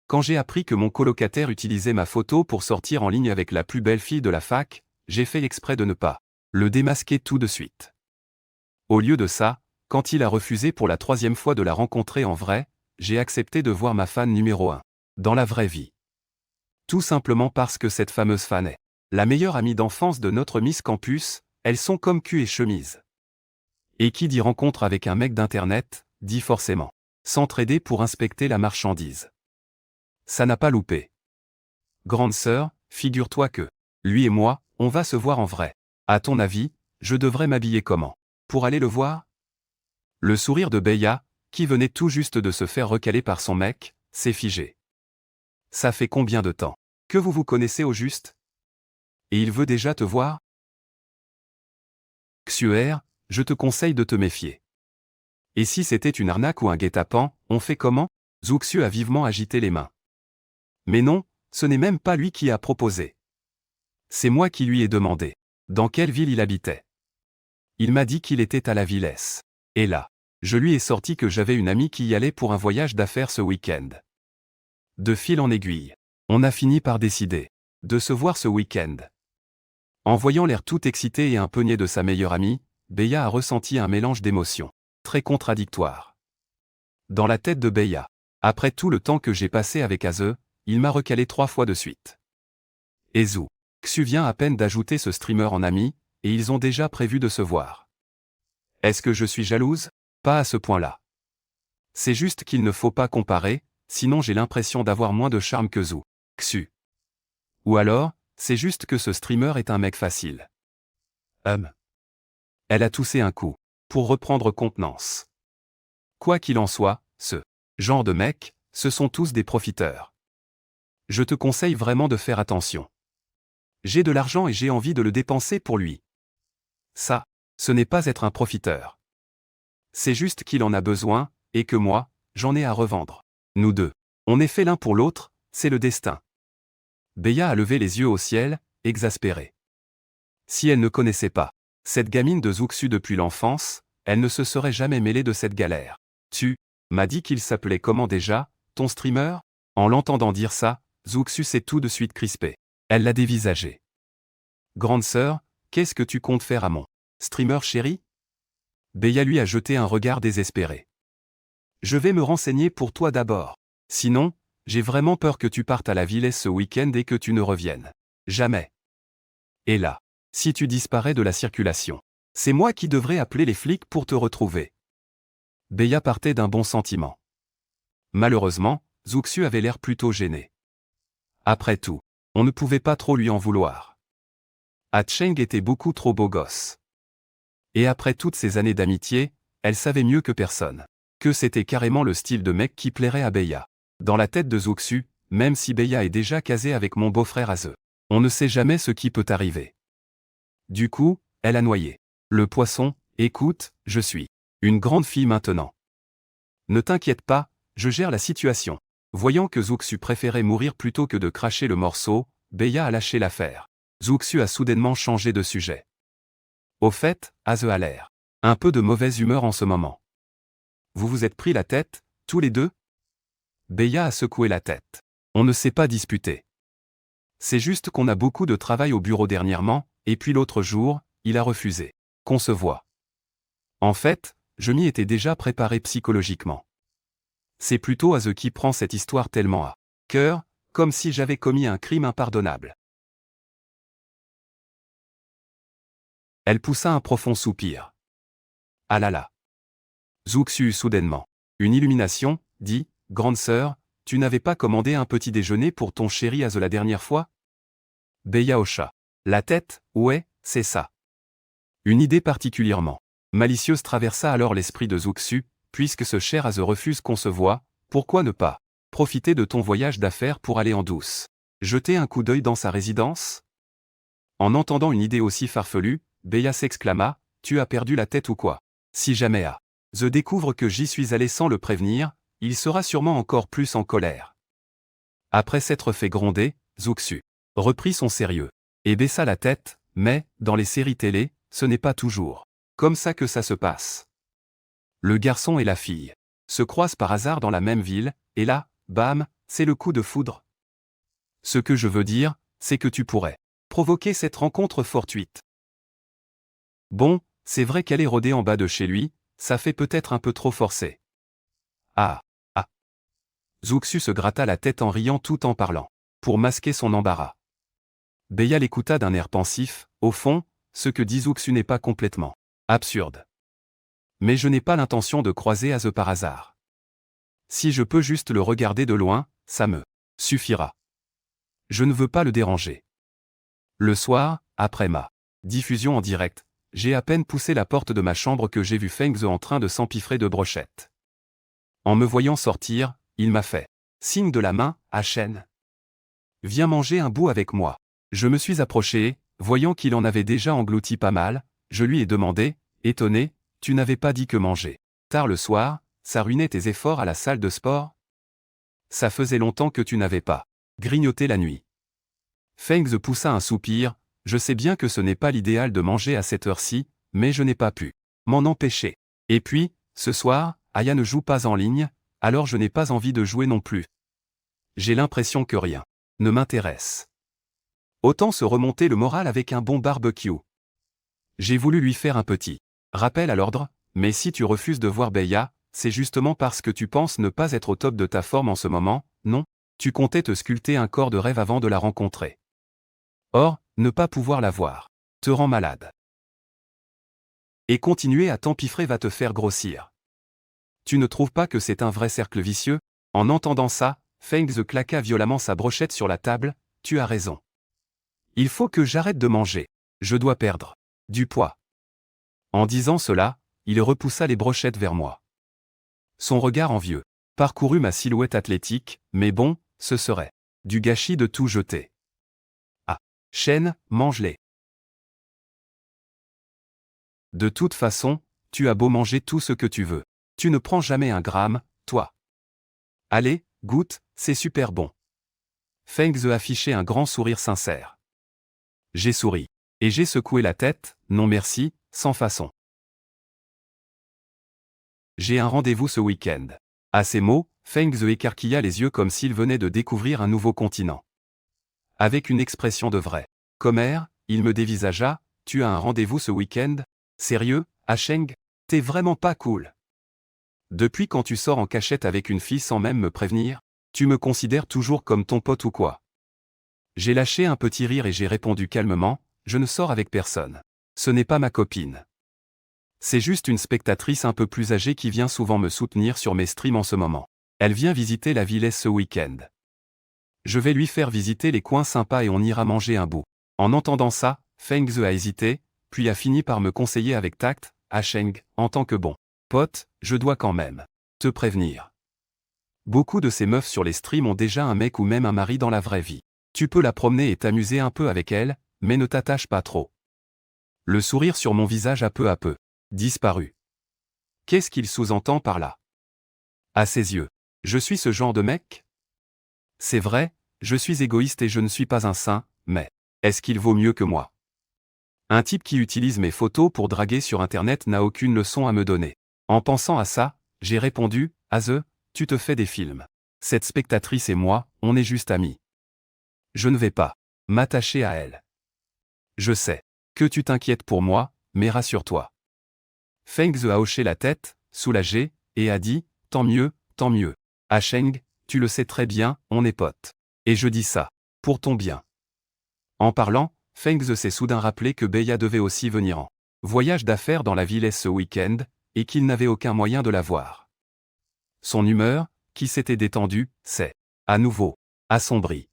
Quand j'ai appris que mon colocataire utilisait ma photo pour sortir en ligne avec la plus belle fille de la fac, j'ai fait exprès de ne pas le démasquer tout de suite. Au lieu de ça, quand il a refusé pour la 3e fois de la rencontrer en vrai, j'ai accepté de voir ma fan numéro 1 dans la vraie vie. Tout simplement parce que cette fameuse fan est la meilleure amie d'enfance de notre Miss Campus, elles sont comme cul et chemise. Et qui dit rencontre avec un mec d'internet, dit forcément s'entraider pour inspecter la marchandise. Ça n'a pas loupé. Grande sœur, figure-toi que lui et moi, on va se voir en vrai. À ton avis, je devrais m'habiller comment pour aller le voir? Le sourire de Beya, qui venait tout juste de se faire recaler par son mec, s'est figé. Ça fait combien de temps que vous vous connaissez au juste? Et il veut déjà te voir? Xuer, je te conseille de te méfier. Et si c'était une arnaque ou un guet-apens, on fait comment? Zuxiu a vivement agité les mains. Mais non, ce n'est même pas lui qui a proposé. C'est moi qui lui ai demandé dans quelle ville il habitait. Il m'a dit qu'il était à la Villesse. Et là, je lui ai sorti que j'avais une amie qui y allait pour un voyage d'affaires ce week-end. De fil en aiguille, on a fini par décider de se voir ce week-end. En voyant l'air tout excité et un peu niais de sa meilleure amie, Beya a ressenti un mélange d'émotions très contradictoires. Dans la tête de Beya, après tout le temps que j'ai passé avec Aze, il m'a recalé 3 fois de suite. Et Xu vient à peine d'ajouter ce streamer en ami, et ils ont déjà prévu de se voir. Est-ce que je suis jalouse? Pas à ce point-là. C'est juste qu'il ne faut pas comparer, sinon j'ai l'impression d'avoir moins de charme que Xu. Ou alors, c'est juste que ce streamer est un mec facile. Elle a toussé un coup, pour reprendre contenance. Quoi qu'il en soit, ce genre de mecs, ce sont tous des profiteurs. Je te conseille vraiment de faire attention. J'ai de l'argent et j'ai envie de le dépenser pour lui. Ça, ce n'est pas être un profiteur. C'est juste qu'il en a besoin, et que moi, j'en ai à revendre. Nous deux, on est fait l'un pour l'autre, c'est le destin. Beya a levé les yeux au ciel, exaspérée. Si elle ne connaissait pas cette gamine de Zuxiu depuis l'enfance, elle ne se serait jamais mêlée de cette galère. Tu m'as dit qu'il s'appelait comment déjà, ton streamer? En l'entendant dire ça, Zuxiu s'est tout de suite crispé. Elle l'a dévisagé. Grande sœur, qu'est-ce que tu comptes faire à mon streamer chéri? Beya lui a jeté un regard désespéré. Je vais me renseigner pour toi d'abord. Sinon, j'ai vraiment peur que tu partes à la Villesse ce week-end et que tu ne reviennes jamais. Et là, si tu disparais de la circulation, c'est moi qui devrais appeler les flics pour te retrouver. Beya partait d'un bon sentiment. Malheureusement, Zuxiu avait l'air plutôt gêné. Après tout, on ne pouvait pas trop lui en vouloir. Cheng était beaucoup trop beau gosse. Et après toutes ces années d'amitié, elle savait mieux que personne que c'était carrément le style de mec qui plairait à Beya. Dans la tête de Zuxiu, même si Beya est déjà casée avec mon beau-frère Aze, on ne sait jamais ce qui peut arriver. Du coup, elle a noyé le poisson. Écoute, je suis une grande fille maintenant. Ne t'inquiète pas, je gère la situation. Voyant que Zuxiu préférait mourir plutôt que de cracher le morceau, Beya a lâché l'affaire. Zuxiu a soudainement changé de sujet. Au fait, Aze a l'air un peu de mauvaise humeur en ce moment. Vous vous êtes pris la tête, tous les deux? Beya a secoué la tête. On ne s'est pas disputé. C'est juste qu'on a beaucoup de travail au bureau dernièrement, et puis l'autre jour, il a refusé qu'on se voit. En fait, je m'y étais déjà préparé psychologiquement. C'est plutôt Aze qui prend cette histoire tellement à cœur, comme si j'avais commis un crime impardonnable. Elle poussa un profond soupir. Ah là là. Zuxiu eut soudainement une illumination, dit, grande sœur, tu n'avais pas commandé un petit déjeuner pour ton chéri Aze la dernière fois? Beya hocha la tête, ouais, c'est ça. Une idée particulièrement malicieuse traversa alors l'esprit de Zuxiu, puisque ce cher Aze refuse qu'on se voie, pourquoi ne pas profiter de ton voyage d'affaires pour aller en douce? Jeter un coup d'œil dans sa résidence? En entendant une idée aussi farfelue, Beya s'exclama, tu as perdu la tête ou quoi? Si jamais Aze découvre que j'y suis allé sans le prévenir, il sera sûrement encore plus en colère. Après s'être fait gronder, Zuxiu reprit son sérieux et baissa la tête, mais, dans les séries télé, ce n'est pas toujours comme ça que ça se passe. Le garçon et la fille se croisent par hasard dans la même ville, et là, bam, c'est le coup de foudre. Ce que je veux dire, c'est que tu pourrais provoquer cette rencontre fortuite. Bon, c'est vrai qu'elle est rodée en bas de chez lui, ça fait peut-être un peu trop forcé. Ah, ah. Zhuxu se gratta la tête en riant tout en parlant, pour masquer son embarras. Beya l'écouta d'un air pensif, au fond, ce que dit Zhuxu n'est pas complètement absurde. Mais je n'ai pas l'intention de croiser Aze par hasard. Si je peux juste le regarder de loin, ça me suffira. Je ne veux pas le déranger. Le soir, après ma diffusion en direct, j'ai à peine poussé la porte de ma chambre que j'ai vu Feng Ze en train de s'empiffrer de brochettes. En me voyant sortir, il m'a fait signe de la main, à Shen. Viens manger un bout avec moi. Je me suis approché et, voyant qu'il en avait déjà englouti pas mal, je lui ai demandé, étonné, tu n'avais pas dit que manger tard le soir, ça ruinait tes efforts à la salle de sport? Ça faisait longtemps que tu n'avais pas grignoté la nuit. Feng Ze poussa un soupir, je sais bien que ce n'est pas l'idéal de manger à cette heure-ci, mais je n'ai pas pu m'en empêcher. Et puis, ce soir, Aya ne joue pas en ligne, alors je n'ai pas envie de jouer non plus. J'ai l'impression que rien ne m'intéresse. Autant se remonter le moral avec un bon barbecue. J'ai voulu lui faire un petit rappel à l'ordre, mais si tu refuses de voir Beya, c'est justement parce que tu penses ne pas être au top de ta forme en ce moment, non? Tu comptais te sculpter un corps de rêve avant de la rencontrer. Or, ne pas pouvoir la voir te rend malade. Et continuer à t'empiffrer va te faire grossir. Tu ne trouves pas que c'est un vrai cercle vicieux? En entendant ça, Feng Ze claqua violemment sa brochette sur la table, tu as raison. Il faut que j'arrête de manger. Je dois perdre du poids. En disant cela, il repoussa les brochettes vers moi. Son regard envieux parcourut ma silhouette athlétique, mais bon, ce serait du gâchis de tout jeter. Ah, Shen, mange-les. De toute façon, tu as beau manger tout ce que tu veux. Tu ne prends jamais un gramme, toi. Allez, goûte, c'est super bon. Feng Ze affichait un grand sourire sincère. J'ai souri. Et j'ai secoué la tête, non merci, sans façon. J'ai un rendez-vous ce week-end. À ces mots, Feng Ze écarquilla les yeux comme s'il venait de découvrir un nouveau continent. Avec une expression de vrai commère, il me dévisagea, tu as un rendez-vous ce week-end? Sérieux, Asheng? T'es vraiment pas cool. Depuis quand tu sors en cachette avec une fille sans même me prévenir? Tu me considères toujours comme ton pote ou quoi? J'ai lâché un petit rire et j'ai répondu calmement, je ne sors avec personne. Ce n'est pas ma copine. C'est juste une spectatrice un peu plus âgée qui vient souvent me soutenir sur mes streams en ce moment. Elle vient visiter la Villesse ce week-end. Je vais lui faire visiter les coins sympas et on ira manger un bout. En entendant ça, Feng Ze a hésité, puis a fini par me conseiller avec tact, Asheng, en tant que bon pote, je dois quand même te prévenir. Beaucoup de ces meufs sur les streams ont déjà un mec ou même un mari dans la vraie vie. Tu peux la promener et t'amuser un peu avec elle, mais ne t'attache pas trop. Le sourire sur mon visage a peu à peu disparu. Qu'est-ce qu'il sous-entend par là? À ses yeux, je suis ce genre de mec? C'est vrai, je suis égoïste et je ne suis pas un saint, mais est-ce qu'il vaut mieux que moi? Un type qui utilise mes photos pour draguer sur Internet n'a aucune leçon à me donner. En pensant à ça, j'ai répondu, Aze, tu te fais des films. Cette spectatrice et moi, on est juste amis. Je ne vais pas m'attacher à elle. Je sais que tu t'inquiètes pour moi, mais rassure-toi. Feng Ze a hoché la tête, soulagé, et a dit, tant mieux, tant mieux. Asheng, tu le sais très bien, on est potes. Et je dis ça pour ton bien. En parlant, Feng Ze s'est soudain rappelé que Beya devait aussi venir en voyage d'affaires dans la Villesse ce week-end, et qu'il n'avait aucun moyen de la voir. Son humeur, qui s'était détendue, s'est à nouveau assombrie.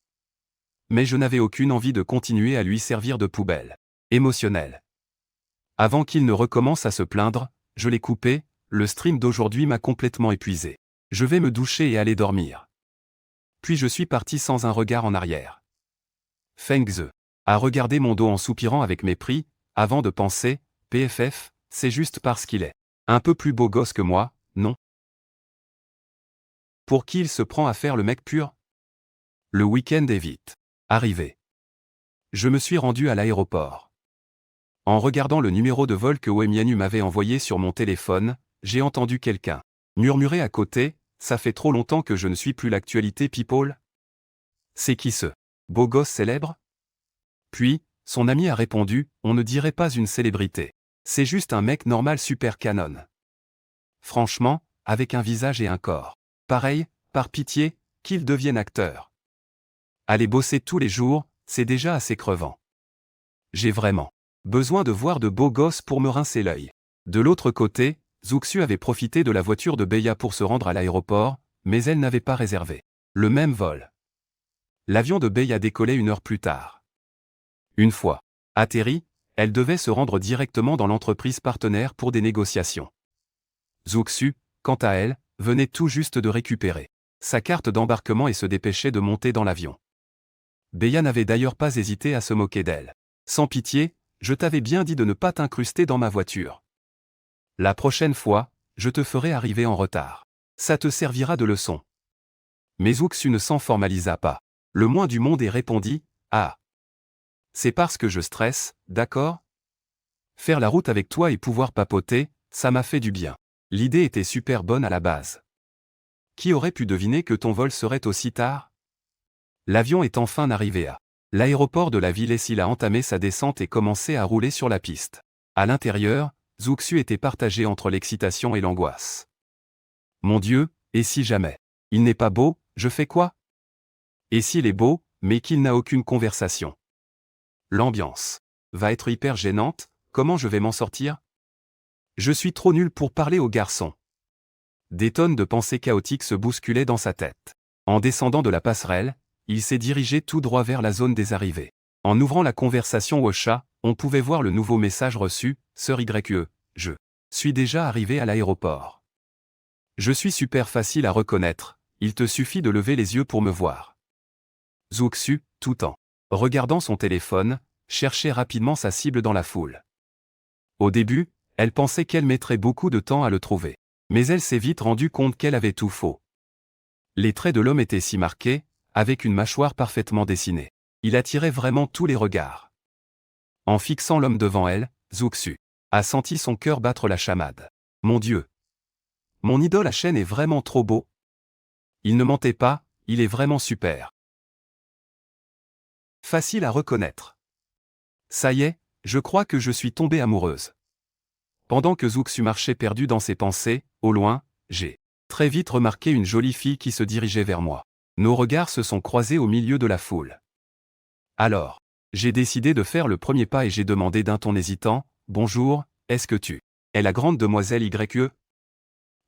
Mais je n'avais aucune envie de continuer à lui servir de poubelle émotionnelle. Avant qu'il ne recommence à se plaindre, je l'ai coupé, le stream d'aujourd'hui m'a complètement épuisé. Je vais me doucher et aller dormir. Puis je suis parti sans un regard en arrière. Feng Ze a regardé mon dos en soupirant avec mépris, avant de penser, PFF, c'est juste parce qu'il est un peu plus beau gosse que moi, non? Pour qui il se prend à faire le mec pur? Le week-end est vite arrivé. Je me suis rendu à l'aéroport. En regardant le numéro de vol que Wemianu m'avait envoyé sur mon téléphone, j'ai entendu quelqu'un murmurer à côté, ça fait trop longtemps que je ne suis plus l'actualité people. C'est qui ce beau gosse célèbre? Puis, son ami a répondu, on ne dirait pas une célébrité. C'est juste un mec normal super canon. Franchement, avec un visage et un corps. Pareil, par pitié, qu'il devienne acteur. Aller bosser tous les jours, c'est déjà assez crevant. J'ai vraiment besoin de voir de beaux gosses pour me rincer l'œil. De l'autre côté, Zuxu avait profité de la voiture de Beya pour se rendre à l'aéroport, mais elle n'avait pas réservé le même vol. L'avion de Beya décollait 1 heure plus tard. Une fois atterrie, elle devait se rendre directement dans l'entreprise partenaire pour des négociations. Zuxu, quant à elle, venait tout juste de récupérer sa carte d'embarquement et se dépêchait de monter dans l'avion. Beya n'avait d'ailleurs pas hésité à se moquer d'elle. Sans pitié, je t'avais bien dit de ne pas t'incruster dans ma voiture. La prochaine fois, je te ferai arriver en retard. Ça te servira de leçon. Mais Zuxu ne s'en formalisa pas. Le moins du monde et répondit, ah. C'est parce que je stresse, d'accord? Faire la route avec toi et pouvoir papoter, ça m'a fait du bien. L'idée était super bonne à la base. Qui aurait pu deviner que ton vol serait aussi tard? L'avion est enfin arrivé à l'aéroport de la ville et s'il a entamé sa descente et commencé à rouler sur la piste. À l'intérieur, Zuxu était partagé entre l'excitation et l'angoisse. Mon Dieu, et si jamais il n'est pas beau, je fais quoi? Et s'il est beau, mais qu'il n'a aucune conversation? L'ambiance va être hyper gênante, comment je vais m'en sortir? Je suis trop nul pour parler aux garçons. Des tonnes de pensées chaotiques se bousculaient dans sa tête. En descendant de la passerelle, il s'est dirigé tout droit vers la zone des arrivées. En ouvrant la conversation au chat, on pouvait voir le nouveau message reçu, Sœur YE, je suis déjà arrivé à l'aéroport. Je suis super facile à reconnaître, il te suffit de lever les yeux pour me voir. Zuxu, tout en regardant son téléphone, cherchait rapidement sa cible dans la foule. Au début, elle pensait qu'elle mettrait beaucoup de temps à le trouver. Mais elle s'est vite rendue compte qu'elle avait tout faux. Les traits de l'homme étaient si marqués, avec une mâchoire parfaitement dessinée. Il attirait vraiment tous les regards. En fixant l'homme devant elle, Zuxu a senti son cœur battre la chamade. Mon Dieu! Mon idole à chaîne est vraiment trop beau. Il ne mentait pas, il est vraiment super. Facile à reconnaître. Ça y est, je crois que je suis tombée amoureuse. Pendant que Zuxu marchait perdu dans ses pensées, au loin, j'ai très vite remarqué une jolie fille qui se dirigeait vers moi. Nos regards se sont croisés au milieu de la foule. Alors, j'ai décidé de faire le premier pas et j'ai demandé d'un ton hésitant, « Bonjour, est-ce que tu es la grande demoiselle YE ?»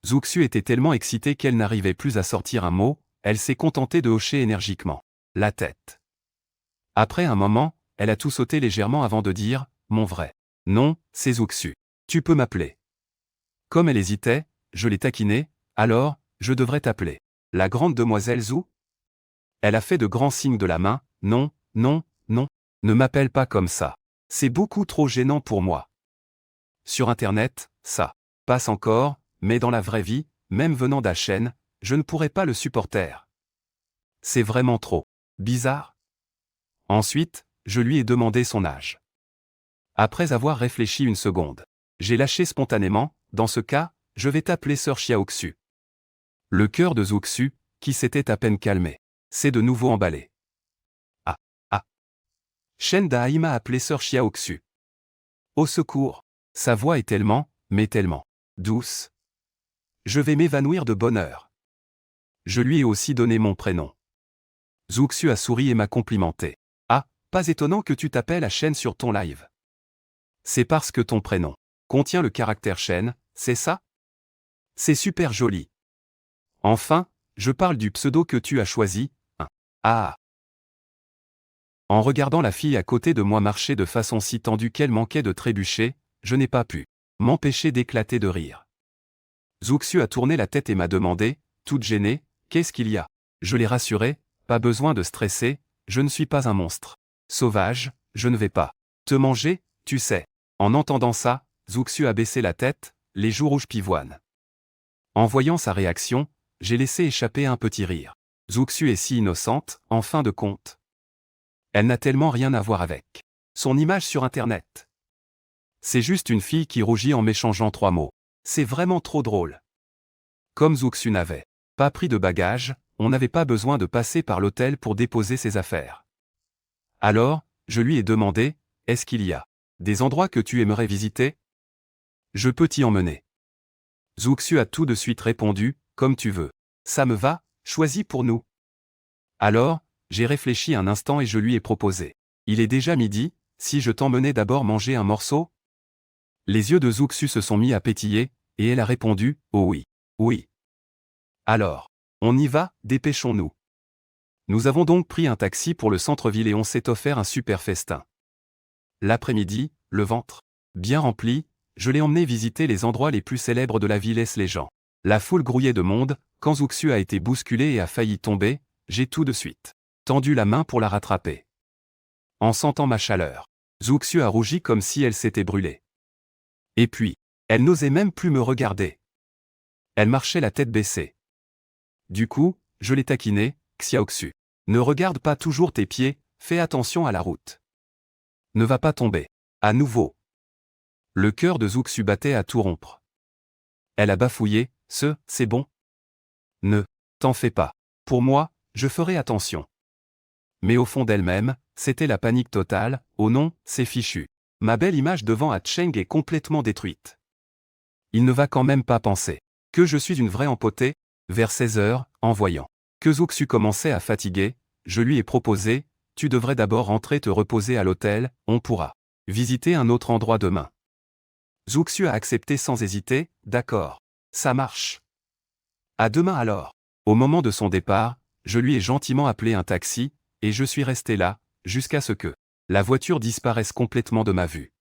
Zuxu était tellement excitée qu'elle n'arrivait plus à sortir un mot, elle s'est contentée de hocher énergiquement la tête. Après un moment, elle a tout sauté légèrement avant de dire, « Mon vrai nom, c'est Zuxu. Tu peux m'appeler. » Comme elle hésitait, je l'ai taquinée, « Alors, je devrais t'appeler la grande demoiselle Zhu ?» Elle a fait de grands signes de la main, « Non, non, non, ne m'appelle pas comme ça. C'est beaucoup trop gênant pour moi. » Sur Internet, ça passe encore, mais dans la vraie vie, même venant d'Achen, je ne pourrais pas le supporter. C'est vraiment trop bizarre. Ensuite, je lui ai demandé son âge. Après avoir réfléchi une seconde, j'ai lâché spontanément, dans ce cas, je vais t'appeler Sœur Xiaoxu. Le cœur de Zuxu, qui s'était à peine calmé, s'est de nouveau emballé. Ah, ah. Shen Dai m'a appelé Sœur Xiaoxu. Au secours, sa voix est tellement, mais tellement douce. Je vais m'évanouir de bonheur. Je lui ai aussi donné mon prénom. Zuxu a souri et m'a complimenté. Ah, pas étonnant que tu t'appelles Shen sur ton live. C'est parce que ton prénom contient le caractère Shen, c'est ça? C'est super joli. Enfin, je parle du pseudo que tu as choisi, hein. Ah. En regardant la fille à côté de moi marcher de façon si tendue qu'elle manquait de trébucher, je n'ai pas pu m'empêcher d'éclater de rire. Zuxu a tourné la tête et m'a demandé, toute gênée, qu'est-ce qu'il y a? Je l'ai rassuré, pas besoin de stresser, je ne suis pas un monstre sauvage, je ne vais pas te manger, tu sais. En entendant ça, Zuxu a baissé la tête, les joues rouges pivoines. En voyant sa réaction, j'ai laissé échapper un petit rire. Zuxu est si innocente, en fin de compte. Elle n'a tellement rien à voir avec son image sur Internet. C'est juste une fille qui rougit en m'échangeant 3 mots. C'est vraiment trop drôle. Comme Zuxu n'avait Pas pris de bagages, on n'avait pas besoin de passer par l'hôtel pour déposer ses affaires. Alors, je lui ai demandé, est-ce qu'il y a des endroits que tu aimerais visiter? Je peux t'y emmener. Zhuxiu a tout de suite répondu, comme tu veux. Ça me va, choisis pour nous. Alors, j'ai réfléchi un instant et je lui ai proposé. Il est déjà midi, si je t'emmenais d'abord manger un morceau? Les yeux de Zhuxiu se sont mis à pétiller, et elle a répondu, oh oui. Oui. Alors, on y va, dépêchons-nous. Nous avons donc pris un taxi pour le centre-ville et on s'est offert un super festin. L'après-midi, le ventre bien rempli, je l'ai emmené visiter les endroits les plus célèbres de la ville et les gens. La foule grouillait de monde, quand Zhuxiu a été bousculé et a failli tomber, j'ai tout de suite tendu la main pour la rattraper. En sentant ma chaleur, Zhuxiu a rougi comme si elle s'était brûlée. Et puis, elle n'osait même plus me regarder. Elle marchait la tête baissée. Du coup, je l'ai taquinée, Xiaoxu. Ne regarde pas toujours tes pieds, fais attention à la route. Ne va pas tomber. À nouveau. Le cœur de Zhuxiu battait à tout rompre. Elle a bafouillé, c'est bon. Ne t'en fais pas. Pour moi, je ferai attention. Mais au fond d'elle-même, c'était la panique totale, oh non, c'est fichu. Ma belle image devant A Cheng est complètement détruite. Il ne va quand même pas penser que je suis une vraie empotée. Vers 16 heures, en voyant que Zhuxiu commençait à fatiguer, je lui ai proposé, tu devrais d'abord rentrer te reposer à l'hôtel, on pourra visiter un autre endroit demain. Zhuxiu a accepté sans hésiter, d'accord. Ça marche. À demain alors. Au moment de son départ, je lui ai gentiment appelé un taxi, et je suis resté là, jusqu'à ce que la voiture disparaisse complètement de ma vue.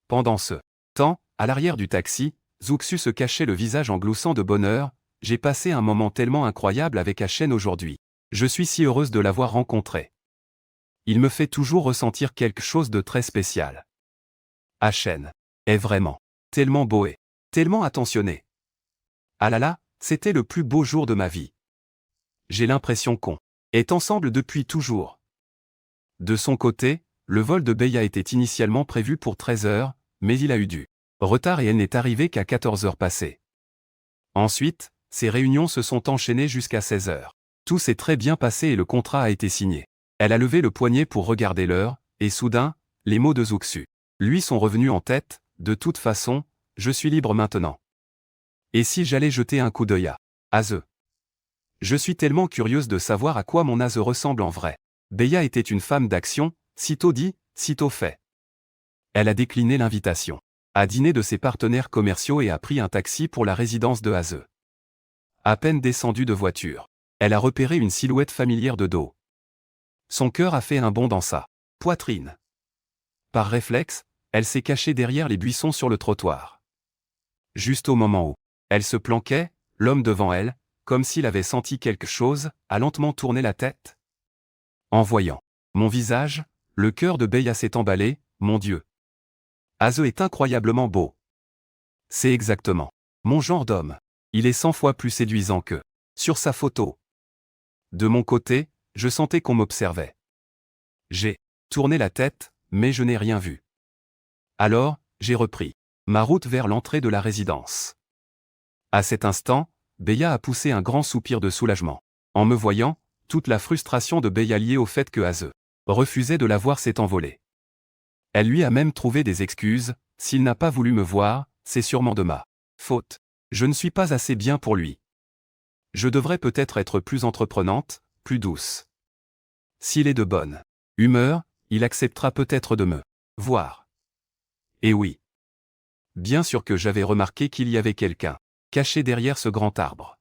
Pendant ce temps, à l'arrière du taxi, Zhuxiu se cachait le visage en gloussant de bonheur. J'ai passé un moment tellement incroyable avec Achen aujourd'hui. Je suis si heureuse de l'avoir rencontré. Il me fait toujours ressentir quelque chose de très spécial. Achen est vraiment tellement beau et tellement attentionné. Ah là là, c'était le plus beau jour de ma vie. J'ai l'impression qu'on est ensemble depuis toujours. De son côté, le vol de Beya était initialement prévu pour 13 heures, mais il a eu du retard et elle n'est arrivée qu'à 14 heures passées. Ensuite, ces réunions se sont enchaînées jusqu'à 16 heures. Tout s'est très bien passé et le contrat a été signé. Elle a levé le poignet pour regarder l'heure, et soudain, les mots de Zhuxiu lui sont revenus en tête, de toute façon, je suis libre maintenant. Et si j'allais jeter un coup d'œil à Aze? Je suis tellement curieuse de savoir à quoi mon Aze ressemble en vrai. Beya était une femme d'action, sitôt dit, sitôt fait. Elle a décliné l'invitation à dîner de ses partenaires commerciaux et a pris un taxi pour la résidence de Aze. À peine descendue de voiture, elle a repéré une silhouette familière de dos. Son cœur a fait un bond dans sa poitrine. Par réflexe, elle s'est cachée derrière les buissons sur le trottoir. Juste au moment où elle se planquait, l'homme devant elle, comme s'il avait senti quelque chose, a lentement tourné la tête. En voyant mon visage, le cœur de Beya s'est emballé, mon Dieu. Aze est incroyablement beau. C'est exactement mon genre d'homme. Il est 100 fois plus séduisant que sur sa photo. De mon côté, je sentais qu'on m'observait. J'ai tourné la tête, mais je n'ai rien vu. Alors, j'ai repris ma route vers l'entrée de la résidence. À cet instant, Beya a poussé un grand soupir de soulagement. En me voyant, toute la frustration de Beya liée au fait que Aze refusait de la voir s'est envolée. Elle lui a même trouvé des excuses, s'il n'a pas voulu me voir, c'est sûrement de ma faute. Je ne suis pas assez bien pour lui. Je devrais peut-être être plus entreprenante, plus douce. S'il est de bonne humeur, il acceptera peut-être de me voir. Et oui. Bien sûr que j'avais remarqué qu'il y avait quelqu'un caché derrière ce grand arbre.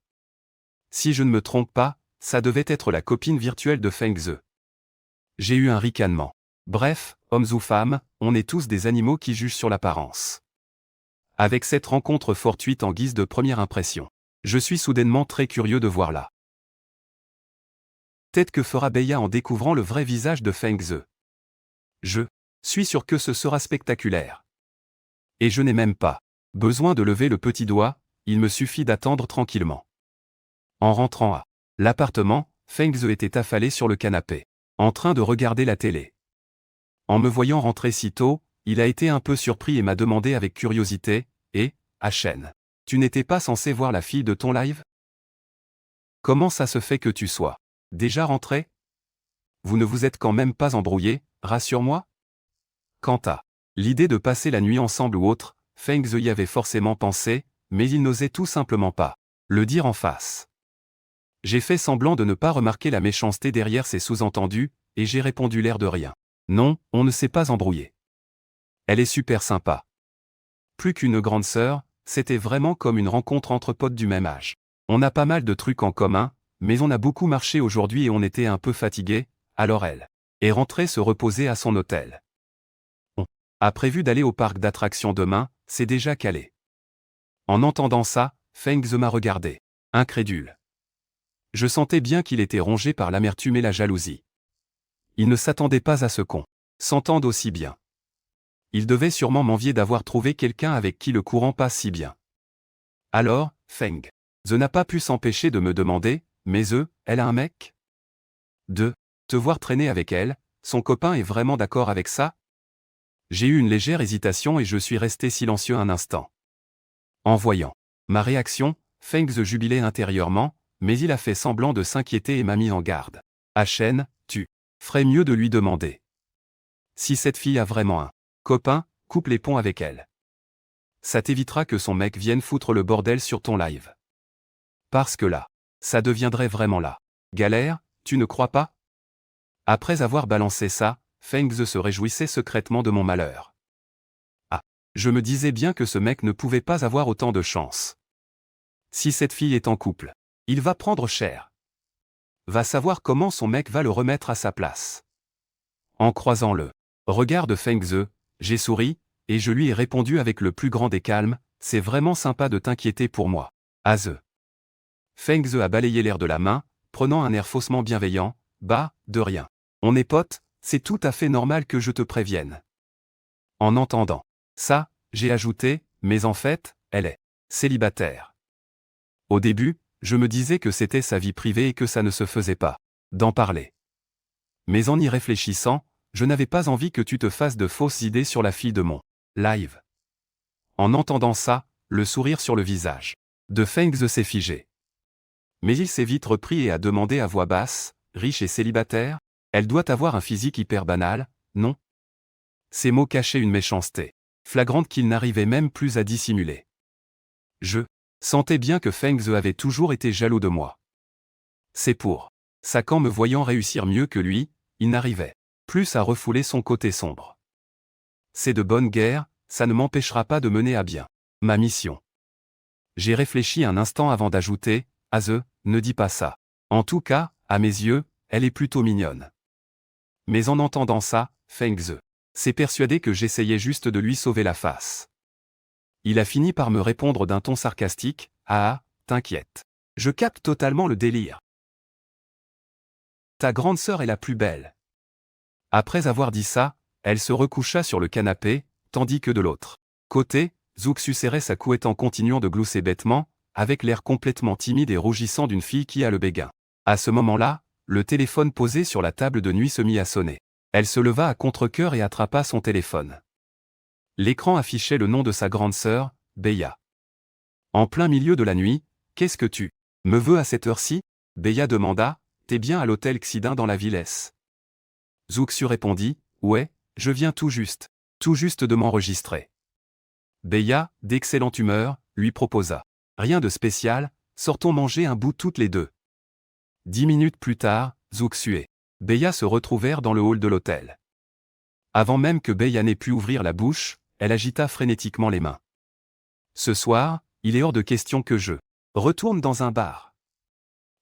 Si je ne me trompe pas, ça devait être la copine virtuelle de Feng Ze. J'ai eu un ricanement. Bref, hommes ou femmes, on est tous des animaux qui jugent sur l'apparence. Avec cette rencontre fortuite en guise de première impression, je suis soudainement très curieux de voir la tête que fera Beya en découvrant le vrai visage de Feng Ze. Je suis sûr que ce sera spectaculaire. Et je n'ai même pas besoin de lever le petit doigt, il me suffit d'attendre tranquillement. En rentrant à l'appartement, Feng Ze était affalé sur le canapé, en train de regarder la télé. En me voyant rentrer si tôt, il a été un peu surpris et m'a demandé avec curiosité, « Achen, tu n'étais pas censé voir la fille de ton live ? Comment ça se fait que tu sois déjà rentré? Vous ne vous êtes quand même pas embrouillé, rassure-moi? Quant à l'idée de passer la nuit ensemble ou autre, Feng Zhe y avait forcément pensé, mais il n'osait tout simplement pas le dire en face. J'ai fait semblant de ne pas remarquer la méchanceté derrière ces sous-entendus, et j'ai répondu l'air de rien. Non, on ne s'est pas embrouillé. Elle est super sympa. Plus qu'une grande sœur, c'était vraiment comme une rencontre entre potes du même âge. On a pas mal de trucs en commun, mais on a beaucoup marché aujourd'hui et on était un peu fatigués, alors elle est rentrée se reposer à son hôtel. On a prévu d'aller au parc d'attractions demain, c'est déjà calé. En entendant ça, Feng Zhe m'a regardé, incrédule. Je sentais bien qu'il était rongé par l'amertume et la jalousie. Il ne s'attendait pas à ce qu'on s'entende aussi bien. Il devait sûrement m'envier d'avoir trouvé quelqu'un avec qui le courant passe si bien. Alors, Feng Zhe n'a pas pu s'empêcher de me demander, mais elle a un mec? De te voir traîner avec elle, son copain est vraiment d'accord avec ça? J'ai eu une légère hésitation et je suis resté silencieux un instant. En voyant ma réaction, Feng Zhe jubilait intérieurement, mais il a fait semblant de s'inquiéter et m'a mis en garde. Chen, tu ferais mieux de lui demander. Si cette fille a vraiment un copain, coupe les ponts avec elle. Ça t'évitera que son mec vienne foutre le bordel sur ton live. Parce que là, ça deviendrait vraiment la galère, tu ne crois pas? Après avoir balancé ça, Feng Zhe se réjouissait secrètement de mon malheur. Ah, je me disais bien que ce mec ne pouvait pas avoir autant de chance. Si cette fille est en couple, il va prendre cher. Va savoir comment son mec va le remettre à sa place. En croisant le regard de Feng Zhe, j'ai souri, et je lui ai répondu avec le plus grand des calmes, c'est vraiment sympa de t'inquiéter pour moi. Zhe. Feng Zhe a balayé l'air de la main, prenant un air faussement bienveillant, bah, de rien. On est potes, c'est tout à fait normal que je te prévienne. En entendant ça, j'ai ajouté, mais en fait, elle est célibataire. Au début, je me disais que c'était sa vie privée et que ça ne se faisait pas d'en parler. Mais en y réfléchissant, je n'avais pas envie que tu te fasses de fausses idées sur la fille de mon live. En entendant ça, le sourire sur le visage de Feng Zhe s'est figé. Mais il s'est vite repris et a demandé à voix basse, riche et célibataire, elle doit avoir un physique hyper banal, non? Ces mots cachaient une méchanceté flagrante qu'il n'arrivait même plus à dissimuler. Je sentais bien que Feng Zhe avait toujours été jaloux de moi. C'est pour ça qu'en me voyant réussir mieux que lui, il n'arrivait plus à refouler son côté sombre. C'est de bonne guerre, ça ne m'empêchera pas de mener à bien ma mission. J'ai réfléchi un instant avant d'ajouter, Zhe, ne dis pas ça. En tout cas, à mes yeux, elle est plutôt mignonne. Mais en entendant ça, Feng Zhe s'est persuadé que j'essayais juste de lui sauver la face. Il a fini par me répondre d'un ton sarcastique, ah, t'inquiète. Je capte totalement le délire. Ta grande sœur est la plus belle. Après avoir dit ça, elle se recoucha sur le canapé, tandis que de l'autre côté, Zuxu serrait sa couette en continuant de glousser bêtement, avec l'air complètement timide et rougissant d'une fille qui a le béguin. À ce moment-là, le téléphone posé sur la table de nuit se mit à sonner. Elle se leva à contre-cœur et attrapa son téléphone. L'écran affichait le nom de sa grande sœur, Beya. En plein milieu de la nuit, qu'est-ce que tu me veux à cette heure-ci? Beya demanda, t'es bien à l'hôtel Xidin dans la ville S. Zuxu répondit, ouais, je viens tout juste de m'enregistrer. Beya, d'excellente humeur, lui proposa. Rien de spécial, sortons manger un bout toutes les deux. 10 minutes plus tard, Zuxu et Beya se retrouvèrent dans le hall de l'hôtel. Avant même que Beya n'ait pu ouvrir la bouche, elle agita frénétiquement les mains. Ce soir, il est hors de question que je retourne dans un bar.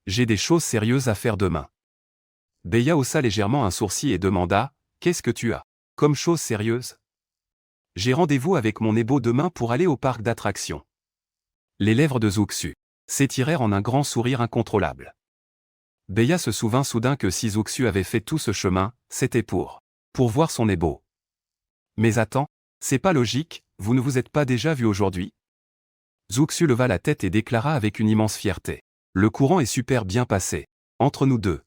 J'ai des choses sérieuses à faire demain. Beya haussa légèrement un sourcil et demanda, qu'est-ce que tu as comme chose sérieuse? J'ai rendez-vous avec mon ébo demain pour aller au parc d'attractions. Les lèvres de Zuxu s'étirèrent en un grand sourire incontrôlable. Beya se souvint soudain que si Zuxu avait fait tout ce chemin, c'était pour voir son ébo. Mais attends, c'est pas logique, vous ne vous êtes pas déjà vu aujourd'hui? Zuxu leva la tête et déclara avec une immense fierté. Le courant est super bien passé, entre nous deux.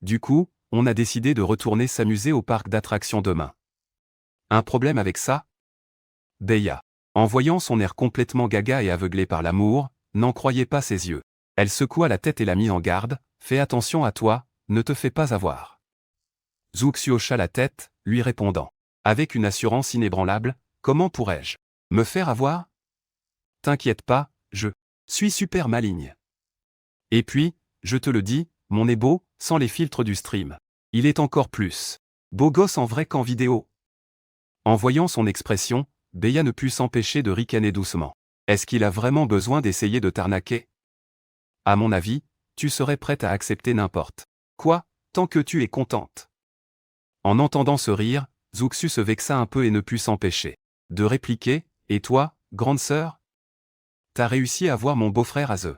Du coup, on a décidé de retourner s'amuser au parc d'attractions demain. Un problème avec ça? Beya, en voyant son air complètement gaga et aveuglé par l'amour, n'en croyait pas ses yeux. Elle secoua la tête et la mit en garde, fais attention à toi, ne te fais pas avoir. Zhuxu hocha la tête, lui répondant. Avec une assurance inébranlable, comment pourrais-je me faire avoir? T'inquiète pas, je suis super maligne. Et puis, je te le dis, mon nez beau, sans les filtres du stream. Il est encore plus beau gosse en vrai qu'en vidéo. En voyant son expression, Beya ne put s'empêcher de ricaner doucement. Est-ce qu'il a vraiment besoin d'essayer de t'arnaquer? À mon avis, tu serais prête à accepter n'importe quoi, tant que tu es contente. En entendant ce rire, Zhuxu se vexa un peu et ne put s'empêcher de répliquer, et toi, grande sœur? T'as réussi à voir mon beau-frère Aze.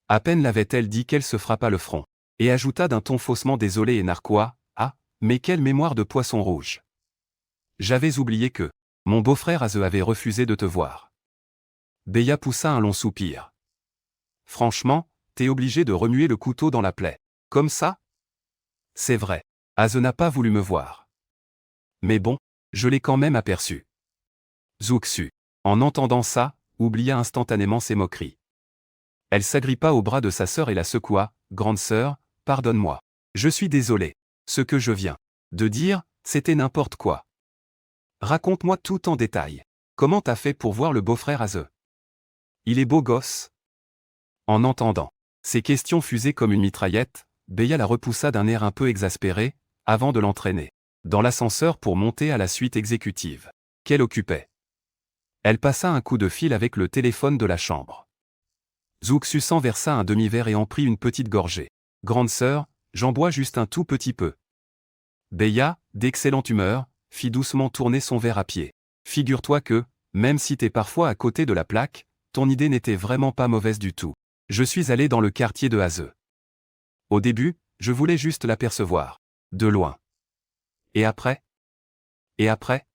À peine l'avait-elle dit qu'elle se frappa le front, et ajouta d'un ton faussement désolé et narquois, ah, mais quelle mémoire de poisson rouge. J'avais oublié que mon beau-frère Aze avait refusé de te voir. Beya poussa un long soupir. Franchement, t'es obligé de remuer le couteau dans la plaie. Comme ça? C'est vrai. Aze n'a pas voulu me voir. Mais bon, je l'ai quand même aperçu. Zhuxu, en entendant ça, oublia instantanément ses moqueries. Elle s'agrippa au bras de sa sœur et la secoua. Grande sœur, pardonne-moi. Je suis désolé. Ce que je viens de dire, c'était n'importe quoi. Raconte-moi tout en détail. Comment t'as fait pour voir le beau-frère Aze? Il est beau gosse? En entendant ces questions fuser comme une mitraillette, Beya la repoussa d'un air un peu exaspéré, avant de l'entraîner dans l'ascenseur pour monter à la suite exécutive qu'elle occupait. Elle passa un coup de fil avec le téléphone de la chambre. Zhuxu s'en versa un demi-verre et en prit une petite gorgée. Grande sœur, j'en bois juste un tout petit peu. Beya, d'excellente humeur, fit doucement tourner son verre à pied. Figure-toi que, même si t'es parfois à côté de la plaque, ton idée n'était vraiment pas mauvaise du tout. Je suis allé dans le quartier de Aze. Au début, je voulais juste l'apercevoir. De loin. Et après? Et après?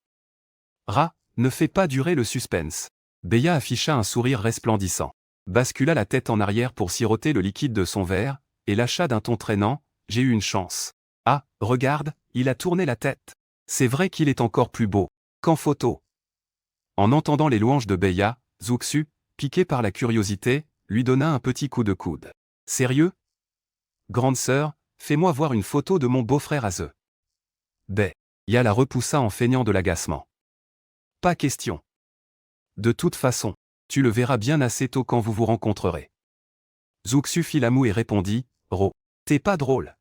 Ne fais pas durer le suspense. Beya afficha un sourire resplendissant, bascula la tête en arrière pour siroter le liquide de son verre, et lâcha d'un ton traînant, j'ai eu une chance. Ah, regarde, il a tourné la tête. C'est vrai qu'il est encore plus beau qu'en photo. En entendant les louanges de Beya, Zhuxu, piqué par la curiosité, lui donna un petit coup de coude. Sérieux? Grande sœur, fais-moi voir une photo de mon beau-frère Aze. Beya la repoussa en feignant de l'agacement. Pas question. De toute façon, tu le verras bien assez tôt quand vous vous rencontrerez. Zhuxu fit la moue et répondit, t'es pas drôle.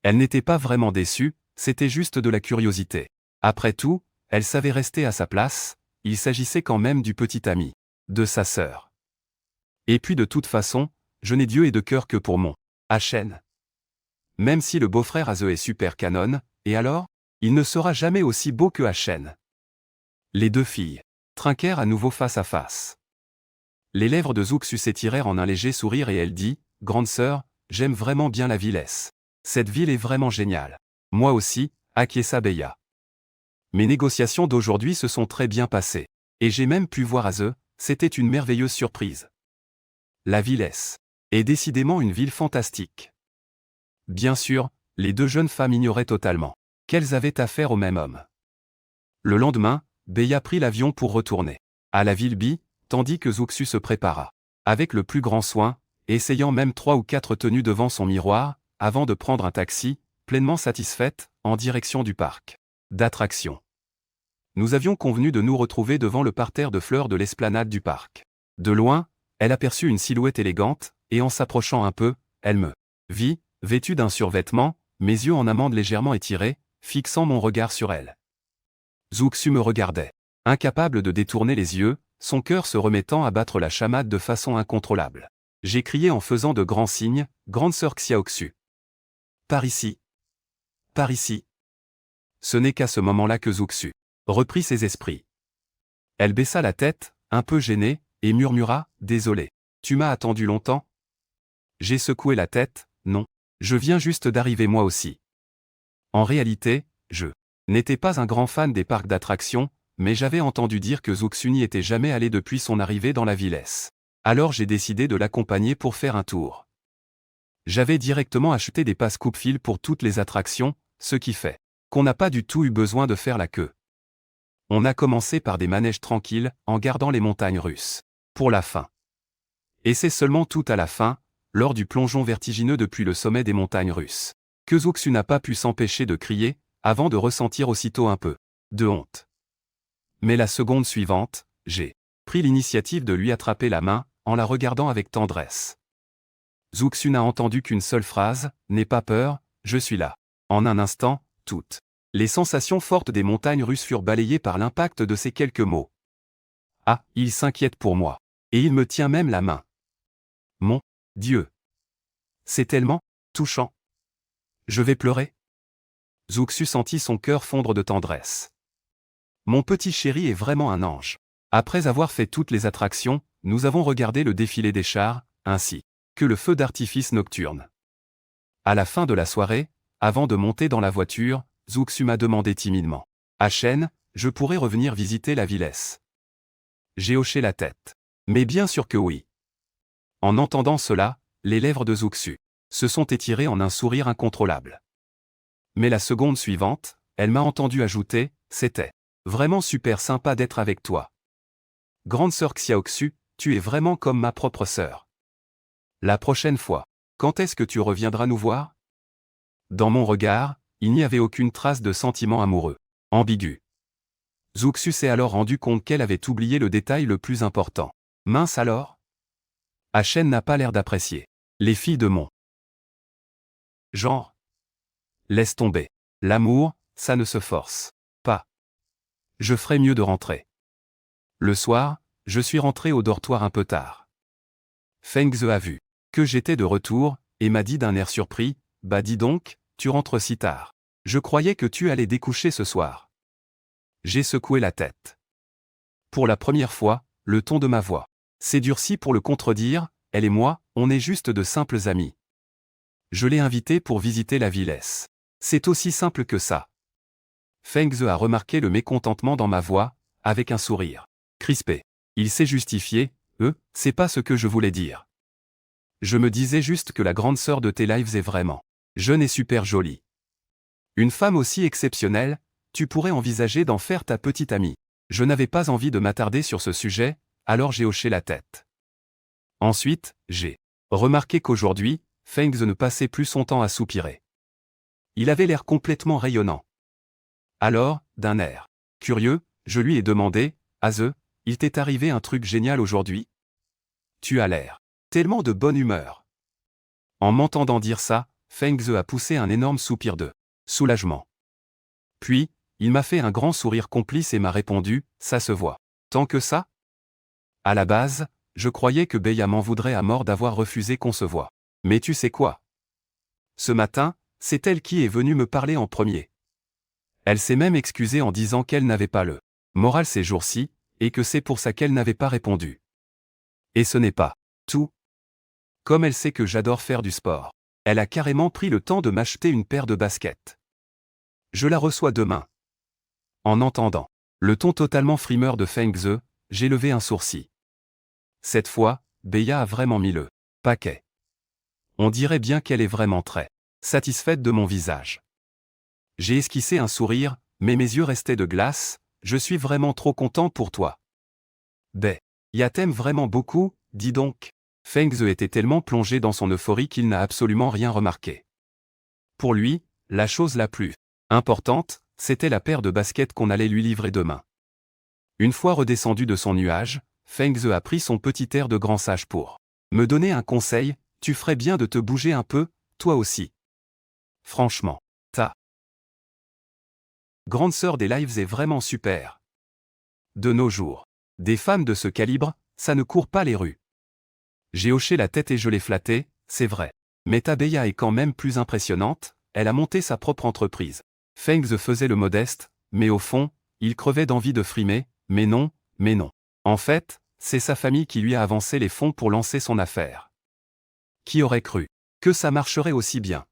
Elle n'était pas vraiment déçue, c'était juste de la curiosité. Après tout, elle savait rester à sa place, il s'agissait quand même du petit ami de sa sœur. Et puis de toute façon, je n'ai d'yeux et de cœur que pour mon Achen. Même si le beau-frère Aze est super canon, et alors? Il ne sera jamais aussi beau que Achen. Les deux filles trinquèrent à nouveau face à face. Les lèvres de Zhuxu s'étirèrent en un léger sourire et elle dit, grande sœur, j'aime vraiment bien la Villesse. Cette ville est vraiment géniale. Moi aussi, acquiesça Beya. Mes négociations d'aujourd'hui se sont très bien passées. Et j'ai même pu voir Aze, c'était une merveilleuse surprise. La Villesse est décidément une ville fantastique. Bien sûr, les deux jeunes femmes ignoraient totalement qu'elles avaient affaire au même homme. Le lendemain, Beya prit l'avion pour retourner à la ville Bi, tandis que Zhuxu se prépara, avec le plus grand soin, essayant même 3 ou 4 tenues devant son miroir, avant de prendre un taxi, pleinement satisfaite, en direction du parc d'attractions. Nous avions convenu de nous retrouver devant le parterre de fleurs de l'esplanade du parc. De loin, elle aperçut une silhouette élégante, et en s'approchant un peu, elle me vit, vêtue d'un survêtement, mes yeux en amande légèrement étirés, fixant mon regard sur elle. Zhuxu me regardait, incapable de détourner les yeux, son cœur se remettant à battre la chamade de façon incontrôlable. J'ai crié en faisant de grands signes, grande sœur Xiaoxu. Par ici. Par ici. Ce n'est qu'à ce moment-là que Zhuxu reprit ses esprits. Elle baissa la tête, un peu gênée, et murmura, désolé. Tu m'as attendu longtemps? J'ai secoué la tête, non. Je viens juste d'arriver moi aussi. En réalité, je n'étais pas un grand fan des parcs d'attractions, mais j'avais entendu dire que Zhuxu n'y était jamais allé depuis son arrivée dans la Villesse. Alors j'ai décidé de l'accompagner pour faire un tour. J'avais directement acheté des passes coupe-fil pour toutes les attractions, ce qui fait qu'on n'a pas du tout eu besoin de faire la queue. On a commencé par des manèges tranquilles, en gardant les montagnes russes pour la fin. Et c'est seulement tout à la fin, lors du plongeon vertigineux depuis le sommet des montagnes russes, que Zuxu n'a pas pu s'empêcher de crier, avant de ressentir aussitôt un peu de honte. Mais la seconde suivante, j'ai pris l'initiative de lui attraper la main, en la regardant avec tendresse. Zuxu n'a entendu qu'une seule phrase, « N'aie pas peur, je suis là ». En un instant, toutes les sensations fortes des montagnes russes furent balayées par l'impact de ces quelques mots. Ah, il s'inquiète pour moi. Et il me tient même la main. Mon Dieu! C'est tellement touchant. Je vais pleurer. Zuxu sentit son cœur fondre de tendresse. Mon petit chéri est vraiment un ange. Après avoir fait toutes les attractions, nous avons regardé le défilé des chars, ainsi que le feu d'artifice nocturne. À la fin de la soirée, avant de monter dans la voiture, Zuxu m'a demandé timidement. Hachen, je pourrais revenir visiter la Villesse. J'ai hoché la tête. Mais bien sûr que oui. En entendant cela, les lèvres de Zuxu se sont étirées en un sourire incontrôlable. Mais la seconde suivante, elle m'a entendu ajouter, c'était vraiment super sympa d'être avec toi. Grande sœur Xiaoxu, tu es vraiment comme ma propre sœur. La prochaine fois, quand est-ce que tu reviendras nous voir? Dans mon regard, il n'y avait aucune trace de sentiment amoureux. Ambigu. Zuxu s'est alors rendu compte qu'elle avait oublié le détail le plus important. Mince alors? Hachen n'a pas l'air d'apprécier les filles de mon genre. Laisse tomber. L'amour, ça ne se force pas. Je ferais mieux de rentrer. Le soir, je suis rentré au dortoir un peu tard. Feng Ze a vu que j'étais de retour, et m'a dit d'un air surpris, « Bah dis donc, tu rentres si tard. Je croyais que tu allais découcher ce soir. » J'ai secoué la tête. Pour la première fois, le ton de ma voix s'est durci pour le contredire, elle et moi, on est juste de simples amis. Je l'ai invité pour visiter la Villesse. C'est aussi simple que ça. Feng Ze a remarqué le mécontentement dans ma voix, avec un sourire crispé. Il s'est justifié, c'est pas ce que je voulais dire. Je me disais juste que la grande sœur de tes lives est vraiment jeune et super jolie. Une femme aussi exceptionnelle, tu pourrais envisager d'en faire ta petite amie. Je n'avais pas envie de m'attarder sur ce sujet, alors j'ai hoché la tête. Ensuite, j'ai remarqué qu'aujourd'hui, Feng Ze ne passait plus son temps à soupirer. Il avait l'air complètement rayonnant. Alors, d'un air curieux, je lui ai demandé, « Ah Ze, il t'est arrivé un truc génial aujourd'hui? Tu as l'air tellement de bonne humeur. » En m'entendant dire ça, Feng Ze a poussé un énorme soupir de soulagement. Puis, il m'a fait un grand sourire complice et m'a répondu, « Ça se voit. Tant que ça? » À la base, je croyais que Beya m'en voudrait à mort d'avoir refusé qu'on se voie. Mais tu sais quoi? Ce matin, c'est elle qui est venue me parler en premier. Elle s'est même excusée en disant qu'elle n'avait pas le moral ces jours-ci, et que c'est pour ça qu'elle n'avait pas répondu. Et ce n'est pas tout. Comme elle sait que j'adore faire du sport, elle a carrément pris le temps de m'acheter une paire de baskets. Je la reçois demain. En entendant le ton totalement frimeur de Feng Ze, j'ai levé un sourcil. Cette fois, Beya a vraiment mis le paquet. On dirait bien qu'elle est vraiment très satisfaite de mon visage. J'ai esquissé un sourire, mais mes yeux restaient de glace, je suis vraiment trop content pour toi. Ya t'aime vraiment beaucoup, dis donc. Feng Ze était tellement plongé dans son euphorie qu'il n'a absolument rien remarqué. Pour lui, la chose la plus importante, c'était la paire de baskets qu'on allait lui livrer demain. Une fois redescendu de son nuage, Feng Ze a pris son petit air de grand sage pour me donner un conseil, tu ferais bien de te bouger un peu, toi aussi. Franchement, ta grande sœur des lives est vraiment super. De nos jours, des femmes de ce calibre, ça ne court pas les rues. J'ai hoché la tête et je l'ai flattée, c'est vrai. Mais ta Beya est quand même plus impressionnante, elle a monté sa propre entreprise. Feng Ze faisait le modeste, mais au fond, il crevait d'envie de frimer, mais non. En fait, c'est sa famille qui lui a avancé les fonds pour lancer son affaire. Qui aurait cru que ça marcherait aussi bien?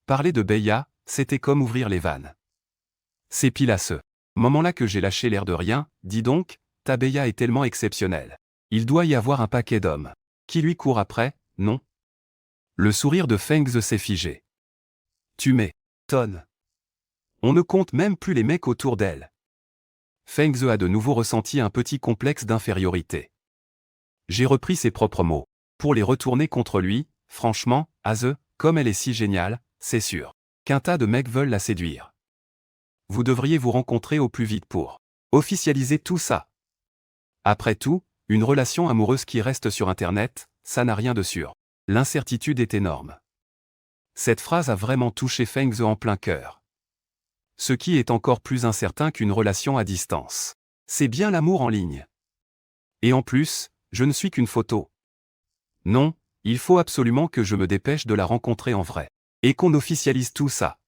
Parler de Beya, c'était comme ouvrir les vannes. C'est pile à ce moment-là que j'ai lâché l'air de rien, dis donc, ta Beya est tellement exceptionnelle. Il doit y avoir un paquet d'hommes qui lui courent après, non? Le sourire de Feng Ze s'est figé. Tu m'étonnes. On ne compte même plus les mecs autour d'elle. Feng Ze a de nouveau ressenti un petit complexe d'infériorité. J'ai repris ses propres mots. Pour les retourner contre lui, franchement, Aze, comme elle est si géniale, c'est sûr qu'un tas de mecs veulent la séduire. Vous devriez vous rencontrer au plus vite pour officialiser tout ça. Après tout, une relation amoureuse qui reste sur Internet, ça n'a rien de sûr. L'incertitude est énorme. Cette phrase a vraiment touché Feng Ze en plein cœur. Ce qui est encore plus incertain qu'une relation à distance, c'est bien l'amour en ligne. Et en plus, je ne suis qu'une photo. Non, il faut absolument que je me dépêche de la rencontrer en vrai. Et qu'on officialise tout ça.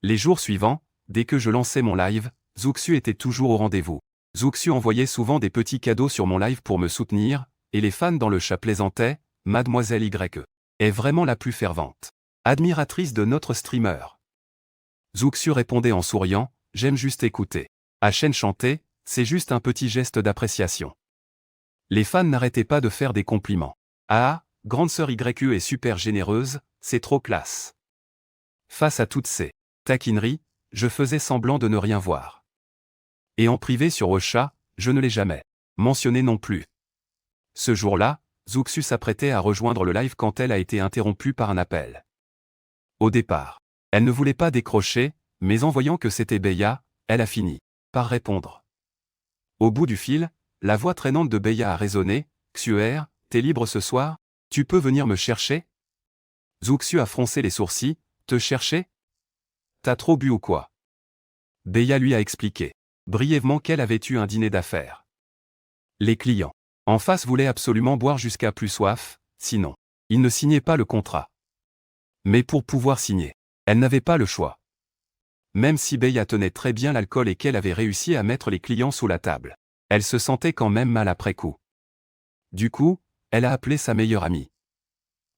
Les jours suivants, dès que je lançais mon live, Zuxu était toujours au rendez-vous. Zuxu envoyait souvent des petits cadeaux sur mon live pour me soutenir, et les fans dans le chat plaisantaient, Mademoiselle Y est vraiment la plus fervente admiratrice de notre streamer. Zuxu répondait en souriant, j'aime juste écouter. À chaîne chantée, c'est juste un petit geste d'appréciation. Les fans n'arrêtaient pas de faire des compliments. Ah, grande sœur YQ est super généreuse, c'est trop classe. Face à toutes ces taquineries, je faisais semblant de ne rien voir. Et en privé sur Ocha, je ne l'ai jamais mentionné non plus. Ce jour-là, Zuxu s'apprêtait à rejoindre le live quand elle a été interrompue par un appel. Au départ, elle ne voulait pas décrocher, mais en voyant que c'était Beya, elle a fini par répondre. Au bout du fil, la voix traînante de Beya a résonné, Xuer, t'es libre ce soir? Tu peux venir me chercher? Zuxu a froncé les sourcils, te chercher? T'as trop bu ou quoi? Beya lui a expliqué brièvement qu'elle avait eu un dîner d'affaires. Les clients en face voulaient absolument boire jusqu'à plus soif, sinon, ils ne signaient pas le contrat. Mais pour pouvoir signer, elle n'avait pas le choix. Même si Beya tenait très bien l'alcool et qu'elle avait réussi à mettre les clients sous la table, elle se sentait quand même mal après coup. Du coup, elle a appelé sa meilleure amie.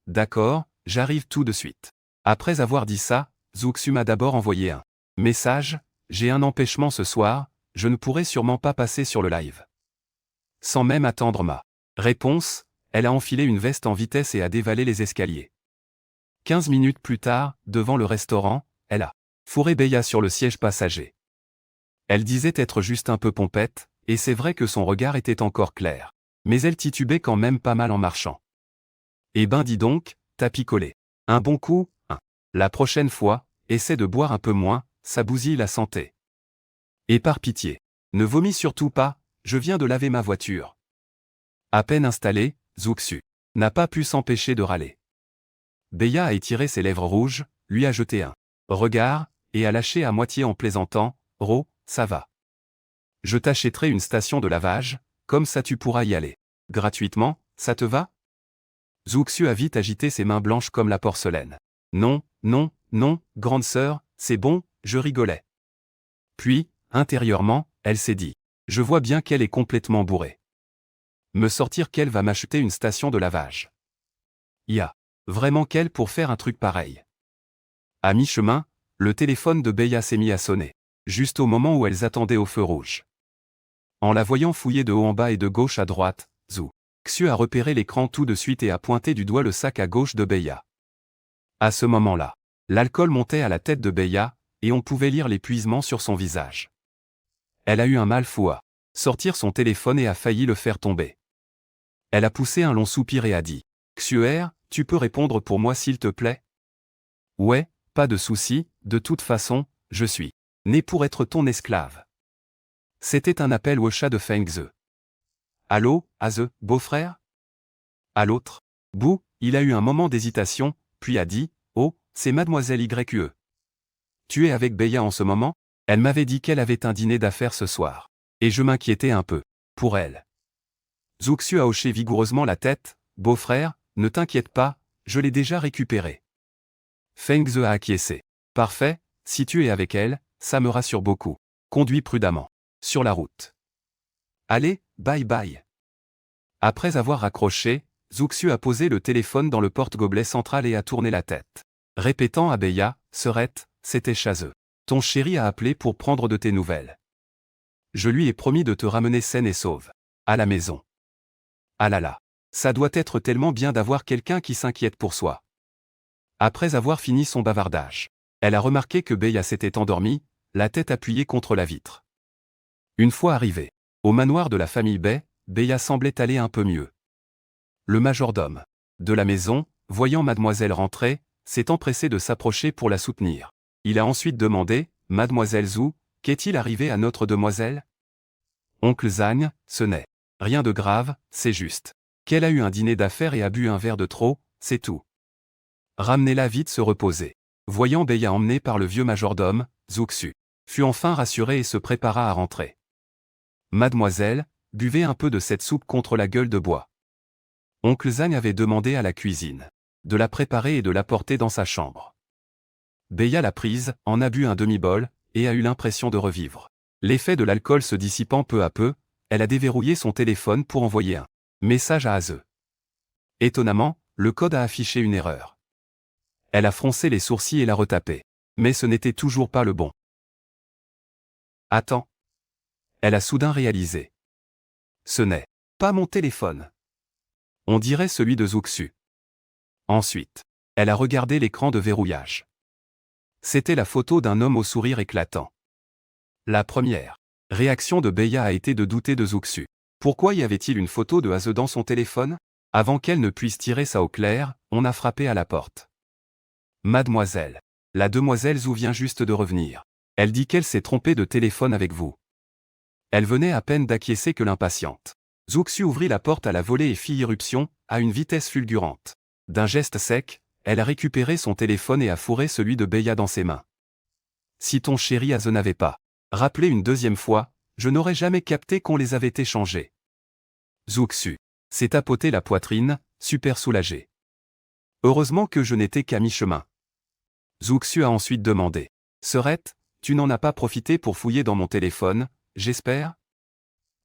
D'accord, j'arrive tout de suite. Après avoir dit ça, Zuxu m'a d'abord envoyé un message, j'ai un empêchement ce soir, je ne pourrai sûrement pas passer sur le live. Sans même attendre ma réponse, elle a enfilé une veste en vitesse et a dévalé les escaliers. 15 minutes plus tard, devant le restaurant, elle a fourré Beya sur le siège passager. Elle disait être juste un peu pompette, et c'est vrai que son regard était encore clair. Mais elle titubait quand même pas mal en marchant. Eh ben dis donc, t'as picolé. Un bon coup, hein. La prochaine fois, essaie de boire un peu moins, ça bousille la santé. Et par pitié, ne vomis surtout pas, je viens de laver ma voiture. À peine installé, Zuxu n'a pas pu s'empêcher de râler. Beya a étiré ses lèvres rouges, lui a jeté un regard, et a lâché à moitié en plaisantant, « Ro, ça va. Je t'achèterai une station de lavage, comme ça tu pourras y aller. Gratuitement, ça te va ?» Zuxu a vite agité ses mains blanches comme la porcelaine. « Non, non, non, grande sœur, c'est bon, je rigolais. » Puis, intérieurement, elle s'est dit, « Je vois bien qu'elle est complètement bourrée. Me sortir qu'elle va m'acheter une station de lavage. Y a vraiment qu'elle pour faire un truc pareil. » À mi-chemin, le téléphone de Beya s'est mis à sonner, juste au moment où elles attendaient au feu rouge. En la voyant fouiller de haut en bas et de gauche à droite, Zuxu a repéré l'écran tout de suite et a pointé du doigt le sac à gauche de Beya. À ce moment-là, l'alcool montait à la tête de Beya, et on pouvait lire l'épuisement sur son visage. Elle a eu un mal fou à sortir son téléphone et a failli le faire tomber. Elle a poussé un long soupir et a dit, « Xuer, tu peux répondre pour moi s'il te plaît? » « Ouais, pas de souci, de toute façon, je suis né pour être ton esclave. » C'était un appel au chat de Feng Ze. « Allô, Aze, beau-frère ?» À l'autre bout, il a eu un moment d'hésitation, puis a dit, « Oh, c'est Mademoiselle YQE. Tu es avec Beya en ce moment? Elle m'avait dit qu'elle avait un dîner d'affaires ce soir. Et je m'inquiétais un peu pour elle. » Zuxu a hoché vigoureusement la tête, « Beau-frère, ne t'inquiète pas, je l'ai déjà récupérée. » Feng Ze a acquiescé. « Parfait, si tu es avec elle, ça me rassure beaucoup. Conduis prudemment. Sur la route. Allez, bye bye. » Après avoir raccroché, Zuxu a posé le téléphone dans le porte-gobelet central et a tourné la tête. Répétant à Beya, « Sœurette, c'était Chazeux. Ton chéri a appelé pour prendre de tes nouvelles. Je lui ai promis de te ramener saine et sauve. À la maison. Ah là là. Ça doit être tellement bien d'avoir quelqu'un qui s'inquiète pour soi. » Après avoir fini son bavardage, elle a remarqué que Beya s'était endormie, la tête appuyée contre la vitre. Une fois arrivée au manoir de la famille Bay, Beya semblait aller un peu mieux. Le majordome de la maison, voyant mademoiselle rentrer, s'est empressé de s'approcher pour la soutenir. Il a ensuite demandé, « Mademoiselle Zhou, qu'est-il arrivé à notre demoiselle ?» Oncle Zhang, ce n'est rien de grave, c'est juste qu'elle a eu un dîner d'affaires et a bu un verre de trop, c'est tout. Ramenez-la vite se reposer. Voyant Beya emmené par le vieux majordome, Zhou Xu fut enfin rassuré et se prépara à rentrer. Mademoiselle, buvez un peu de cette soupe contre la gueule de bois. Oncle Zhang avait demandé à la cuisine de la préparer et de la porter dans sa chambre. Beya l'a prise, en a bu un demi-bol, et a eu l'impression de revivre. L'effet de l'alcool se dissipant peu à peu, elle a déverrouillé son téléphone pour envoyer un message à Aze. Étonnamment, le code a affiché une erreur. Elle a froncé les sourcils et l'a retapé. Mais ce n'était toujours pas le bon. Attends. Elle a soudain réalisé. Ce n'est pas mon téléphone. On dirait celui de Zhou Xu. Ensuite, elle a regardé l'écran de verrouillage. C'était la photo d'un homme au sourire éclatant. La première réaction de Beya a été de douter de Zhou Xu. Pourquoi y avait-il une photo de Aze dans son téléphone? Avant qu'elle ne puisse tirer ça au clair, on a frappé à la porte. Mademoiselle. La demoiselle Zhou vient juste de revenir. Elle dit qu'elle s'est trompée de téléphone avec vous. Elle venait à peine d'acquiescer que l'impatiente Zhou Xu ouvrit la porte à la volée et fit irruption, à une vitesse fulgurante. D'un geste sec, elle a récupéré son téléphone et a fourré celui de Beya dans ses mains. Si ton chéri Aze n'avait pas rappelé une deuxième fois, je n'aurais jamais capté qu'on les avait échangés. Zhou Xu s'est tapoté la poitrine, super soulagé. Heureusement que je n'étais qu'à mi-chemin. Zhou Xu a ensuite demandé. Serette, tu n'en as pas profité pour fouiller dans mon téléphone, j'espère?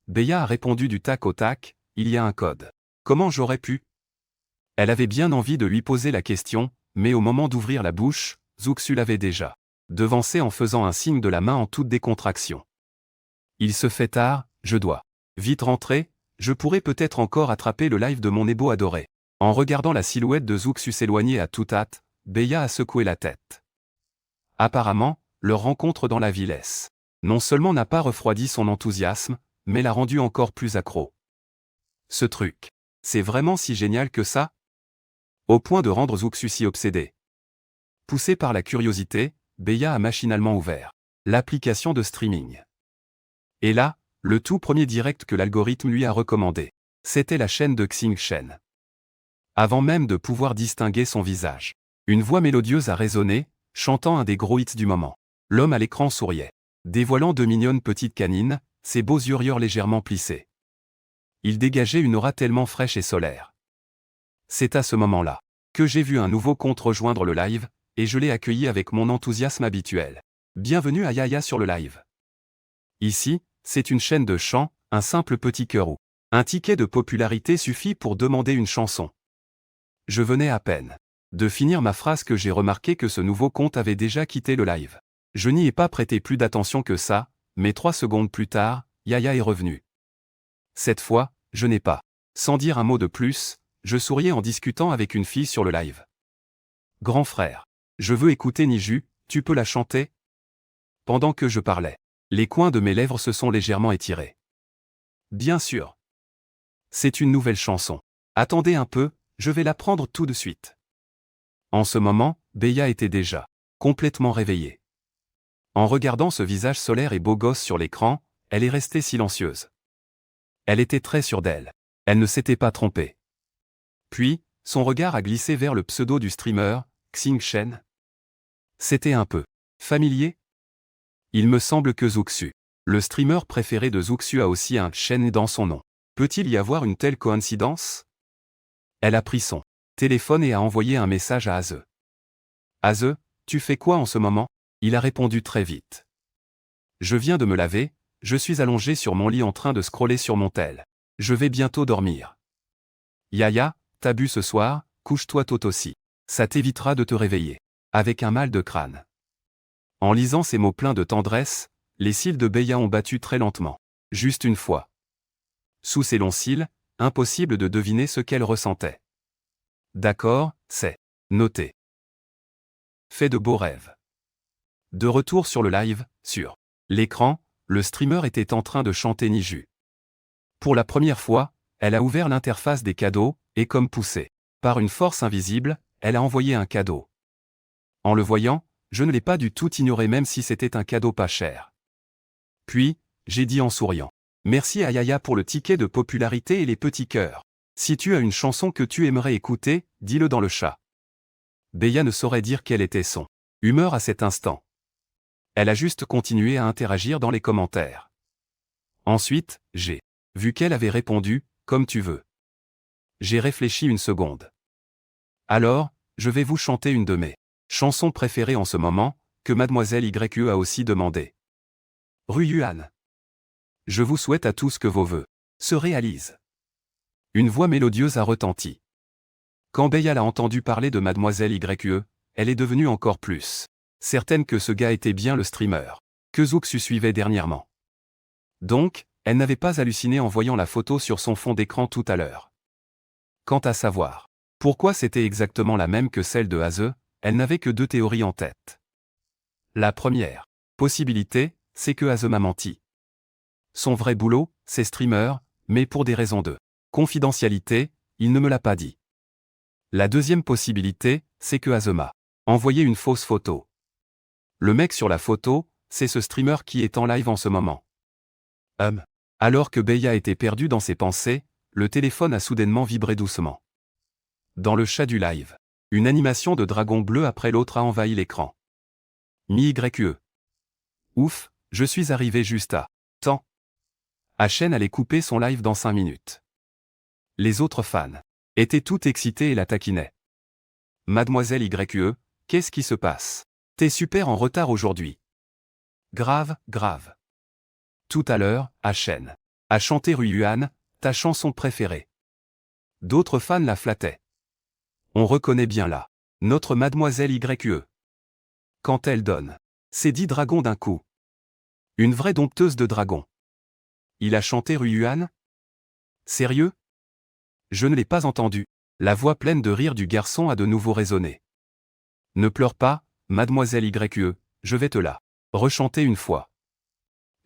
Beya a répondu du tac au tac, il y a un code. Comment j'aurais pu? Elle avait bien envie de lui poser la question, mais au moment d'ouvrir la bouche, Zhou Xu l'avait déjà devancé en faisant un signe de la main en toute décontraction. Il se fait tard, je dois vite rentrer, je pourrais peut-être encore attraper le live de mon ébau adoré. En regardant la silhouette de Zhou Xu s'éloigner à toute hâte, Beya a secoué la tête. Apparemment, leur rencontre dans la Villesse non seulement n'a pas refroidi son enthousiasme, mais l'a rendu encore plus accro. Ce truc, c'est vraiment si génial que ça? Au point de rendre Zhou Xu si obsédé. Poussé par la curiosité, Beya a machinalement ouvert l'application de streaming. Et là, le tout premier direct que l'algorithme lui a recommandé, c'était la chaîne de Xing Shen. Avant même de pouvoir distinguer son visage, une voix mélodieuse a résonné, chantant un des gros hits du moment. L'homme à l'écran souriait, dévoilant de mignonnes petites canines, ses beaux yeux légèrement plissés. Il dégageait une aura tellement fraîche et solaire. C'est à ce moment-là que j'ai vu un nouveau compte rejoindre le live, et je l'ai accueilli avec mon enthousiasme habituel. Bienvenue à Yaya sur le live. Ici, c'est une chaîne de chant, un simple petit cœur ou un ticket de popularité suffit pour demander une chanson. Je venais à peine de finir ma phrase que j'ai remarqué que ce nouveau compte avait déjà quitté le live. Je n'y ai pas prêté plus d'attention que ça, mais 3 secondes plus tard, Yaya est revenu. Cette fois, je n'ai pas, sans dire un mot de plus, je souriais en discutant avec une fille sur le live. Grand frère, je veux écouter Niju, tu peux la chanter? Pendant que je parlais, les coins de mes lèvres se sont légèrement étirés. Bien sûr. C'est une nouvelle chanson. Attendez un peu, je vais la prendre tout de suite. En ce moment, Beya était déjà complètement réveillée. En regardant ce visage solaire et beau gosse sur l'écran, elle est restée silencieuse. Elle était très sûre d'elle. Elle ne s'était pas trompée. Puis, son regard a glissé vers le pseudo du streamer, Xing Shen. C'était un peu familier. Il me semble que Zhou Xu, le streamer préféré de Zhou Xu, a aussi un Shen dans son nom. Peut-il y avoir une telle coïncidence? Elle a pris son téléphone et a envoyé un message à Aze. Aze, tu fais quoi en ce moment? Il a répondu très vite. Je viens de me laver, je suis allongé sur mon lit en train de scroller sur mon tel. Je vais bientôt dormir. Yaya, t'as bu ce soir, couche-toi tôt aussi. Ça t'évitera de te réveiller avec un mal de crâne. En lisant ces mots pleins de tendresse, les cils de Beya ont battu très lentement. Juste une fois. Sous ses longs cils, impossible de deviner ce qu'elle ressentait. D'accord, c'est noté. Fais de beaux rêves. De retour sur le live, sur l'écran, le streamer était en train de chanter Niju. Pour la première fois, Elle a ouvert l'interface des cadeaux, et comme poussée par une force invisible, elle a envoyé un cadeau. En le voyant, je ne l'ai pas du tout ignoré même si c'était un cadeau pas cher. Puis, j'ai dit en souriant. Merci à Yaya pour le ticket de popularité et les petits cœurs. Si tu as une chanson que tu aimerais écouter, dis-le dans le chat. Beya ne saurait dire quelle était son humeur à cet instant. Elle a juste continué à interagir dans les commentaires. Ensuite, j'ai vu qu'elle avait répondu, comme tu veux. J'ai réfléchi une seconde. Alors, je vais vous chanter une de mes chansons préférées en ce moment, que Mademoiselle YE a aussi demandé. Ruyuan. Je vous souhaite à tous que vos vœux se réalisent. Une voix mélodieuse a retenti. Quand Beya a entendu parler de Mademoiselle YE, elle est devenue encore plus certaine que ce gars était bien le streamer que Zuxu suivait dernièrement. Donc, elle n'avait pas halluciné en voyant la photo sur son fond d'écran tout à l'heure. Quant à savoir pourquoi c'était exactement la même que celle de Haze, elle n'avait que deux théories en tête. La première possibilité, c'est que Haze m'a menti. Son vrai boulot, c'est streamer, mais pour des raisons de confidentialité, il ne me l'a pas dit. La deuxième possibilité, c'est que Haze m'a envoyé une fausse photo. Le mec sur la photo, c'est ce streamer qui est en live en ce moment. Alors que Beya était perdu dans ses pensées, le téléphone a soudainement vibré doucement. Dans le chat du live, une animation de dragon bleu après l'autre a envahi l'écran. Mi-YE. Ouf, je suis arrivé juste à temps. Hachen allait couper son live dans 5 minutes. Les autres fans étaient tout excités et la taquinaient. Mademoiselle YE, qu'est-ce qui se passe? T'es super en retard aujourd'hui. Grave, grave. Tout à l'heure, Hachen a chanté Ruyuan, ta chanson préférée. D'autres fans la flattaient. On reconnaît bien là notre Mademoiselle YE. Quand elle donne ses 10 dragons d'un coup. Une vraie dompteuse de dragons. Il a chanté Ruyuan? Sérieux? Je ne l'ai pas entendu. La voix pleine de rire du garçon a de nouveau résonné. Ne pleure pas, Mademoiselle YE, je vais te la rechanter une fois.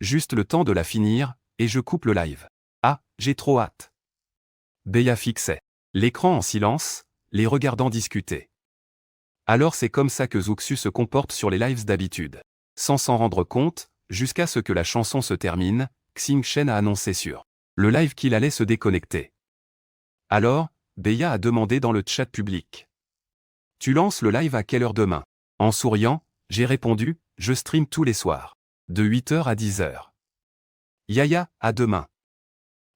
Juste le temps de la finir, et je coupe le live. Ah, j'ai trop hâte. Beya fixait l'écran en silence, les regardant discuter. Alors c'est comme ça que Zuxu se comporte sur les lives d'habitude. Sans s'en rendre compte, jusqu'à ce que la chanson se termine, Xing Shen a annoncé sur le live qu'il allait se déconnecter. Alors, Beya a demandé dans le chat public. Tu lances le live à quelle heure demain? En souriant, j'ai répondu, je stream tous les soirs. De 8h à 10h. Yaya, à demain.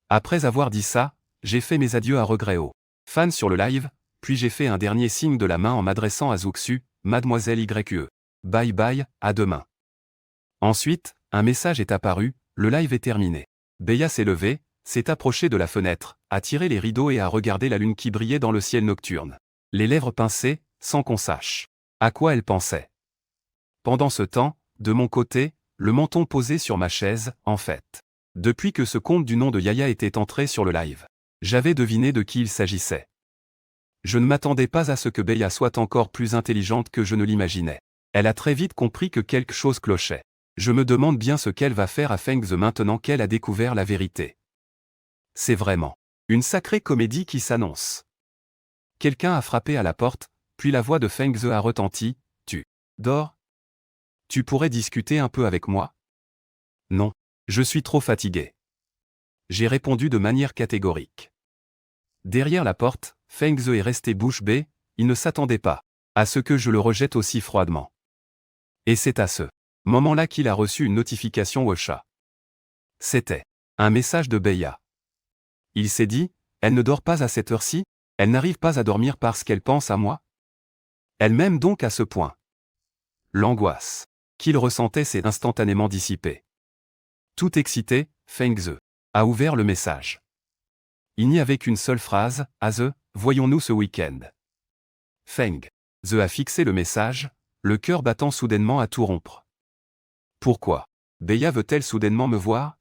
Après avoir dit ça, j'ai fait mes adieux à regret aux fans sur le live, puis j'ai fait un dernier signe de la main en m'adressant à Zuxu, Mademoiselle YE. Bye bye, à demain. Ensuite, un message est apparu, le live est terminé. Beya s'est levé, s'est approché de la fenêtre, a tiré les rideaux et a regardé la lune qui brillait dans le ciel nocturne. Les lèvres pincées, sans qu'on sache à quoi elle pensait. Pendant ce temps, de mon côté, le menton posé sur ma chaise, en fait. Depuis que ce compte du nom de Yaya était entré sur le live, j'avais deviné de qui il s'agissait. Je ne m'attendais pas à ce que Beya soit encore plus intelligente que je ne l'imaginais. Elle a très vite compris que quelque chose clochait. Je me demande bien ce qu'elle va faire à Feng Ze maintenant qu'elle a découvert la vérité. C'est vraiment une sacrée comédie qui s'annonce. Quelqu'un a frappé à la porte, puis la voix de Feng Ze a retenti. Tu dors? Tu pourrais discuter un peu avec moi? Non, je suis trop fatigué. J'ai répondu de manière catégorique. Derrière la porte, Feng Ze est resté bouche bée, il ne s'attendait pas à ce que je le rejette aussi froidement. Et c'est à ce moment-là qu'il a reçu une notification au chat. C'était un message de Beya. Il s'est dit, elle ne dort pas à cette heure-ci, elle n'arrive pas à dormir parce qu'elle pense à moi? Elle m'aime donc à ce point. L'angoisse qu'il ressentait s'est instantanément dissipée. Tout excité, Feng Ze a ouvert le message. Il n'y avait qu'une seule phrase, Haze, voyons-nous ce week-end. Feng Ze a fixé le message, le cœur battant soudainement à tout rompre. Pourquoi Beya veut-elle soudainement me voir?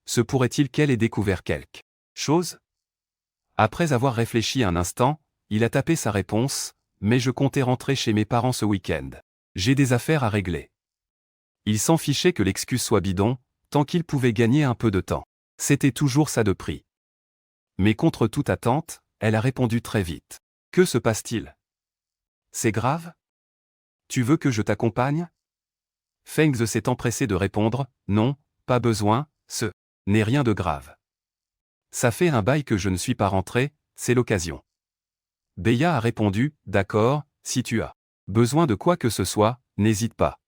Se pourrait-il qu'elle ait découvert quelque chose? Après avoir réfléchi un instant, il a tapé sa réponse, mais je comptais rentrer chez mes parents ce week-end. J'ai des affaires à régler. Il s'en fichait que l'excuse soit bidon, tant qu'il pouvait gagner un peu de temps. C'était toujours ça de prix. Mais contre toute attente, elle a répondu très vite. Que se passe-t-il? C'est grave? Tu veux que je t'accompagne? Feng s'est empressé de répondre, non, pas besoin, ce n'est rien de grave. Ça fait un bail que je ne suis pas rentré, c'est l'occasion. Beya a répondu, d'accord, si tu as besoin de quoi que ce soit, n'hésite pas.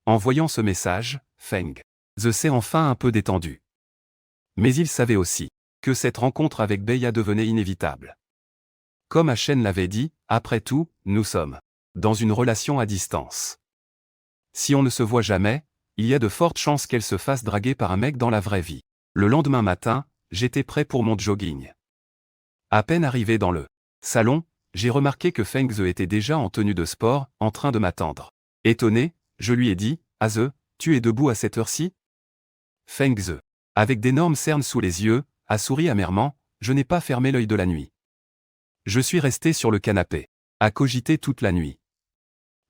En voyant ce message, Feng s'est enfin un peu détendu. Mais il savait aussi que cette rencontre avec Beya devenait inévitable. Comme Ashen l'avait dit, après tout, nous sommes dans une relation à distance. Si on ne se voit jamais, il y a de fortes chances qu'elle se fasse draguer par un mec dans la vraie vie. Le lendemain matin, j'étais prêt pour mon jogging. À peine arrivé dans le salon, j'ai remarqué que Feng était déjà en tenue de sport, en train de m'attendre. Étonné, je lui ai dit, Aze, tu es debout à cette heure-ci? Feng, avec d'énormes cernes sous les yeux, a souri amèrement, je n'ai pas fermé l'œil de la nuit. Je suis resté sur le canapé, à cogiter toute la nuit.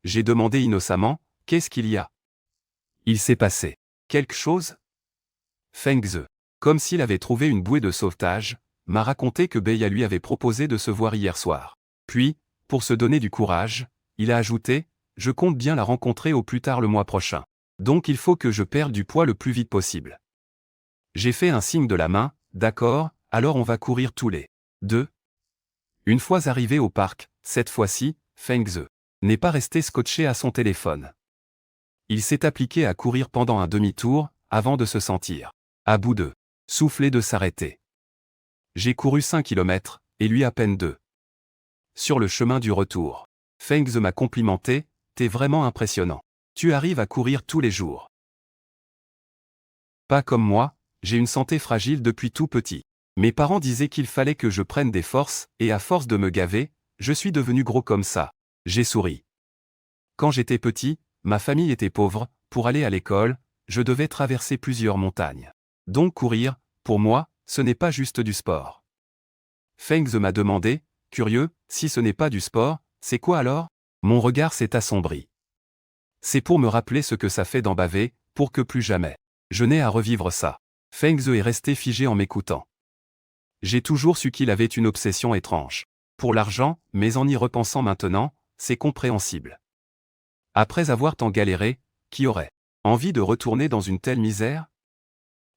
J'ai demandé innocemment, qu'est-ce qu'il y a? Il s'est passé quelque chose? Feng, comme s'il avait trouvé une bouée de sauvetage, m'a raconté que Beya lui avait proposé de se voir hier soir. Puis, pour se donner du courage, il a ajouté, je compte bien la rencontrer au plus tard le mois prochain. Donc il faut que je perde du poids le plus vite possible. J'ai fait un signe de la main, d'accord, alors on va courir tous les deux. Une fois arrivé au parc, cette fois-ci, Feng n'est pas resté scotché à son téléphone. Il s'est appliqué à courir pendant un demi-tour, avant de se sentir à bout de souffle et de s'arrêter. J'ai couru 5 km, et lui à peine 2. Sur le chemin du retour, Feng m'a complimenté, t'es vraiment impressionnant. Tu arrives à courir tous les jours. Pas comme moi, j'ai une santé fragile depuis tout petit. Mes parents disaient qu'il fallait que je prenne des forces, et à force de me gaver, je suis devenu gros comme ça. J'ai souri. Quand j'étais petit, ma famille était pauvre, pour aller à l'école, je devais traverser plusieurs montagnes. Donc courir, pour moi, ce n'est pas juste du sport. Feng m'a demandé, curieux, si ce n'est pas du sport, c'est quoi alors? Mon regard s'est assombri. C'est pour me rappeler ce que ça fait d'en baver, pour que plus jamais je n'ai à revivre ça. Feng est resté figé en m'écoutant. J'ai toujours su qu'il avait une obsession étrange pour l'argent, mais en y repensant maintenant, c'est compréhensible. Après avoir tant galéré, qui aurait envie de retourner dans une telle misère?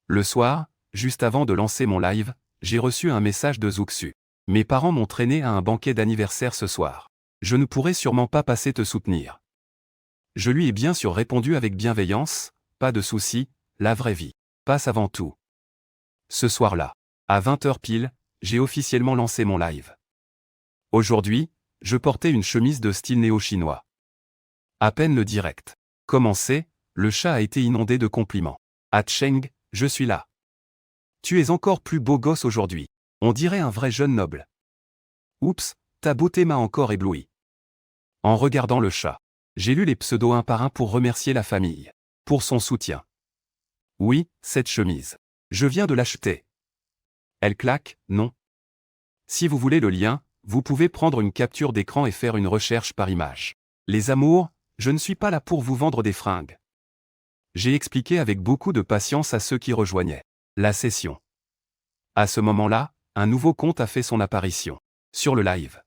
Le soir, juste avant de lancer mon live, j'ai reçu un message de Zuxu. Mes parents m'ont traîné à un banquet d'anniversaire ce soir. Je ne pourrai sûrement pas passer te soutenir. Je lui ai bien sûr répondu avec bienveillance, pas de souci, la vraie vie passe avant tout. Ce soir-là, à 20h pile, j'ai officiellement lancé mon live. Aujourd'hui, je portais une chemise de style néo-chinois. À peine le direct commencé, le chat a été inondé de compliments. Ah Cheng, je suis là. Tu es encore plus beau gosse aujourd'hui. On dirait un vrai jeune noble. Oups, ta beauté m'a encore ébloui. En regardant le chat, j'ai lu les pseudos un par un pour remercier la famille pour son soutien. Oui, cette chemise. Je viens de l'acheter. Elle claque, non? Si vous voulez le lien, vous pouvez prendre une capture d'écran et faire une recherche par image. Les amours, je ne suis pas là pour vous vendre des fringues. J'ai expliqué avec beaucoup de patience à ceux qui rejoignaient la session. À ce moment-là, un nouveau compte a fait son apparition sur le live.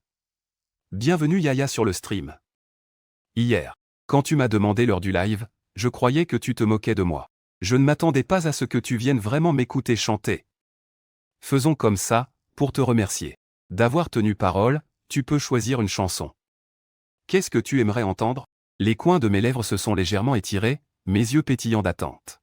Bienvenue Yaya sur le stream. Hier, quand tu m'as demandé l'heure du live, je croyais que tu te moquais de moi. Je ne m'attendais pas à ce que tu viennes vraiment m'écouter chanter. Faisons comme ça, pour te remercier d'avoir tenu parole, tu peux choisir une chanson. Qu'est-ce que tu aimerais entendre? Les coins de mes lèvres se sont légèrement étirés, mes yeux pétillants d'attente.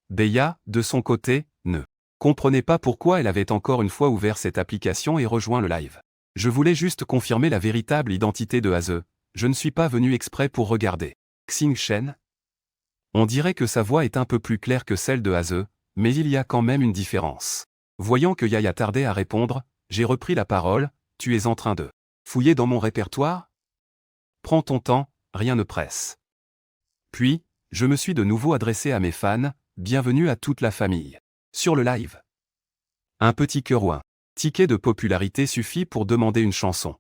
Beya, de son côté, ne comprenait pas pourquoi elle avait encore une fois ouvert cette application et rejoint le live. Je voulais juste confirmer la véritable identité de Aze, je ne suis pas venu exprès pour regarder. Xing Shen? On dirait que sa voix est un peu plus claire que celle de Aze, mais il y a quand même une différence. Voyant que Yaya tardait à répondre, j'ai repris la parole, tu es en train de fouiller dans mon répertoire? Prends ton temps, rien ne presse. Puis, je me suis de nouveau adressé à mes fans, bienvenue à toute la famille. Sur le live. Un petit cœur ou un ticket de popularité suffit pour demander une chanson.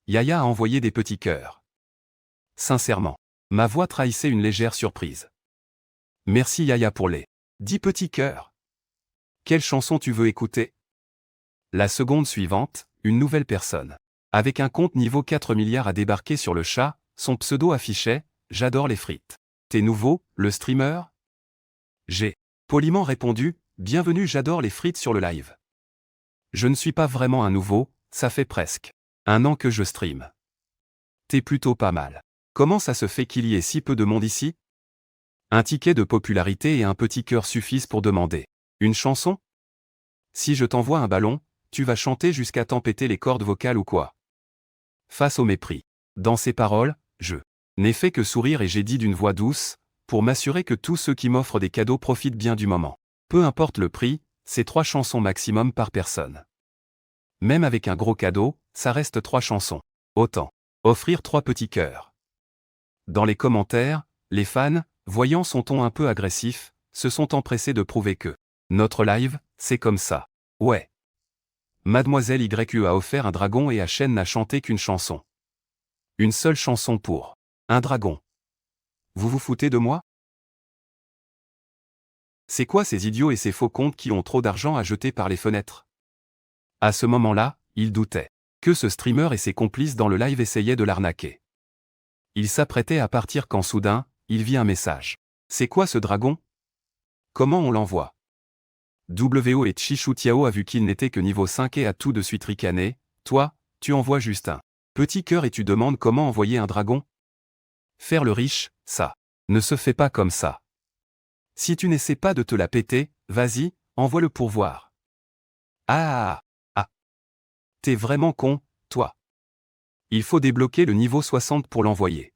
Yaya a envoyé des petits cœurs. Sincèrement, ma voix trahissait une légère surprise. Merci Yaya pour les 10 petits cœurs. Quelle chanson tu veux écouter? La seconde suivante, une nouvelle personne. Avec un compte niveau 4 milliards à débarquer sur le chat, son pseudo affichait « J'adore les frites ». T'es nouveau, le streamer? J'ai poliment répondu « Bienvenue, j'adore les frites sur le live ». Je ne suis pas vraiment un nouveau, ça fait presque 1 an que je stream. T'es plutôt pas mal. Comment ça se fait qu'il y ait si peu de monde ici? Un ticket de popularité et un petit cœur suffisent pour demander une chanson? Si je t'envoie un ballon, tu vas chanter jusqu'à t'en péter les cordes vocales ou quoi? Face au mépris. Dans ces paroles, je n'ai fait que sourire et j'ai dit d'une voix douce, pour m'assurer que tous ceux qui m'offrent des cadeaux profitent bien du moment. Peu importe le prix, c'est 3 chansons maximum par personne. Même avec un gros cadeau, ça reste 3 chansons. Autant offrir 3 petits cœurs. Dans les commentaires, les fans, voyant son ton un peu agressif, se sont empressés de prouver que notre live, c'est comme ça. Ouais. Mademoiselle YE a offert un dragon et Chen n'a chanté qu'une chanson. Une seule chanson pour un dragon. Vous vous foutez de moi? C'est quoi ces idiots et ces faux comptes qui ont trop d'argent à jeter par les fenêtres? À ce moment-là, il doutait que ce streamer et ses complices dans le live essayaient de l'arnaquer. Il s'apprêtait à partir quand soudain, il vit un message. C'est quoi ce dragon? Comment on l'envoie? WO et Chichoutiao a vu qu'il n'était que niveau 5 et a tout de suite ricané. Toi, tu envoies juste un petit cœur et tu demandes comment envoyer un dragon? Faire le riche, ça ne se fait pas comme ça. Si tu n'essaies pas de te la péter, vas-y, envoie-le pour voir. Ah. T'es vraiment con, toi. Il faut débloquer le niveau 60 pour l'envoyer.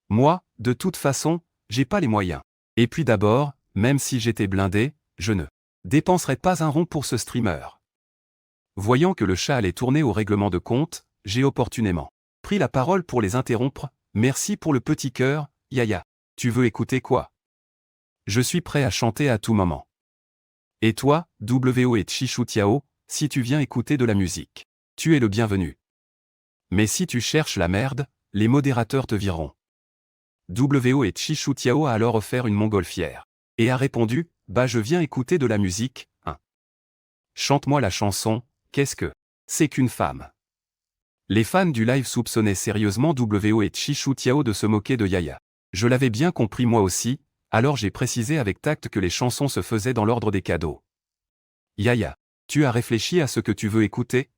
Moi, de toute façon, j'ai pas les moyens. Et puis d'abord, même si j'étais blindé, je ne dépenserais pas un rond pour ce streamer. Voyant que le chat allait tourner au règlement de compte, j'ai opportunément pris la parole pour les interrompre. Merci pour le petit cœur, Yaya. Tu veux écouter quoi? Je suis prêt à chanter à tout moment. Et toi, WO et Chichoutiao, si tu viens écouter de la musique, tu es le bienvenu. Mais si tu cherches la merde, les modérateurs te vireront. WO et Chichoutiao a alors offert une montgolfière. Et a répondu, bah je viens écouter de la musique, hein. Chante-moi la chanson, qu'est-ce que c'est qu'une femme? Les fans du live soupçonnaient sérieusement WO et Chichoutiao de se moquer de Yaya. Je l'avais bien compris moi aussi, alors j'ai précisé avec tact que les chansons se faisaient dans l'ordre des cadeaux. Yaya, tu as réfléchi à ce que tu veux écouter?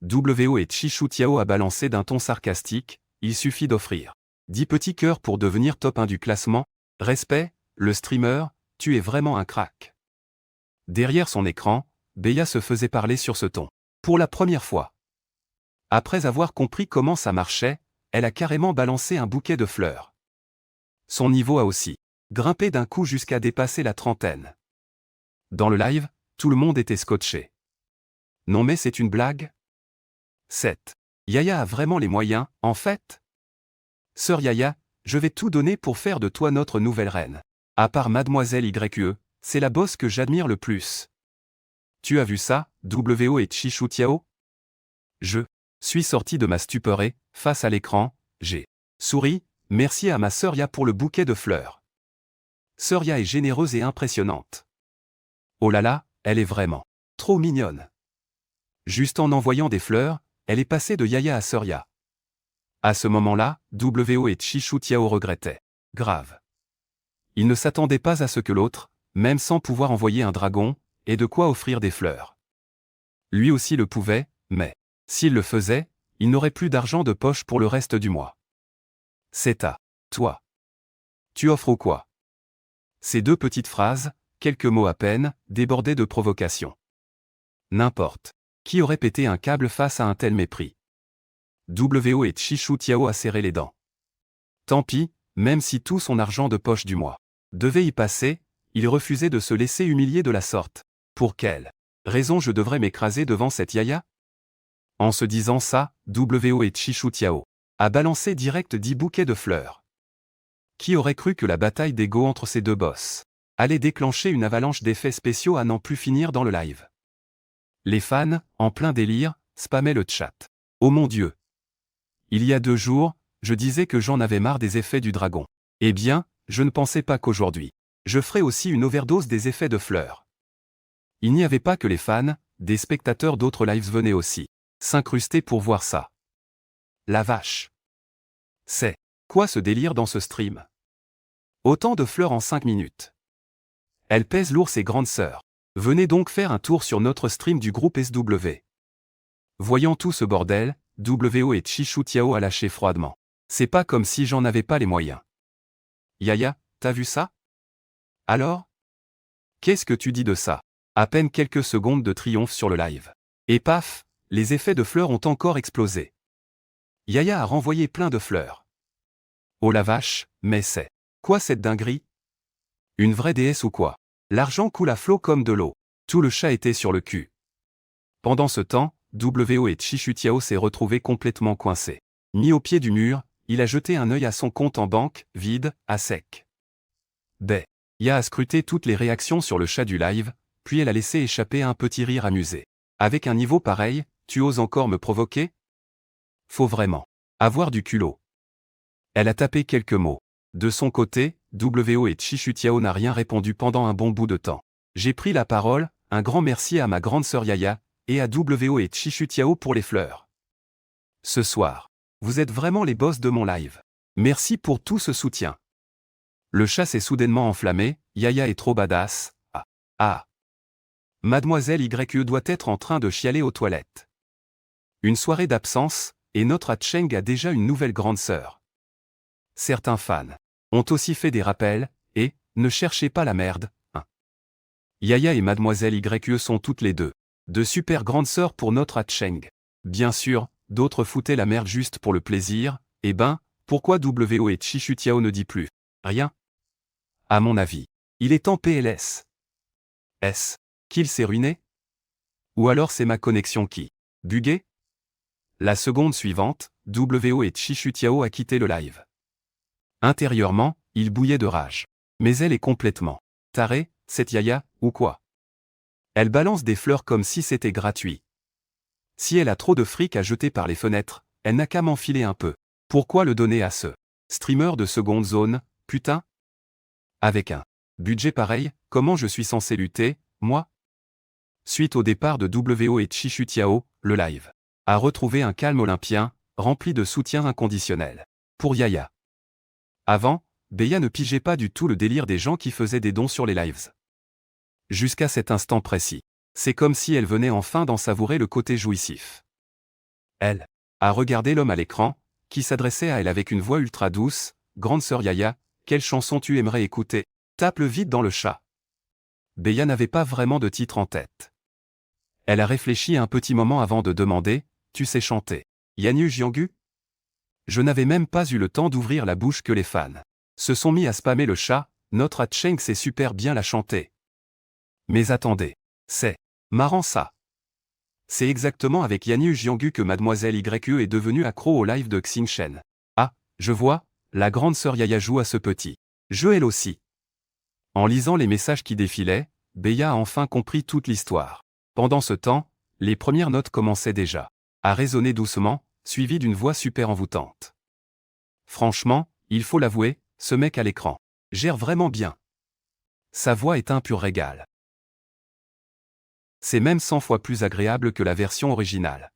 WO et Chichoutiao a balancé d'un ton sarcastique, il suffit d'offrir 10 petits cœurs pour devenir top 1 du classement. Respect, le streamer, tu es vraiment un crack. Derrière son écran, Beya se faisait parler sur ce ton. Pour la première fois. Après avoir compris comment ça marchait, elle a carrément balancé un bouquet de fleurs. Son niveau a aussi grimpé d'un coup jusqu'à dépasser la 30aine. Dans le live, tout le monde était scotché. Non mais c'est une blague? 7. Yaya a vraiment les moyens, en fait? Sœur Yaya, je vais tout donner pour faire de toi notre nouvelle reine. À part Mademoiselle YE, c'est la boss que j'admire le plus. Tu as vu ça, WO et Chichoutiao? Je suis sorti de ma stupeur et, face à l'écran, j'ai souri, merci à ma sœur Ya pour le bouquet de fleurs. Sœur Ya est généreuse et impressionnante. Oh là là, elle est vraiment trop mignonne. Juste en envoyant des fleurs, elle est passée de Yaya à Sœur Ya. À ce moment-là, WO et Chichoutiao regrettaient. Grave. Ils ne s'attendaient pas à ce que l'autre, même sans pouvoir envoyer un dragon, ait de quoi offrir des fleurs. Lui aussi le pouvait, mais, s'il le faisait, il n'aurait plus d'argent de poche pour le reste du mois. C'est à toi. Tu offres ou quoi? Ces 2 petites phrases, quelques mots à peine, débordaient de provocation. N'importe qui aurait pété un câble face à un tel mépris. WO et Chichoutiao a serré les dents. Tant pis, même si tout son argent de poche du mois devait y passer, il refusait de se laisser humilier de la sorte. Pour quelle raison je devrais m'écraser devant cette Yaya? En se disant ça, WO et Chichoutiao a balancé direct 10 bouquets de fleurs. Qui aurait cru que la bataille d'ego entre ces 2 boss allait déclencher une avalanche d'effets spéciaux à n'en plus finir dans le live? Les fans, en plein délire, spammaient le chat. Oh mon Dieu! Il y a 2 jours, je disais que j'en avais marre des effets du dragon. Eh bien, je ne pensais pas qu'aujourd'hui, je ferais aussi une overdose des effets de fleurs. Il n'y avait pas que les fans, des spectateurs d'autres lives venaient aussi s'incruster pour voir ça. La vache! C'est quoi ce délire dans ce stream? Autant de fleurs en 5 minutes. Elle pèse lourd ses grandes sœurs. Venez donc faire un tour sur notre stream du groupe SW. Voyant tout ce bordel, WO et Chichu Tiao a lâché froidement. C'est pas comme si j'en avais pas les moyens. Yaya, t'as vu ça? Alors? Qu'est-ce que tu dis de ça? À peine quelques secondes de triomphe sur le live. Et paf, les effets de fleurs ont encore explosé. Yaya a renvoyé plein de fleurs. Oh la vache, mais c'est quoi cette dinguerie? Une vraie déesse ou quoi? L'argent coule à flot comme de l'eau. Tout le chat était sur le cul. Pendant ce temps, WO et Chichu Tiao s'est retrouvé complètement coincé. Mis au pied du mur, il a jeté un œil à son compte en banque, vide, à sec. Ya a scruté toutes les réactions sur le chat du live, puis elle a laissé échapper un petit rire amusé. Avec un niveau pareil, tu oses encore me provoquer? Faut vraiment avoir du culot. Elle a tapé quelques mots. De son côté, WO et Chichu Tiao n'a rien répondu pendant un bon bout de temps. J'ai pris la parole, un grand merci à ma grande sœur Yaya, et à WO et Chichu Tiao pour les fleurs. Ce soir, vous êtes vraiment les boss de mon live. Merci pour tout ce soutien. Le chat s'est soudainement enflammé, Yaya est trop badass. Ah. Mademoiselle YE doit être en train de chialer aux toilettes. Une soirée d'absence, et notre Hatcheng a déjà une nouvelle grande sœur. Certains fans ont aussi fait des rappels, et, ne cherchez pas la merde, hein. Yaya et Mademoiselle YE sont toutes les deux de super grandes sœurs pour notre Hatcheng. Bien sûr, d'autres foutaient la merde juste pour le plaisir, et pourquoi WO et Chichu Tiao ne dit plus rien? À mon avis, il est en PLS. Est-ce qu'il s'est ruiné? Ou alors c'est ma connexion qui buguait? La seconde suivante, WO et Chichu Tiao a quitté le live. Intérieurement, il bouillait de rage. Mais elle est complètement tarée, cette Yaya, ou quoi? Elle balance des fleurs comme si c'était gratuit. Si elle a trop de fric à jeter par les fenêtres, elle n'a qu'à m'enfiler un peu. Pourquoi le donner à ce streamer de seconde zone, putain? Avec un budget pareil, comment je suis censé lutter, moi? Suite au départ de WO et Chichu Tiao, le live a retrouvé un calme olympien, rempli de soutien inconditionnel. Pour Yaya. Avant, Beya ne pigeait pas du tout le délire des gens qui faisaient des dons sur les lives. Jusqu'à cet instant précis. C'est comme si elle venait enfin d'en savourer le côté jouissif. Elle a regardé l'homme à l'écran, qui s'adressait à elle avec une voix ultra douce. Grande sœur Yaya, quelle chanson tu aimerais écouter? Tape-le vite dans le chat. Beya n'avait pas vraiment de titre en tête. Elle a réfléchi un petit moment avant de demander, tu sais chanter Yanyu Jianggu? Je n'avais même pas eu le temps d'ouvrir la bouche que les fans se sont mis à spammer le chat, notre Hatcheng sait super bien la chanter. Mais attendez, c'est marrant ça. C'est exactement avec Yanyu Jianggu que Mademoiselle YE est devenue accro au live de Xingchen. Ah, je vois, la grande sœur Yaya joue à ce petit jeu elle aussi. En lisant les messages qui défilaient, Beya a enfin compris toute l'histoire. Pendant ce temps, les premières notes commençaient déjà à résonner doucement, suivies d'une voix super envoûtante. Franchement, il faut l'avouer, ce mec à l'écran gère vraiment bien. Sa voix est un pur régal. C'est même 100 fois plus agréable que la version originale.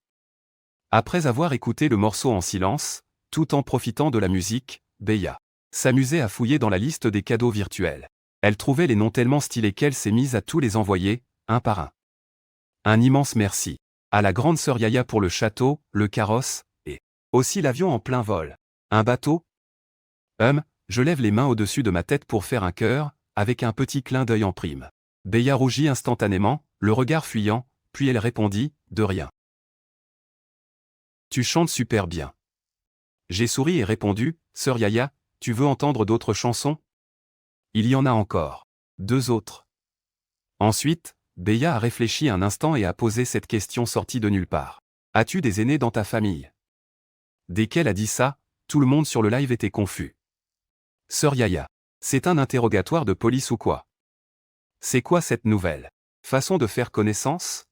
Après avoir écouté le morceau en silence, tout en profitant de la musique, Beya s'amusait à fouiller dans la liste des cadeaux virtuels. Elle trouvait les noms tellement stylés qu'elle s'est mise à tous les envoyer, un par un. Un immense merci à la grande sœur Yaya pour le château, le carrosse, et aussi l'avion en plein vol. Un bateau? Je lève les mains au-dessus de ma tête pour faire un cœur, avec un petit clin d'œil en prime. Beya rougit instantanément, le regard fuyant, puis elle répondit, de rien. Tu chantes super bien. J'ai souri et répondu, sœur Yaya, tu veux entendre d'autres chansons? Il y en a encore 2 autres. Ensuite, Beya a réfléchi un instant et a posé cette question sortie de nulle part. As-tu des aînés dans ta famille? Dès qu'elle a dit ça, tout le monde sur le live était confus. Sœur Yaya, c'est un interrogatoire de police ou quoi? C'est quoi cette nouvelle façon de faire connaissance?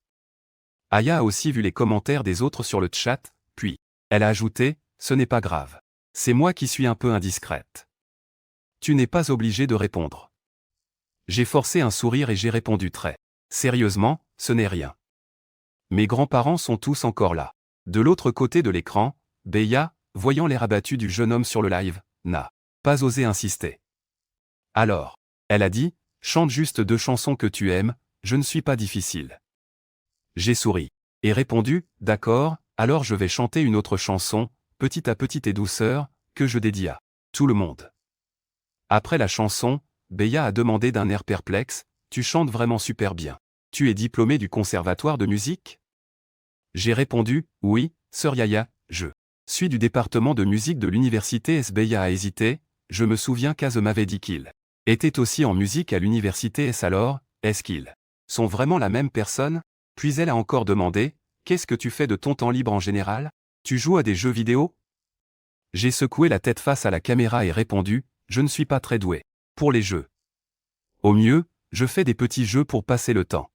Aya a aussi vu les commentaires des autres sur le chat, puis elle a ajouté, ce n'est pas grave. C'est moi qui suis un peu indiscrète. Tu n'es pas obligé de répondre. J'ai forcé un sourire et j'ai répondu très sérieusement, ce n'est rien. Mes grands-parents sont tous encore là. De l'autre côté de l'écran, Beya, voyant l'air abattu du jeune homme sur le live, n'a pas osé insister. Alors, elle a dit, chante juste 2 chansons que tu aimes, je ne suis pas difficile. J'ai souri. Et répondu, d'accord, alors je vais chanter une autre chanson, petit à petit et douceur, que je dédie à tout le monde. Après la chanson, Beya a demandé d'un air perplexe, tu chantes vraiment super bien. Tu es diplômé du conservatoire de musique? J'ai répondu, oui, sœur Yaya, je suis du département de musique de l'université S. Beya a hésité, je me souviens qu'Az m'avait dit qu'il était aussi en musique à l'université S. Alors, est-ce qu'ils sont vraiment la même personne? Puis elle a encore demandé, qu'est-ce que tu fais de ton temps libre en général? Tu joues à des jeux vidéo? J'ai secoué la tête face à la caméra et répondu, je ne suis pas très doué pour les jeux. Au mieux, je fais des petits jeux pour passer le temps.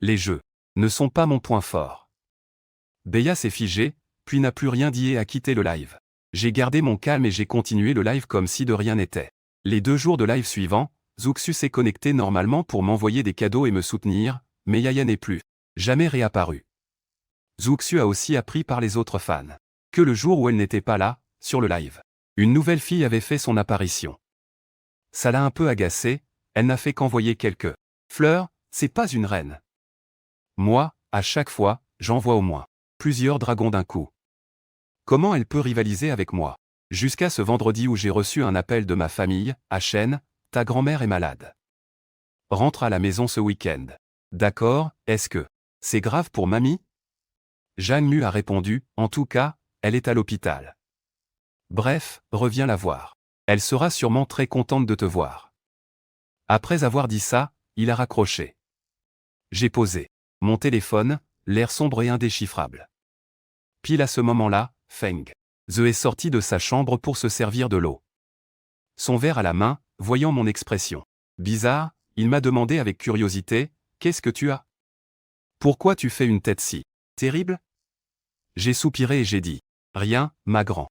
Les jeux ne sont pas mon point fort. Beya s'est figée, puis n'a plus rien dit et a quitté le live. J'ai gardé mon calme et j'ai continué le live comme si de rien n'était. Les 2 jours de live suivants, Zuxu s'est connecté normalement pour m'envoyer des cadeaux et me soutenir, mais Yaya n'est plus jamais réapparue. Zuxu a aussi appris par les autres fans que le jour où elle n'était pas là, sur le live, une nouvelle fille avait fait son apparition. Ça l'a un peu agacée, elle n'a fait qu'envoyer quelques fleurs, c'est pas une reine. Moi, à chaque fois, j'envoie au moins plusieurs dragons d'un coup. Comment elle peut rivaliser avec moi? Jusqu'à ce vendredi où j'ai reçu un appel de ma famille, Chen, ta grand-mère est malade. Rentre à la maison ce week-end. D'accord, est-ce que c'est grave pour mamie? Jeanne Mu a répondu, en tout cas, elle est à l'hôpital. Bref, reviens la voir. Elle sera sûrement très contente de te voir. Après avoir dit ça, il a raccroché. J'ai posé mon téléphone, l'air sombre et indéchiffrable. Pile à ce moment-là, Feng Ze est sorti de sa chambre pour se servir de l'eau. Son verre à la main, voyant mon expression bizarre, il m'a demandé avec curiosité, qu'est-ce que tu as? Pourquoi tu fais une tête si terrible? J'ai soupiré et j'ai dit, rien, ma grand-mère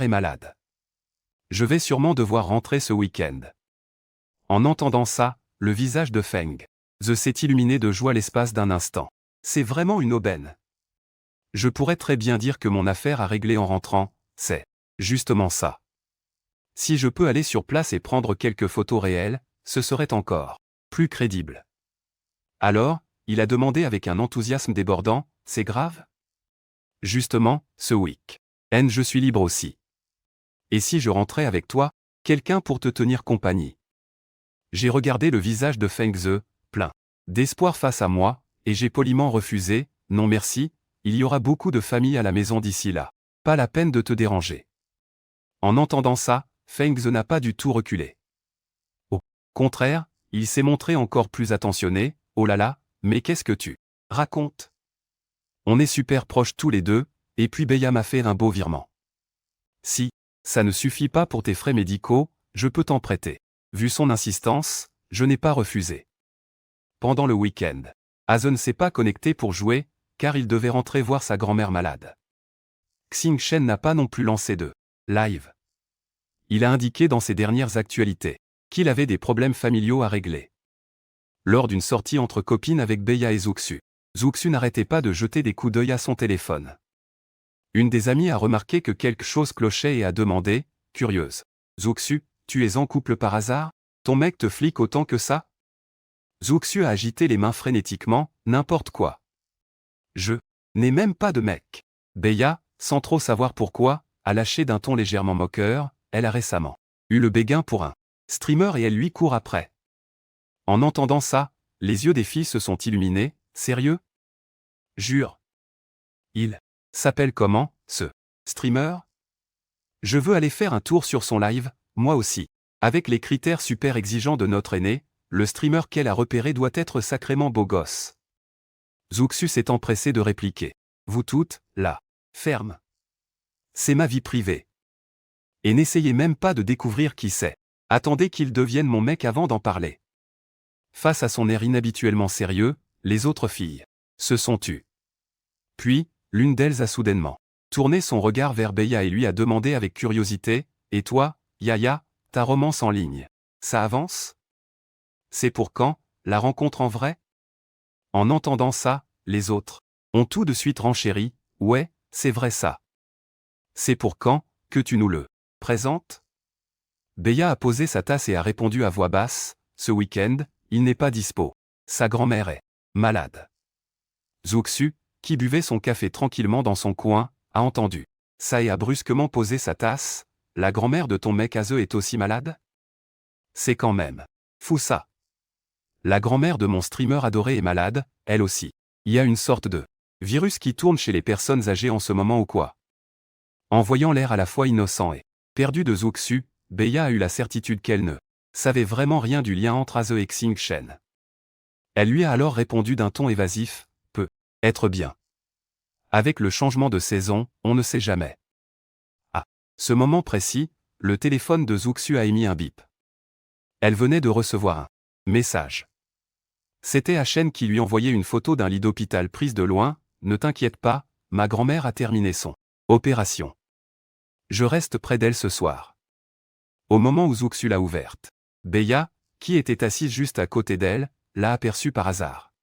est malade. Je vais sûrement devoir rentrer ce week-end. En entendant ça, le visage de Feng Ze s'est illuminé de joie l'espace d'un instant. C'est vraiment une aubaine. Je pourrais très bien dire que mon affaire à régler en rentrant, c'est justement ça. Si je peux aller sur place et prendre quelques photos réelles, ce serait encore plus crédible. Alors, il a demandé avec un enthousiasme débordant, c'est grave? Justement, ce week-end je suis libre aussi. Et si je rentrais avec toi, quelqu'un pour te tenir compagnie? J'ai regardé le visage de Feng Ze, plein d'espoir face à moi, et j'ai poliment refusé, non merci, il y aura beaucoup de familles à la maison d'ici là. Pas la peine de te déranger. En entendant ça, Feng Ze n'a pas du tout reculé. Au contraire, il s'est montré encore plus attentionné, oh là là, mais qu'est-ce que tu racontes? On est super proches tous les deux, et puis Beya m'a fait un beau virement. Si ça ne suffit pas pour tes frais médicaux, je peux t'en prêter. Vu son insistance, je n'ai pas refusé. Pendant le week-end, Az ne s'est pas connecté pour jouer, car il devait rentrer voir sa grand-mère malade. Xing Shen n'a pas non plus lancé de live. Il a indiqué dans ses dernières actualités qu'il avait des problèmes familiaux à régler. Lors d'une sortie entre copines avec Beya et Zuxu, Zuxu n'arrêtait pas de jeter des coups d'œil à son téléphone. Une des amies a remarqué que quelque chose clochait et a demandé, curieuse, Zuxu, tu es en couple par hasard? Ton mec te flique autant que ça? Zuxu a agité les mains frénétiquement, n'importe quoi. Je n'ai même pas de mec. Beya, sans trop savoir pourquoi, a lâché d'un ton légèrement moqueur, elle a récemment eu le béguin pour un streamer et elle lui court après. En entendant ça, les yeux des filles se sont illuminés, sérieux? Jure. Il s'appelle comment, ce streamer? Je veux aller faire un tour sur son live, moi aussi. Avec les critères super exigeants de notre aîné, le streamer qu'elle a repéré doit être sacrément beau gosse. Zuxu s'est empressé de répliquer. Vous toutes, là. Ferme. C'est ma vie privée. Et n'essayez même pas de découvrir qui c'est. Attendez qu'il devienne mon mec avant d'en parler. Face à son air inhabituellement sérieux, les autres filles se sont tues. Puis, l'une d'elles a soudainement tourné son regard vers Beya et lui a demandé avec curiosité, et toi, Yaya, ta romance en ligne, ça avance? C'est pour quand, la rencontre en vrai? En entendant ça, les autres ont tout de suite renchéri. Ouais, c'est vrai ça. C'est pour quand que tu nous le présentes? Beya a posé sa tasse et a répondu à voix basse, ce week-end, il n'est pas dispo. Sa grand-mère est malade. Zuxu, qui buvait son café tranquillement dans son coin, a entendu ça et a brusquement posé sa tasse. La grand-mère de ton mec Aze est aussi malade? C'est quand même fou ça. La grand-mère de mon streamer adoré est malade, elle aussi. Il y a une sorte de virus qui tourne chez les personnes âgées en ce moment ou quoi? En voyant l'air à la fois innocent et perdu de Zuxu, Beya a eu la certitude qu'elle ne savait vraiment rien du lien entre Aze et Xing Shen. Elle lui a alors répondu d'un ton évasif, peut être bien. Avec le changement de saison, on ne sait jamais. À ce moment précis, le téléphone de Zuxu a émis un bip. Elle venait de recevoir un message. C'était Shen qui lui envoyait une photo d'un lit d'hôpital prise de loin. Ne t'inquiète pas, ma grand-mère a terminé son opération. Je reste près d'elle ce soir. Au moment où Zuxu l'a ouverte, Beya, qui était assise juste à côté d'elle, l'a aperçue par hasard.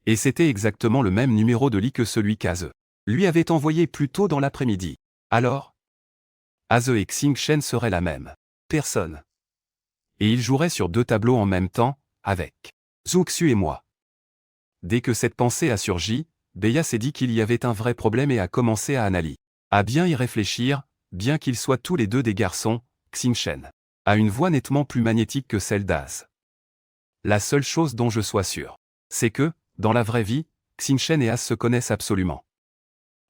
Et c'était exactement le même numéro de lit que celui qu'Aze lui avait envoyé plus tôt dans l'après-midi. Alors, Aze et Xing Shen seraient la même personne. Et ils joueraient sur 2 tableaux en même temps, avec Zuxu et moi. Dès que cette pensée a surgi, Beya s'est dit qu'il y avait un vrai problème et a commencé à analyser. À bien y réfléchir, bien qu'ils soient tous les deux des garçons, Xing Shen a une voix nettement plus magnétique que celle d'Aze. La seule chose dont je sois sûr, c'est que, dans la vraie vie, Xing Shen et Aze se connaissent absolument.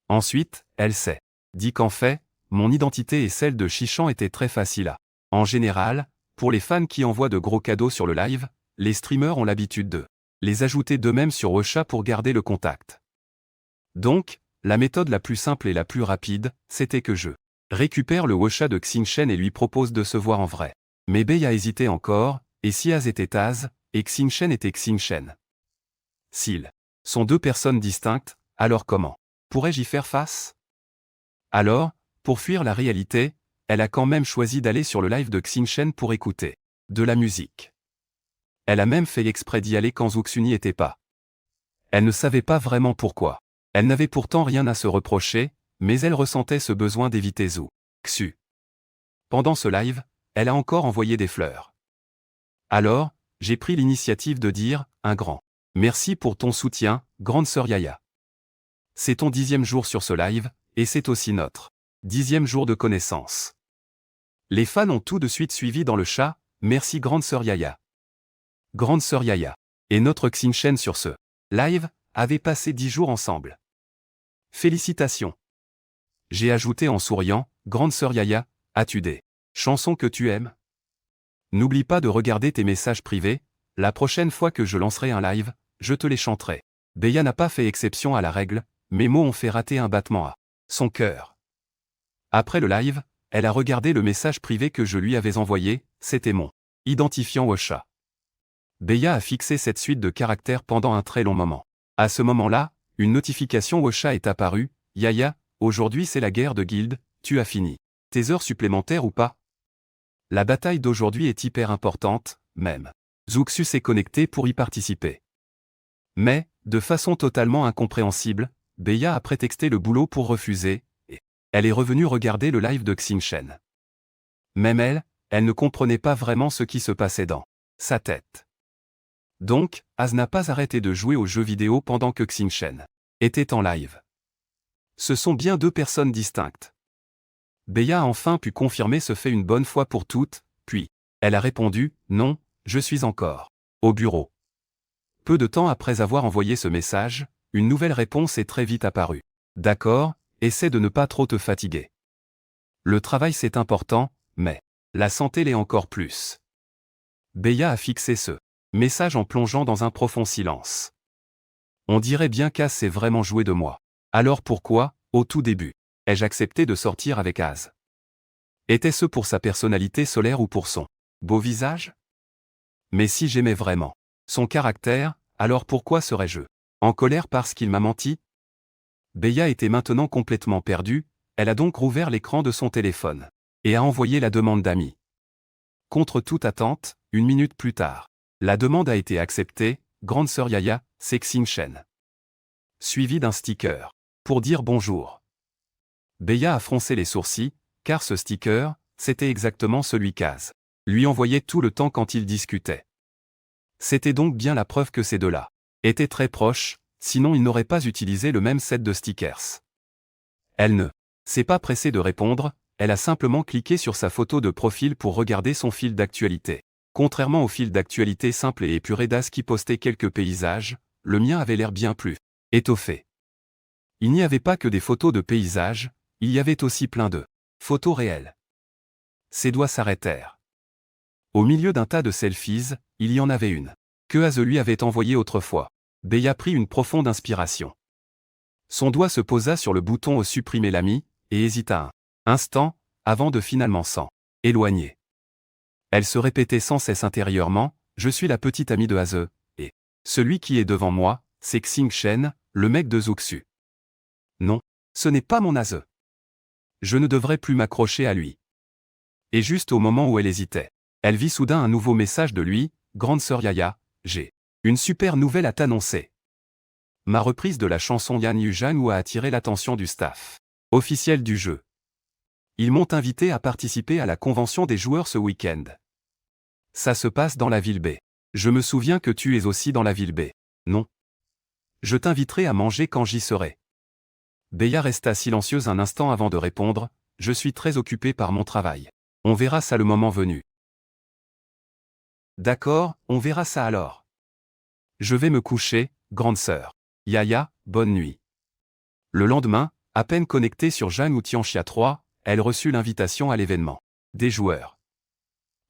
Ensuite, elle s'est dit qu'en fait, mon identité et celle de Chichan étaient très faciles à. En général, pour les fans qui envoient de gros cadeaux sur le live, les streamers ont l'habitude de les ajouter d'eux-mêmes sur Wecha pour garder le contact. Donc, la méthode la plus simple et la plus rapide, c'était que je récupère le Wecha de Xing Shen et lui propose de se voir en vrai. Mais Beya a hésité encore, et si Aze était Aze, et Xing Shen était Xing Shen? S'ils sont 2 personnes distinctes, alors comment pourrais-je y faire face? Alors, pour fuir la réalité, elle a quand même choisi d'aller sur le live de Xing Shen pour écouter de la musique. Elle a même fait exprès d'y aller quand Zuxu n'y était pas. Elle ne savait pas vraiment pourquoi. Elle n'avait pourtant rien à se reprocher, mais elle ressentait ce besoin d'éviter Zuxu. Pendant ce live, elle a encore envoyé des fleurs. Alors, j'ai pris l'initiative de dire un grand merci pour ton soutien, grande sœur Yaya. C'est ton 10e jour sur ce live, et c'est aussi notre 10e jour de connaissance. Les fans ont tout de suite suivi dans le chat, merci grande sœur Yaya. Grande sœur Yaya et notre Xing Shen sur ce live avaient passé 10 jours ensemble. Félicitations. J'ai ajouté en souriant, grande sœur Yaya, as-tu des chansons que tu aimes? N'oublie pas de regarder tes messages privés, la prochaine fois que je lancerai un live, je te les chanterai. Beya n'a pas fait exception à la règle, mes mots ont fait rater un battement à son cœur. Après le live, elle a regardé le message privé que je lui avais envoyé, c'était mon identifiant Wecha. Beya a fixé cette suite de caractères pendant un très long moment. À ce moment-là, une notification Wecha est apparue, Yaya, aujourd'hui c'est la guerre de guilde, tu as fini tes heures supplémentaires ou pas? La bataille d'aujourd'hui est hyper importante, même. Zuxu s'est connecté pour y participer. Mais, de façon totalement incompréhensible, Beya a prétexté le boulot pour refuser, et elle est revenue regarder le live de Xing Shen. Même elle ne comprenait pas vraiment ce qui se passait dans sa tête. Donc, Aze n'a pas arrêté de jouer aux jeux vidéo pendant que Xing Shen était en live. Ce sont bien 2 personnes distinctes. Beya a enfin pu confirmer ce fait une bonne fois pour toutes, puis, elle a répondu, non, je suis encore au bureau. Peu de temps après avoir envoyé ce message, une nouvelle réponse est très vite apparue. D'accord, essaie de ne pas trop te fatiguer. Le travail c'est important, mais la santé l'est encore plus. Beya a fixé ce message en plongeant dans un profond silence. On dirait bien qu'Aze s'est vraiment joué de moi. Alors pourquoi, au tout début, ai-je accepté de sortir avec Aze? Était-ce pour sa personnalité solaire ou pour son beau visage? Mais si j'aimais vraiment son caractère, alors pourquoi serais-je en colère parce qu'il m'a menti? Beya était maintenant complètement perdue, elle a donc rouvert l'écran de son téléphone et a envoyé la demande d'amis. Contre toute attente, 1 minute plus tard, la demande a été acceptée, grande sœur Yaya, c'est Xingchen. Suivi d'un sticker. Pour dire bonjour. Beya a froncé les sourcils, car ce sticker, c'était exactement celui qu'Az lui envoyait tout le temps quand ils discutaient. C'était donc bien la preuve que ces deux-là étaient très proches, sinon ils n'auraient pas utilisé le même set de stickers. Elle ne s'est pas pressée de répondre, elle a simplement cliqué sur sa photo de profil pour regarder son fil d'actualité. Contrairement au fil d'actualité simple et épuré d'Az qui postait quelques paysages, le mien avait l'air bien plus étoffé. Il n'y avait pas que des photos de paysages, il y avait aussi plein de photos réelles. Ses doigts s'arrêtèrent. Au milieu d'un tas de selfies, il y en avait une que Az lui avait envoyée autrefois. Beya prit une profonde inspiration. Son doigt se posa sur le bouton « Supprimer l'ami » et hésita un instant, avant de finalement s'en éloigner. Elle se répétait sans cesse intérieurement, « Je suis la petite amie de Az, et celui qui est devant moi, c'est Xingchen, le mec de Zuxu. Non, ce n'est pas mon Az. Je ne devrais plus m'accrocher à lui. » Et juste au moment où elle hésitait, elle vit soudain un nouveau message de lui, « Grande sœur Yaya, j'ai une super nouvelle à t'annoncer. » Ma reprise de la chanson Yan Yu a attiré l'attention du staff officiel du jeu. Ils m'ont invité à participer à la convention des joueurs ce week-end. Ça se passe dans la ville B. Je me souviens que tu es aussi dans la ville B. Non. Je t'inviterai à manger quand j'y serai. Beya resta silencieuse un instant avant de répondre, « Je suis très occupée par mon travail. On verra ça le moment venu. » D'accord, on verra ça alors. Je vais me coucher, grande sœur. Yaya, bonne nuit. Le lendemain, à peine connectée sur Zhang ou Tianxia 3, elle reçut l'invitation à l'événement des joueurs.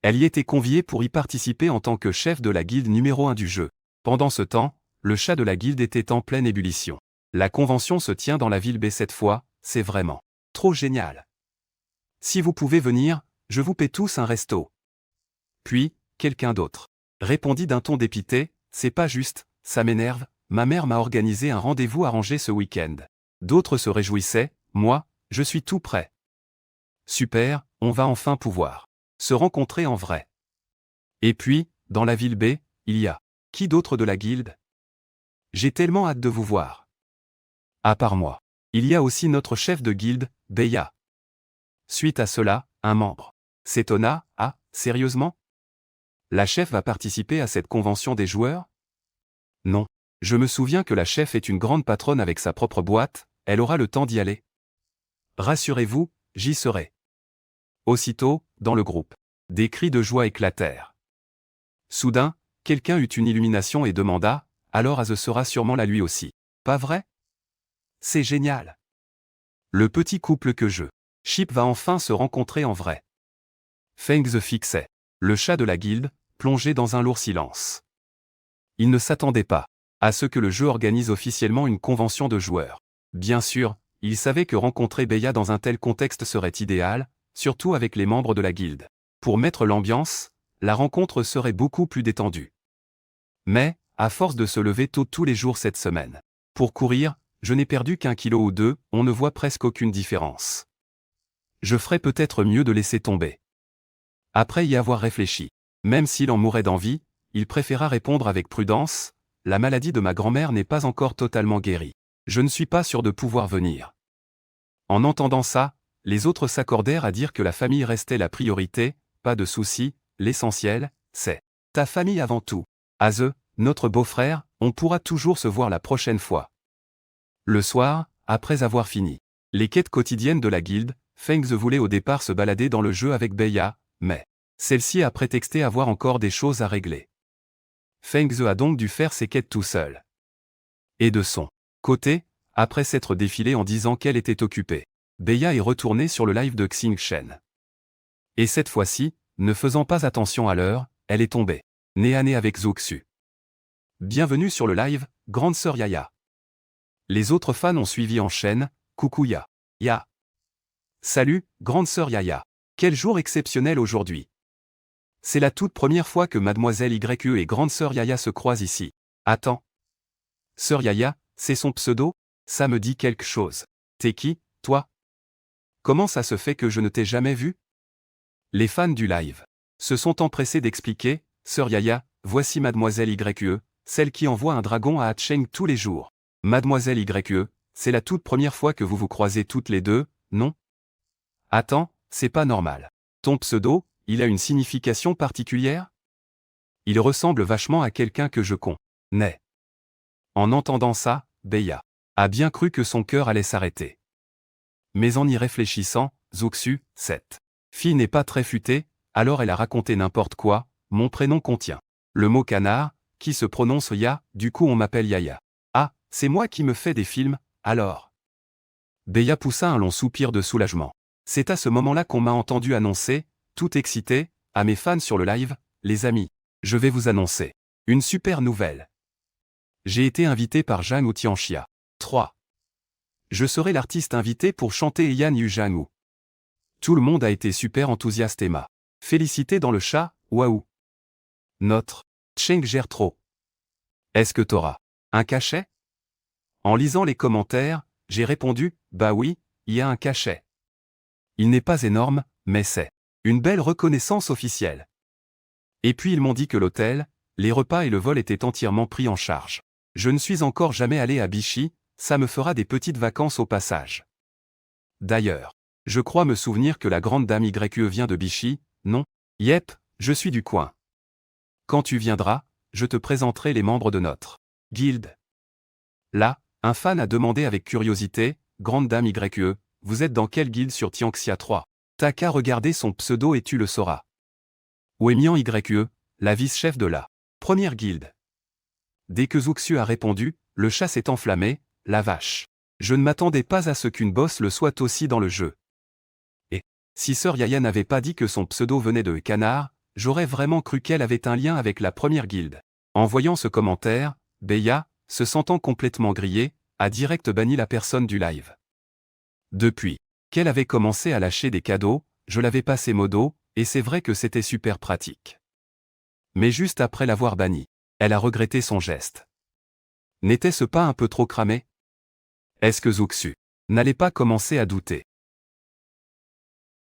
Elle y était conviée pour y participer en tant que chef de la guilde numéro 1 du jeu. Pendant ce temps, le chat de la guilde était en pleine ébullition. La convention se tient dans la ville B cette fois, c'est vraiment trop génial. Si vous pouvez venir, je vous paie tous un resto. Puis, quelqu'un d'autre répondit d'un ton dépité, c'est pas juste, ça m'énerve, ma mère m'a organisé un rendez-vous arrangé ce week-end. D'autres se réjouissaient, moi, je suis tout prêt. Super, on va enfin pouvoir se rencontrer en vrai. Et puis, dans la ville B, il y a qui d'autre de la guilde? J'ai tellement hâte de vous voir. À part moi, il y a aussi notre chef de guilde, Beya. Suite à cela, un membre s'étonna, ah, sérieusement? La chef va participer à cette convention des joueurs? Non. Je me souviens que la chef est une grande patronne avec sa propre boîte, elle aura le temps d'y aller. Rassurez-vous, j'y serai. Aussitôt, dans le groupe, des cris de joie éclatèrent. Soudain, quelqu'un eut une illumination et demanda, alors Az sera sûrement là lui aussi. Pas vrai? C'est génial. Le petit couple que je ship va enfin se rencontrer en vrai. Feng Ze fixait le chat de la guilde, plongé dans un lourd silence. Il ne s'attendait pas à ce que le jeu organise officiellement une convention de joueurs. Bien sûr, il savait que rencontrer Beya dans un tel contexte serait idéal, surtout avec les membres de la guilde. Pour mettre l'ambiance, la rencontre serait beaucoup plus détendue. Mais, à force de se lever tôt tous les jours cette semaine, pour courir, je n'ai perdu qu'1 kilo ou 2, on ne voit presque aucune différence. Je ferais peut-être mieux de laisser tomber. Après y avoir réfléchi, même s'il en mourait d'envie, il préféra répondre avec prudence, la maladie de ma grand-mère n'est pas encore totalement guérie. Je ne suis pas sûr de pouvoir venir. En entendant ça, les autres s'accordèrent à dire que la famille restait la priorité, pas de souci, l'essentiel, c'est ta famille avant tout. Az, notre beau-frère, on pourra toujours se voir la prochaine fois. Le soir, après avoir fini les quêtes quotidiennes de la guilde, Feng Ze voulait au départ se balader dans le jeu avec Beya, mais celle-ci a prétexté avoir encore des choses à régler. Feng Ze a donc dû faire ses quêtes tout seul. Et de son côté, après s'être défilée en disant qu'elle était occupée, Beya est retournée sur le live de Xingchen. Et cette fois-ci, ne faisant pas attention à l'heure, elle est tombée nez à nez avec Zuxu. Bienvenue sur le live, grande sœur Yaya. Les autres fans ont suivi en chaîne, coucou Ya. Salut, grande sœur Yaya. Quel jour exceptionnel aujourd'hui. C'est la toute première fois que mademoiselle YE et grande sœur Yaya se croisent ici. Attends. Sœur Yaya, c'est son pseudo? Ça me dit quelque chose. T'es qui, toi? Comment ça se fait que je ne t'ai jamais vu? Les fans du live se sont empressés d'expliquer, sœur Yaya, voici mademoiselle YE, celle qui envoie un dragon à Cheng tous les jours. Mademoiselle YE, c'est la toute première fois que vous vous croisez toutes les deux, non? Attends, c'est pas normal. Ton pseudo, il a une signification particulière? Il ressemble vachement à quelqu'un que je connais. En entendant ça, Beya a bien cru que son cœur allait s'arrêter. Mais en y réfléchissant, Zuxu, cette fille n'est pas très futée, alors elle a raconté n'importe quoi, mon prénom contient le mot canard, qui se prononce Ya, du coup on m'appelle Yaya. Ah, c'est moi qui me fais des films, alors. Beya poussa un long soupir de soulagement. C'est à ce moment-là qu'on m'a entendu annoncer, tout excité, à mes fans sur le live, les amis, je vais vous annoncer une super nouvelle. J'ai été invité par Zhang Wu Tianxia. 3. Je serai l'artiste invité pour chanter Yan Yu Zhang. Tout le monde a été super enthousiaste et m'a félicité dans le chat, waouh. Notre Cheng gère trop. Est-ce que t'auras un cachet? En lisant les commentaires, j'ai répondu, bah oui, il y a un cachet. Il n'est pas énorme, mais c'est une belle reconnaissance officielle. Et puis ils m'ont dit que l'hôtel, les repas et le vol étaient entièrement pris en charge. Je ne suis encore jamais allé à Bichy, ça me fera des petites vacances au passage. D'ailleurs, je crois me souvenir que la grande dame YE vient de Bichy, non? Yep, je suis du coin. Quand tu viendras, je te présenterai les membres de notre guilde. Là, un fan a demandé avec curiosité, grande dame YE, vous êtes dans quelle guilde sur Tianxia 3? T'as qu'à regarder son pseudo et tu le sauras. Wemian YE, la vice-chef de la première guilde. Dès que Zuxu a répondu, le chat s'est enflammé, la vache. Je ne m'attendais pas à ce qu'une boss le soit aussi dans le jeu. Et, si Sœur Yaya n'avait pas dit que son pseudo venait de Canard, j'aurais vraiment cru qu'elle avait un lien avec la première guilde. En voyant ce commentaire, Beya, se sentant complètement grillée, a direct banni la personne du live. Depuis qu'elle avait commencé à lâcher des cadeaux, je l'avais passé modo, et c'est vrai que c'était super pratique. Mais juste après l'avoir banni, elle a regretté son geste. N'était-ce pas un peu trop cramé? Est-ce que Zuxu n'allait pas commencer à douter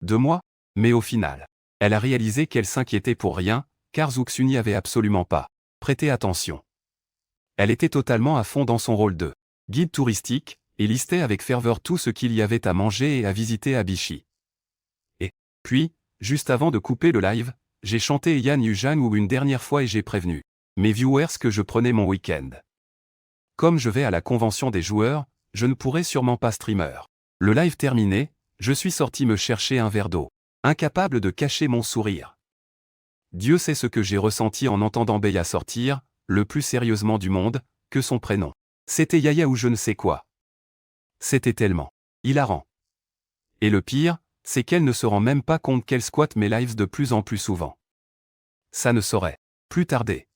de moi? Mais au final, elle a réalisé qu'elle s'inquiétait pour rien, car Zuxu n'y avait absolument pas prêté attention. Elle était totalement à fond dans son rôle de guide touristique, et listait avec ferveur tout ce qu'il y avait à manger et à visiter à Bichy. Et puis, juste avant de couper le live, j'ai chanté Yan Yu Zhang une dernière fois et j'ai prévenu mes viewers que je prenais mon week-end. Comme je vais à la convention des joueurs, je ne pourrai sûrement pas streamer. Le live terminé, je suis sorti me chercher un verre d'eau, incapable de cacher mon sourire. Dieu sait ce que j'ai ressenti en entendant Beya sortir, le plus sérieusement du monde, que son prénom. C'était Yaya ou je ne sais quoi. C'était tellement hilarant. Et le pire, c'est qu'elle ne se rend même pas compte qu'elle squatte mes lives de plus en plus souvent. Ça ne saurait plus tarder.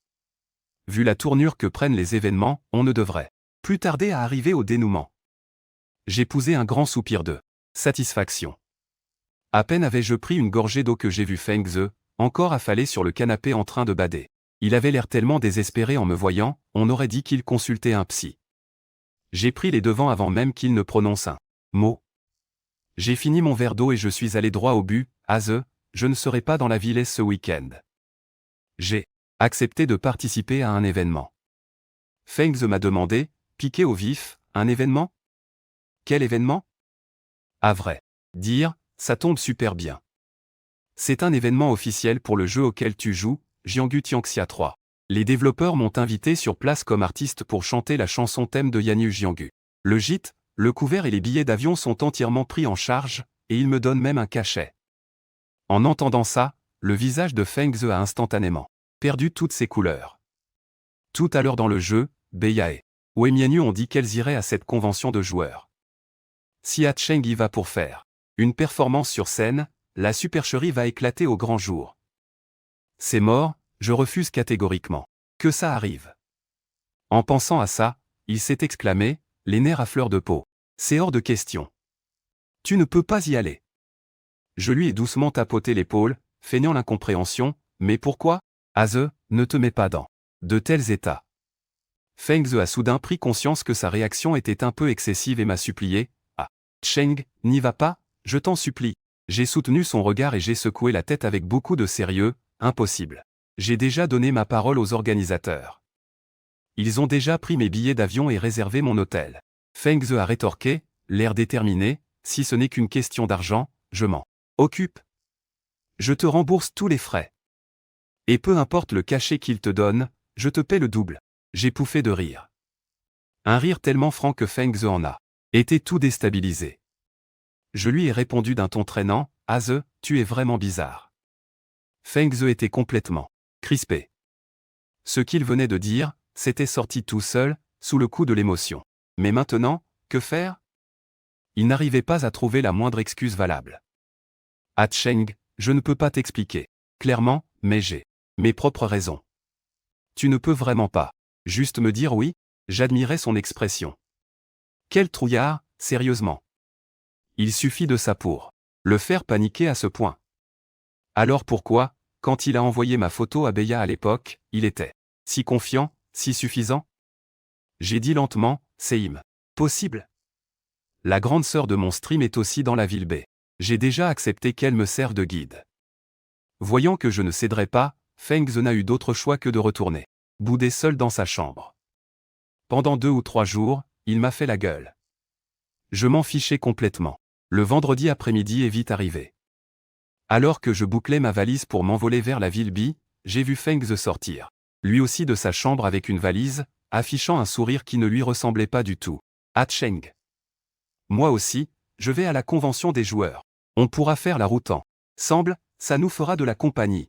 Vu la tournure que prennent les événements, on ne devrait plus tarder à arriver au dénouement. J'ai poussé un grand soupir de satisfaction. À peine avais-je pris une gorgée d'eau que j'ai vu Feng Ze, encore affalé sur le canapé en train de bader. Il avait l'air tellement désespéré en me voyant, on aurait dit qu'il consultait un psy. J'ai pris les devants avant même qu'il ne prononce un mot. J'ai fini mon verre d'eau et je suis allé droit au but, à Ze, je ne serai pas dans la ville ce week-end. J'ai accepté de participer à un événement. Feng Ze m'a demandé, piqué au vif, un événement? Quel événement? À vrai dire, ça tombe super bien. C'est un événement officiel pour le jeu auquel tu joues, Jianghu Tianxia 3. Les développeurs m'ont invité sur place comme artiste pour chanter la chanson thème de Yan Yu Jianghu. Le gîte, le couvert et les billets d'avion sont entièrement pris en charge, et ils me donnent même un cachet. En entendant ça, le visage de Feng Ze a instantanément perdu toutes ses couleurs. Tout à l'heure dans le jeu, Beya et Wemianyu ont dit qu'elles iraient à cette convention de joueurs. Si Cheng y va pour faire une performance sur scène, la supercherie va éclater au grand jour. C'est mort, je refuse catégoriquement que ça arrive. En pensant à ça, il s'est exclamé, les nerfs à fleur de peau. C'est hors de question. Tu ne peux pas y aller. Je lui ai doucement tapoté l'épaule, feignant l'incompréhension, mais pourquoi? Aze, ne te mets pas dans de tels états. Feng Ze a soudain pris conscience que sa réaction était un peu excessive et m'a supplié, ah, Cheng, n'y va pas, je t'en supplie. J'ai soutenu son regard et j'ai secoué la tête avec beaucoup de sérieux, impossible. J'ai déjà donné ma parole aux organisateurs. Ils ont déjà pris mes billets d'avion et réservé mon hôtel. Feng Ze a rétorqué, l'air déterminé, si ce n'est qu'une question d'argent, je m'en occupe. Je te rembourse tous les frais. Et peu importe le cachet qu'ils te donnent, je te paie le double. J'ai pouffé de rire. Un rire tellement franc que Feng Ze en a été tout déstabilisé. Je lui ai répondu d'un ton traînant, « Ah Ze, tu es vraiment bizarre. » Feng Ze était complètement crispé. Ce qu'il venait de dire, c'était sorti tout seul, sous le coup de l'émotion. Mais maintenant, que faire? Il n'arrivait pas à trouver la moindre excuse valable. Ah Cheng, je ne peux pas t'expliquer clairement, mais j'ai mes propres raisons. Tu ne peux vraiment pas juste me dire oui? J'admirais son expression. Quel trouillard, sérieusement. Il suffit de ça pour le faire paniquer à ce point. Alors pourquoi, quand il a envoyé ma photo à Beya à l'époque, il était si confiant, si suffisant? J'ai dit lentement, c'est possible. La grande sœur de mon stream est aussi dans la ville B. J'ai déjà accepté qu'elle me serve de guide. Voyant que je ne céderais pas, Feng Ze n'a eu d'autre choix que de retourner bouder seul dans sa chambre. Pendant 2 ou 3 jours, il m'a fait la gueule. Je m'en fichais complètement. Le vendredi après-midi est vite arrivé. Alors que je bouclais ma valise pour m'envoler vers la ville B, j'ai vu Feng Ze sortir, lui aussi de sa chambre avec une valise, affichant un sourire qui ne lui ressemblait pas du tout. Ah Cheng. Moi aussi, je vais à la convention des joueurs. On pourra faire la route ensemble, ça nous fera de la compagnie.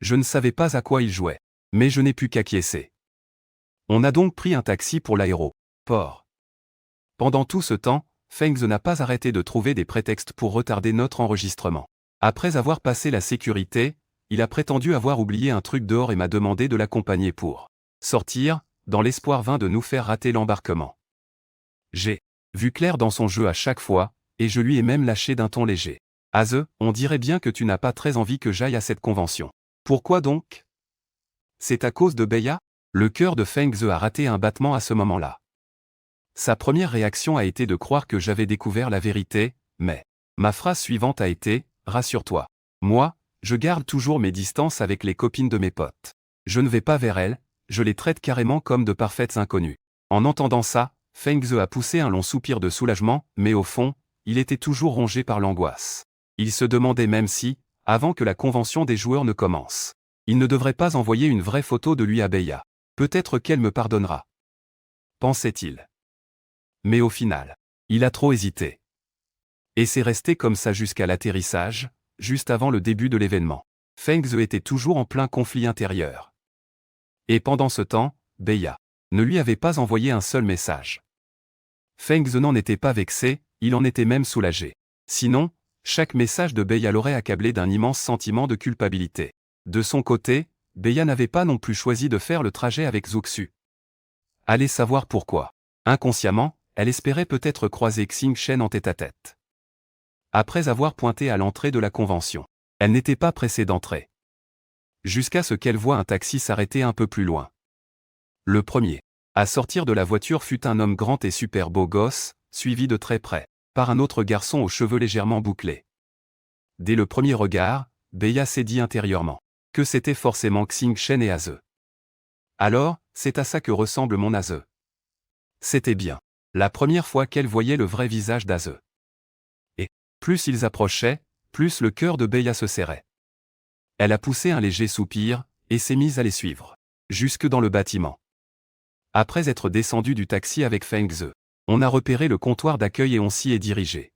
Je ne savais pas à quoi il jouait, mais je n'ai pu qu'acquiescer. On a donc pris un taxi pour l'aéroport. Pendant tout ce temps, Feng Ze n'a pas arrêté de trouver des prétextes pour retarder notre enregistrement. Après avoir passé la sécurité, il a prétendu avoir oublié un truc dehors et m'a demandé de l'accompagner pour sortir, dans l'espoir vain de nous faire rater l'embarquement. J'ai vu clair dans son jeu à chaque fois, et je lui ai même lâché d'un ton léger. Ah Ze, on dirait bien que tu n'as pas très envie que j'aille à cette convention. Pourquoi donc? C'est à cause de Beya? Le cœur de Feng Ze a raté un battement à ce moment-là. Sa première réaction a été de croire que j'avais découvert la vérité, mais ma phrase suivante a été « Rassure-toi. Moi, je garde toujours mes distances avec les copines de mes potes. Je ne vais pas vers elles, je les traite carrément comme de parfaites inconnues. » En entendant ça, Feng Ze a poussé un long soupir de soulagement, mais au fond, il était toujours rongé par l'angoisse. Il se demandait même si, avant que la convention des joueurs ne commence, il ne devrait pas envoyer une vraie photo de lui à Beya. Peut-être qu'elle me pardonnera. Pensait-il. Mais au final, il a trop hésité. Et c'est resté comme ça jusqu'à l'atterrissage, juste avant le début de l'événement. Feng Ze était toujours en plein conflit intérieur. Et pendant ce temps, Beya ne lui avait pas envoyé un seul message. Feng Ze n'en était pas vexé, il en était même soulagé. Sinon, chaque message de Beya l'aurait accablé d'un immense sentiment de culpabilité. De son côté, Beya n'avait pas non plus choisi de faire le trajet avec Zuxu. Allez savoir pourquoi. Inconsciemment, elle espérait peut-être croiser Xing Shen en tête-à-tête. Après avoir pointé à l'entrée de la convention, elle n'était pas pressée d'entrer. Jusqu'à ce qu'elle voie un taxi s'arrêter un peu plus loin. Le premier à sortir de la voiture fut un homme grand et super beau gosse, suivi de très près par un autre garçon aux cheveux légèrement bouclés. Dès le premier regard, Beya s'est dit intérieurement que c'était forcément Xing Shen et Aze. Alors, c'est à ça que ressemble mon Aze. C'était bien la première fois qu'elle voyait le vrai visage d'Aze. Et, plus ils approchaient, plus le cœur de Beya se serrait. Elle a poussé un léger soupir, et s'est mise à les suivre, jusque dans le bâtiment. Après être descendu du taxi avec Feng Ze, on a repéré le comptoir d'accueil et on s'y est dirigé.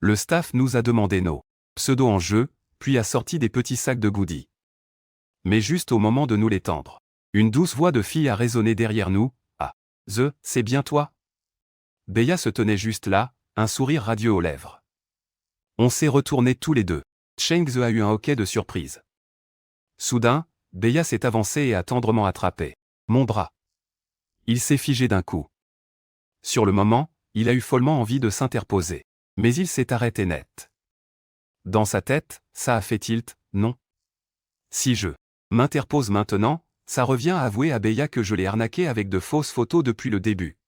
Le staff nous a demandé nos pseudos en jeu, puis a sorti des petits sacs de goodies. Mais juste au moment de nous les tendre, une douce voix de fille a résonné derrière nous. « Ah, Ze, c'est bien toi ?» Beya se tenait juste là, un sourire radieux aux lèvres. On s'est retournés tous les deux. Cheng Ze a eu un hoquet de surprise. Soudain, Beya s'est avancé et a tendrement attrapé mon bras. Il s'est figé d'un coup. Sur le moment, il a eu follement envie de s'interposer. Mais il s'est arrêté net. Dans sa tête, ça a fait tilt, non? Si je m'interpose maintenant, ça revient à avouer à Beya que je l'ai arnaqué avec de fausses photos depuis le début.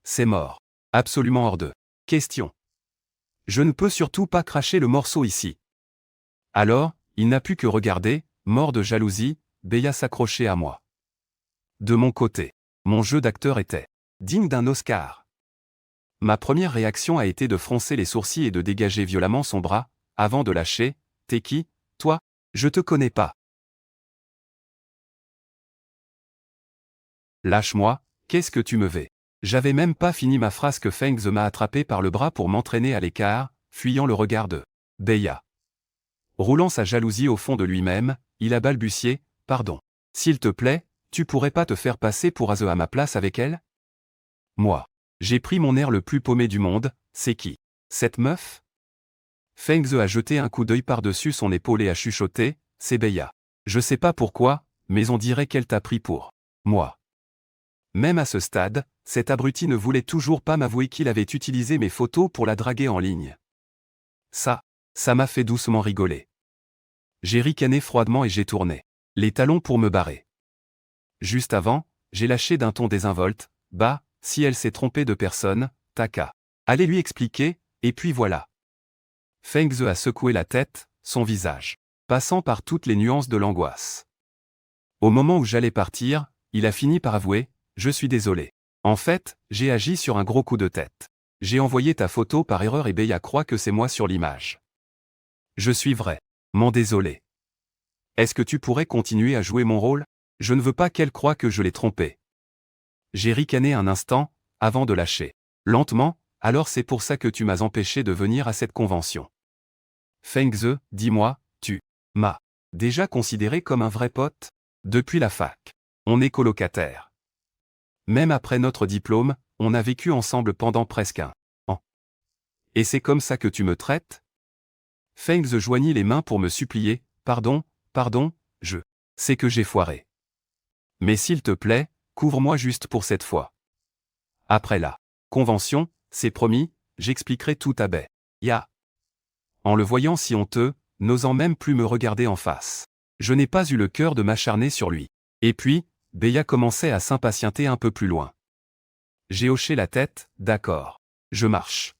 C'est mort. Absolument hors de question. Je ne peux surtout pas cracher le morceau ici. Alors, il n'a pu que regarder, mort de jalousie, Beya s'accrocher à moi. De mon côté, mon jeu d'acteur était digne d'un Oscar. Ma première réaction a été de froncer les sourcils et de dégager violemment son bras, avant de lâcher « T'es qui, toi? Je te connais pas. Lâche-moi, qu'est-ce que tu me veux ?» J'avais même pas fini ma phrase que Feng Ze m'a attrapé par le bras pour m'entraîner à l'écart, fuyant le regard de Beya. Roulant sa jalousie au fond de lui-même, il a balbutié « Pardon. S'il te plaît, tu pourrais pas te faire passer pour Aze à ma place avec elle ?» Moi. J'ai pris mon air le plus paumé du monde, c'est qui? Cette meuf? Feng Ze a jeté un coup d'œil par-dessus son épaule et a chuchoté, c'est Beya. Je sais pas pourquoi, mais on dirait qu'elle t'a pris pour moi. Même à ce stade, cet abruti ne voulait toujours pas m'avouer qu'il avait utilisé mes photos pour la draguer en ligne. Ça m'a fait doucement rigoler. J'ai ricané froidement et j'ai tourné les talons pour me barrer. Juste avant, j'ai lâché d'un ton désinvolte, bah, si elle s'est trompée de personne, t'as qu'à aller lui expliquer, et puis voilà. Feng Ze a secoué la tête, son visage passant par toutes les nuances de l'angoisse. Au moment où j'allais partir, il a fini par avouer, je suis désolé. En fait, j'ai agi sur un gros coup de tête. J'ai envoyé ta photo par erreur et Beya croit que c'est moi sur l'image. Je suis vraiment désolé. Est-ce que tu pourrais continuer à jouer mon rôle? Je ne veux pas qu'elle croie que je l'ai trompée. J'ai ricané un instant, avant de lâcher. Lentement, alors c'est pour ça que tu m'as empêché de venir à cette convention. Feng Ze, dis-moi, tu m'as déjà considéré comme un vrai pote? Depuis la fac. On est colocataires. Même après notre diplôme, on a vécu ensemble pendant presque un an. Et c'est comme ça que tu me traites? Feng Ze joignit les mains pour me supplier, pardon, je sais que j'ai foiré. Mais s'il te plaît, couvre-moi juste pour cette fois. Après la convention, c'est promis, j'expliquerai tout à Beya. En le voyant si honteux, n'osant même plus me regarder en face. Je n'ai pas eu le cœur de m'acharner sur lui. Et puis, Beya commençait à s'impatienter un peu plus loin. J'ai hoché la tête, d'accord. Je marche.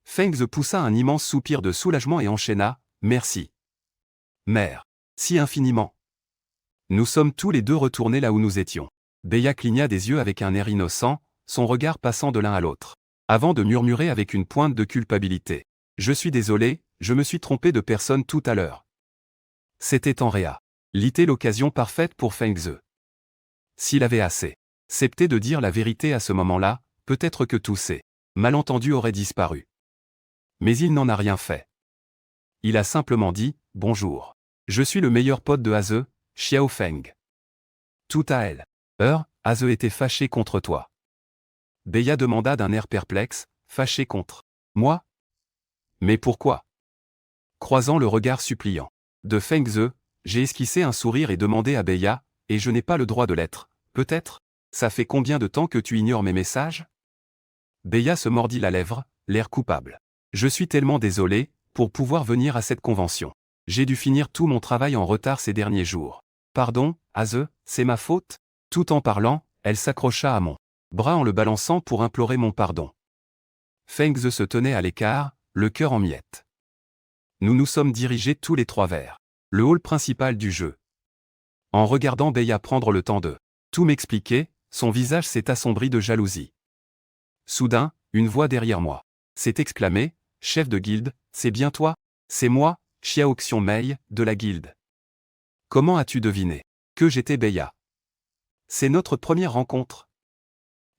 Feng Ze poussa un immense soupir de soulagement et enchaîna, merci. Mère. Si infiniment. Nous sommes tous les deux retournés là où nous étions. Beya cligna des yeux avec un air innocent, son regard passant de l'un à l'autre. Avant de murmurer avec une pointe de culpabilité. Je suis désolé, je me suis trompé de personne tout à l'heure. C'était en réalité l'occasion parfaite pour Feng Ze. S'il avait accepté de dire la vérité à ce moment-là, peut-être que tous ces malentendus auraient disparu. Mais il n'en a rien fait. Il a simplement dit, bonjour. Je suis le meilleur pote de Aze, Xiao Feng. Tout à elle. Aze était fâché contre toi. Beya demanda d'un air perplexe, fâché contre moi? Mais pourquoi? Croisant le regard suppliant de Feng Ze, j'ai esquissé un sourire et demandé à Beya, et je n'ai pas le droit de l'être, peut-être? Ça fait combien de temps que tu ignores mes messages? Beya se mordit la lèvre, l'air coupable. Je suis tellement désolé, pour pouvoir venir à cette convention. J'ai dû finir tout mon travail en retard ces derniers jours. Pardon, Aze, c'est ma faute? Tout en parlant, elle s'accrocha à mon bras en le balançant pour implorer mon pardon. Feng Ze se tenait à l'écart, le cœur en miettes. Nous nous sommes dirigés tous les trois vers le hall principal du jeu. En regardant Beya prendre le temps de tout m'expliquer, son visage s'est assombri de jalousie. Soudain, une voix derrière moi s'est exclamée, chef de guilde, c'est bien toi? C'est moi, Xiao Xiongmei, de la guilde. Comment as-tu deviné que j'étais Beya? C'est notre première rencontre.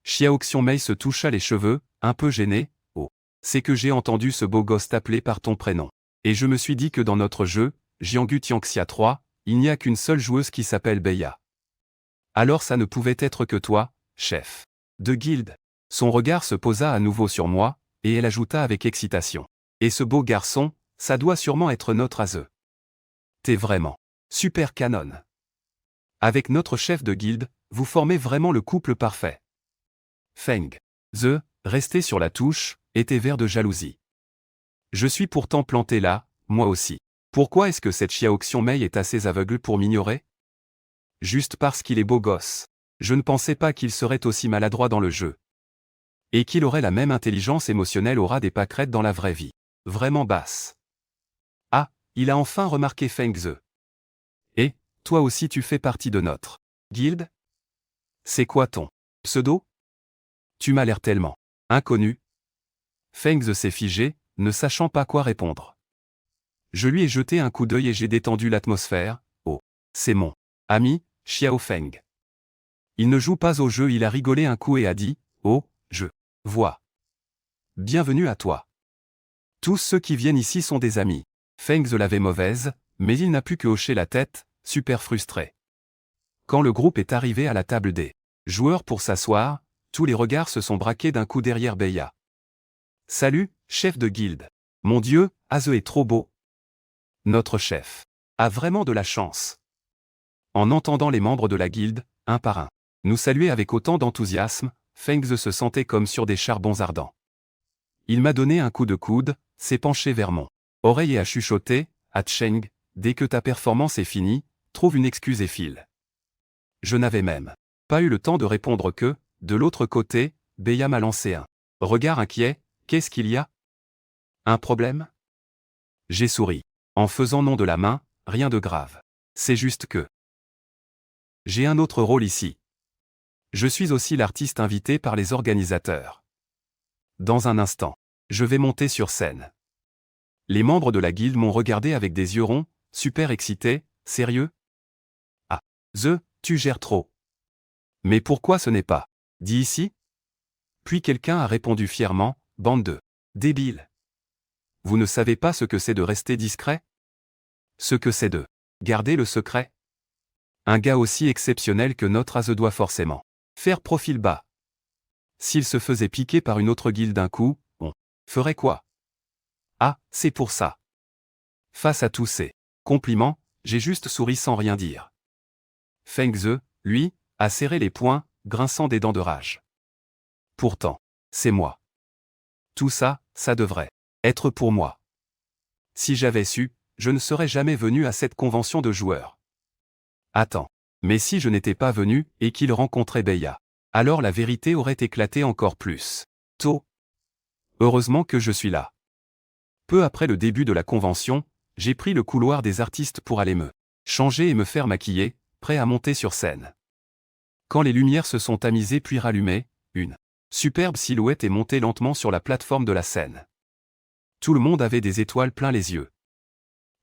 Xiao Xiongmei se toucha les cheveux, un peu gêné. Oh, c'est que j'ai entendu ce beau gosse t'appeler par ton prénom. Et je me suis dit que dans notre jeu, Jianggu Tianxia 3, il n'y a qu'une seule joueuse qui s'appelle Beya. Alors ça ne pouvait être que toi, chef de guilde. Son regard se posa à nouveau sur moi, et elle ajouta avec excitation. Et ce beau garçon, ça doit sûrement être notre Aze. T'es vraiment super canon. Avec notre chef de guilde, vous formez vraiment le couple parfait. Feng Ze, resté sur la touche, était vert de jalousie. Je suis pourtant planté là, moi aussi. Pourquoi est-ce que cette Xiao Xiongmei est assez aveugle pour m'ignorer? Juste parce qu'il est beau gosse. Je ne pensais pas qu'il serait aussi maladroit dans le jeu. Et qu'il aurait la même intelligence émotionnelle au ras des pâquerettes dans la vraie vie. Vraiment basse. Ah, il a enfin remarqué Feng Ze. Et, toi aussi tu fais partie de notre guilde? C'est quoi ton pseudo? Tu m'as l'air tellement inconnu. Feng Ze s'est figé, ne sachant pas quoi répondre. Je lui ai jeté un coup d'œil et j'ai détendu l'atmosphère. Oh, c'est mon ami, Xiao Feng. Il ne joue pas au jeu, il a rigolé un coup et a dit, oh, je vois. Bienvenue à toi. Tous ceux qui viennent ici sont des amis. Feng Ze l'avait mauvaise, mais il n'a pu que hocher la tête, super frustré. Quand le groupe est arrivé à la table des joueurs pour s'asseoir, tous les regards se sont braqués d'un coup derrière Beya. Salut, chef de guilde. Mon Dieu, Aze est trop beau. Notre chef a vraiment de la chance. En entendant les membres de la guilde, un par un, nous saluer avec autant d'enthousiasme, Feng Ze se sentait comme sur des charbons ardents. Il m'a donné un coup de coude, s'est penché vers mon oreille et a chuchoté, à Cheng, dès que ta performance est finie, trouve une excuse et file. Je n'avais même pas eu le temps de répondre que, de l'autre côté, Beya m'a lancé un regard inquiet. Qu'est-ce qu'il y a? Un problème? J'ai souri. En faisant non de la main, rien de grave. C'est juste que j'ai un autre rôle ici. Je suis aussi l'artiste invité par les organisateurs. Dans un instant, je vais monter sur scène. Les membres de la guilde m'ont regardé avec des yeux ronds, super excités. Sérieux? Ah, Ze, tu gères trop. Mais pourquoi ce n'est pas dit ici? Puis quelqu'un a répondu fièrement, bande de débiles. Vous ne savez pas ce que c'est de rester discret? Ce que c'est de garder le secret? Un gars aussi exceptionnel que notre Aze doit forcément faire profil bas. S'il se faisait piquer par une autre guilde d'un coup, on ferait quoi? Ah, c'est pour ça. Face à tous ces compliments, j'ai juste souri sans rien dire. Feng Ze, lui, a serré les poings, grinçant des dents de rage. Pourtant, c'est moi. Tout ça, ça devrait être pour moi. Si j'avais su, je ne serais jamais venu à cette convention de joueurs. Attends, mais si je n'étais pas venu et qu'il rencontrait Beya, alors la vérité aurait éclaté encore plus tôt. Heureusement que je suis là. Peu après le début de la convention, j'ai pris le couloir des artistes pour aller me changer et me faire maquiller, prêt à monter sur scène. Quand les lumières se sont tamisées puis rallumées, une superbe silhouette est montée lentement sur la plateforme de la scène. Tout le monde avait des étoiles plein les yeux.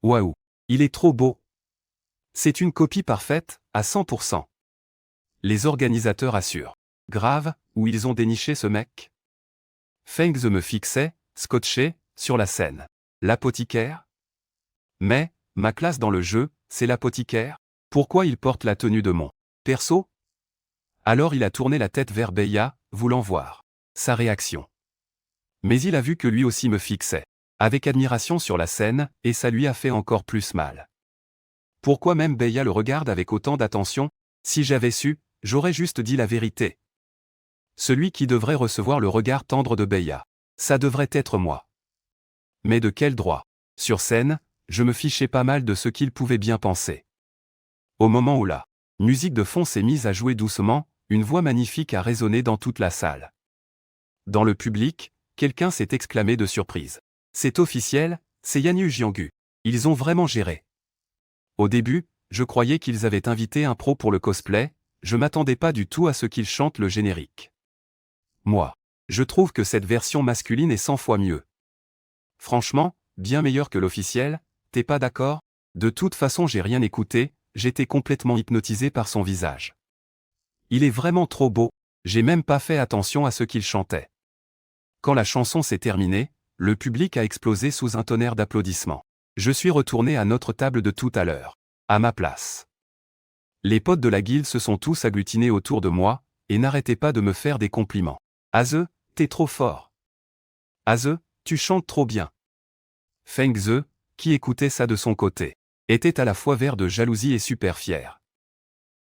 Waouh, il est trop beau. C'est une copie parfaite, à 100%. Les organisateurs assurent. Grave, où ils ont déniché ce mec? Feng Ze me fixait, scotché, sur la scène. L'apothicaire? Mais, ma classe dans le jeu, c'est l'apothicaire? Pourquoi il porte la tenue de mon perso? Alors il a tourné la tête vers Beya, voulant voir sa réaction. Mais il a vu que lui aussi me fixait, avec admiration sur la scène, et ça lui a fait encore plus mal. Pourquoi même Beya le regarde avec autant d'attention? Si j'avais su, j'aurais juste dit la vérité. Celui qui devrait recevoir le regard tendre de Beya, ça devrait être moi. Mais de quel droit? Sur scène, je me fichais pas mal de ce qu'il pouvait bien penser. Au moment où la musique de fond s'est mise à jouer doucement, une voix magnifique a résonné dans toute la salle. Dans le public, quelqu'un s'est exclamé de surprise. C'est officiel, c'est Yanyu Jianggu. Ils ont vraiment géré. Au début, je croyais qu'ils avaient invité un pro pour le cosplay, je m'attendais pas du tout à ce qu'il chante le générique. Moi, je trouve que cette version masculine est 100 fois mieux. Franchement, bien meilleure que l'officiel, t'es pas d'accord? De toute façon j'ai rien écouté, j'étais complètement hypnotisé par son visage. Il est vraiment trop beau, j'ai même pas fait attention à ce qu'il chantait. Quand la chanson s'est terminée, le public a explosé sous un tonnerre d'applaudissements. Je suis retourné à notre table de tout à l'heure, à ma place. Les potes de la guilde se sont tous agglutinés autour de moi, et n'arrêtaient pas de me faire des compliments. Aze, t'es trop fort. Aze, tu chantes trop bien. Feng Ze, qui écoutait ça de son côté, était à la fois vert de jalousie et super fier.